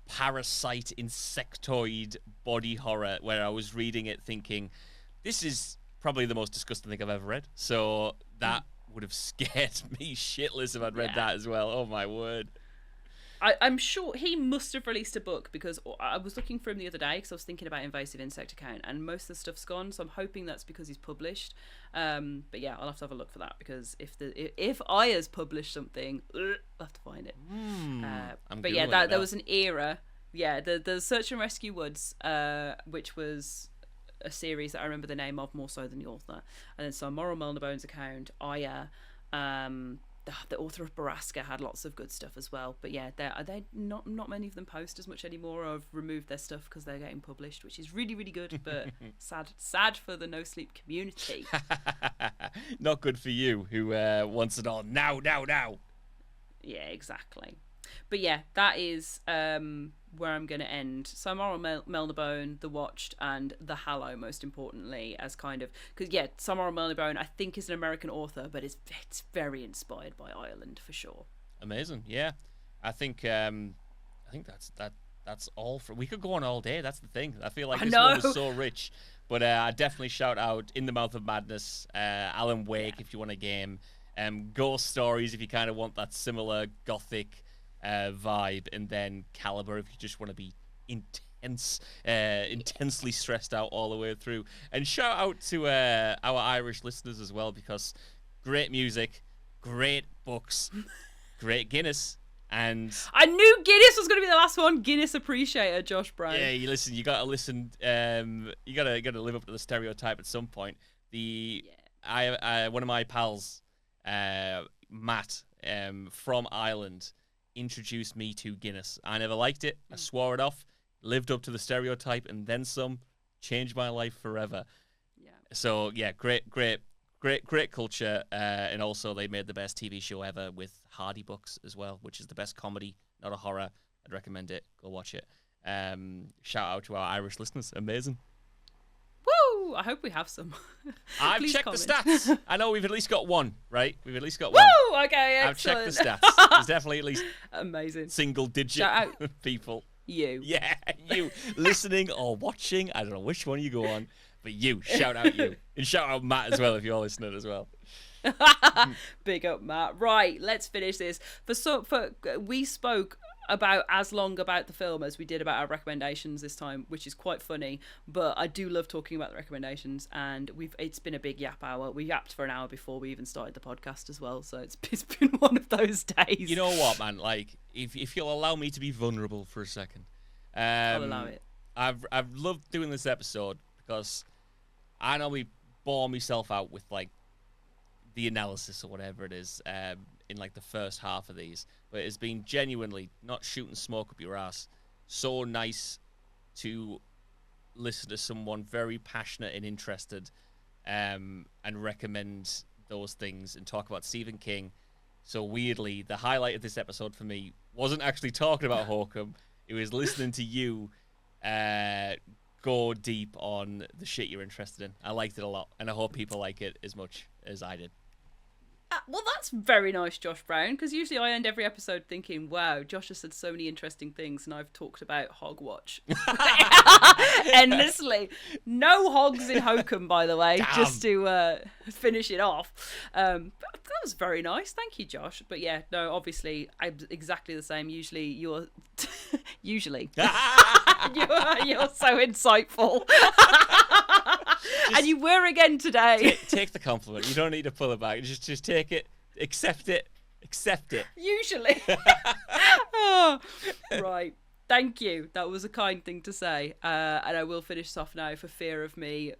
parasite insectoid body horror, where I was reading it thinking, this is probably the most disgusting thing I've ever read. So that would have scared me shitless if I'd read that as well. Oh my word. I'm sure he must have released a book, because I was looking for him the other day because I was thinking about Invasive Insect Account, and most of the stuff's gone, so I'm hoping that's because he's published. But yeah, I'll have to have a look for that, because if Aya's published something, I'll have to find it. But yeah, there was an era. Yeah, the Search and Rescue Woods, which was a series that I remember the name of more so than the author, and then so Moral Melnabone's account, Aya, the author of Baraska had lots of good stuff as well. But yeah, they not many of them post as much anymore, or have removed their stuff because they're getting published, which is really, really good, but sad for the No Sleep community. Not good for you, who wants it all now. Yeah, exactly. But yeah, that is where I'm going to end. So Moral Melnabone, The Watched, and The Hallow, most importantly, as kind of... Because, yeah, Moral Melnabone, I think, is an American author, but it's very inspired by Ireland, for sure. Amazing, yeah. I think that's all for... We could go on all day, that's the thing. I feel like this one was so rich. But I definitely shout out In the Mouth of Madness, Alan Wake, if you want a game, Ghost Stories, if you kind of want that similar gothic vibe, and then Caliber if you just want to be intensely stressed out all the way through. And shout out to our Irish listeners as well, because great music, great books, great Guinness. And I knew Guinness was going to be the last one. Guinness appreciator, Josh Brown. Yeah, you gotta listen. You gotta live up to the stereotype at some point. One of my pals, Matt, from Ireland, introduced me to Guinness. I never liked it. I swore it off, lived up to the stereotype, and then some. Changed my life forever. Yeah. So yeah, great culture, and also they made the best TV show ever with Hardy Books as well, which is the best comedy, not a horror. I'd recommend it. Go watch it. Shout out to our Irish listeners. Amazing. Woo! I hope we have some. I've checked the stats. I know we've at least got one, right? We've at least got one. Woo! Okay, excellent. I've checked the stats. There's definitely at least amazing single-digit people. You. Yeah, you. Listening or watching. I don't know which one you go on, but you. Shout out you. And shout out Matt as well if you're listening as well. Big up, Matt. Right, let's finish this. We spoke as long about the film as we did about our recommendations this time, which is quite funny, but I do love talking about the recommendations, and it's been a big yap hour. We yapped for an hour before we even started the podcast as well, so it's been one of those days. You know what, man, like if you'll allow me to be vulnerable for a second, I'll allow it. I've loved doing this episode because I normally bore myself out with like the analysis or whatever it is in like the first half of these, but it's been genuinely, not shooting smoke up your ass, so nice to listen to someone very passionate and interested, and recommend those things and talk about Stephen King. So weirdly, the highlight of this episode for me wasn't actually talking about Hokum. It was listening to you go deep on the shit you're interested in. I liked it a lot, and I hope people like it as much as I did. Well, that's very nice, Josh Brown, because usually I end every episode thinking, wow, Josh has said so many interesting things, and I've talked about Hogwatch endlessly. No hogs in Hokum, by the way. Damn. Just to finish it off. That was very nice. Thank you, Josh. But yeah, no, obviously, I'm exactly the same. Usually, you're you're so insightful. And you were again today. Take the compliment. You don't need to pull it back. Just take it. Accept it. Usually. Oh, right. Thank you. That was a kind thing to say. And I will finish this off now for fear of me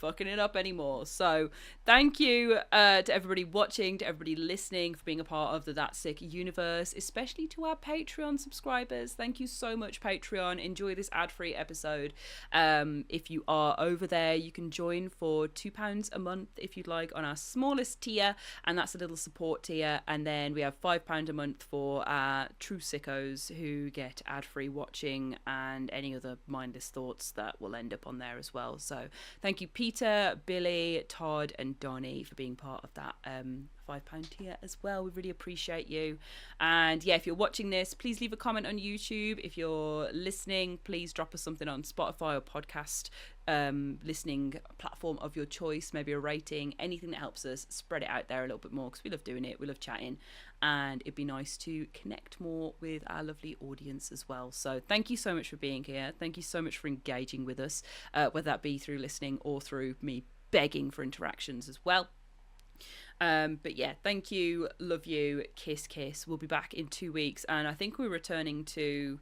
fucking it up anymore. So thank you to everybody watching, to everybody listening, for being a part of the That Sick universe, especially to our Patreon subscribers. Thank you so much, Patreon. Enjoy this ad-free episode. If you are over there, you can join for £2 a month if you'd like on our smallest tier, and that's a little support tier. And then we have £5 a month for our true sickos who get ad-free watching and any other mindless thoughts that will end up on there as well. So thank you, Peter, Billy, Todd and Donnie, for being part of that £5 tier as well. We really appreciate you. And yeah, if you're watching this, please leave a comment on YouTube. If you're listening, please drop us something on Spotify or podcast listening platform of your choice, maybe a rating, anything that helps us spread it out there a little bit more, because we love doing it, we love chatting, and it'd be nice to connect more with our lovely audience as well. So thank you so much for being here. Thank you so much for engaging with us, whether that be through listening or through me begging for interactions as well. But yeah, thank you, love you, kiss kiss. We'll be back in 2 weeks, and I think we're returning to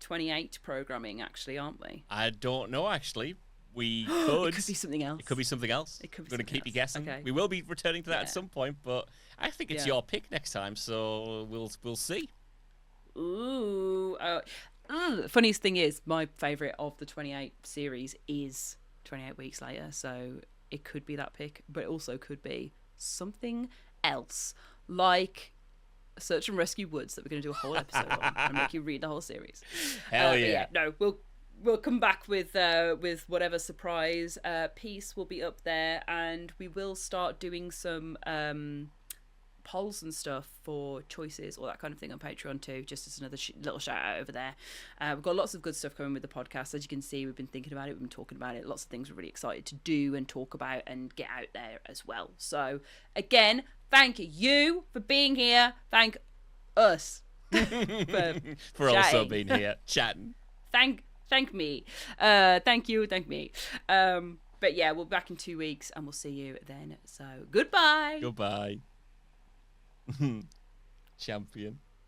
28 programming, actually, aren't we? I don't know, actually. We could. It could be something else. It could be something else. It could be. I'm going to keep you guessing. Okay. We will be returning to that at some point, but I think it's your pick next time, so we'll see. Ooh. Funniest thing is, my favourite of the 28 series is 28 Weeks Later, so it could be that pick, but it also could be something else, like Search and Rescue Woods, that we're going to do a whole episode on and make you read the whole series. Hell yeah. No, we'll come back with whatever surprise piece will be up there, and we will start doing some polls and stuff for choices, all that kind of thing on Patreon too, just as another little shout out over there. We've got lots of good stuff coming with the podcast. As you can see, we've been thinking about it, we've been talking about it, lots of things we're really excited to do and talk about and get out there as well. So again, thank you for being here. Thank us for also being here chatting. Thank me. Thank you. But yeah, we'll be back in 2 weeks and we'll see you then. So goodbye. Goodbye. Champion.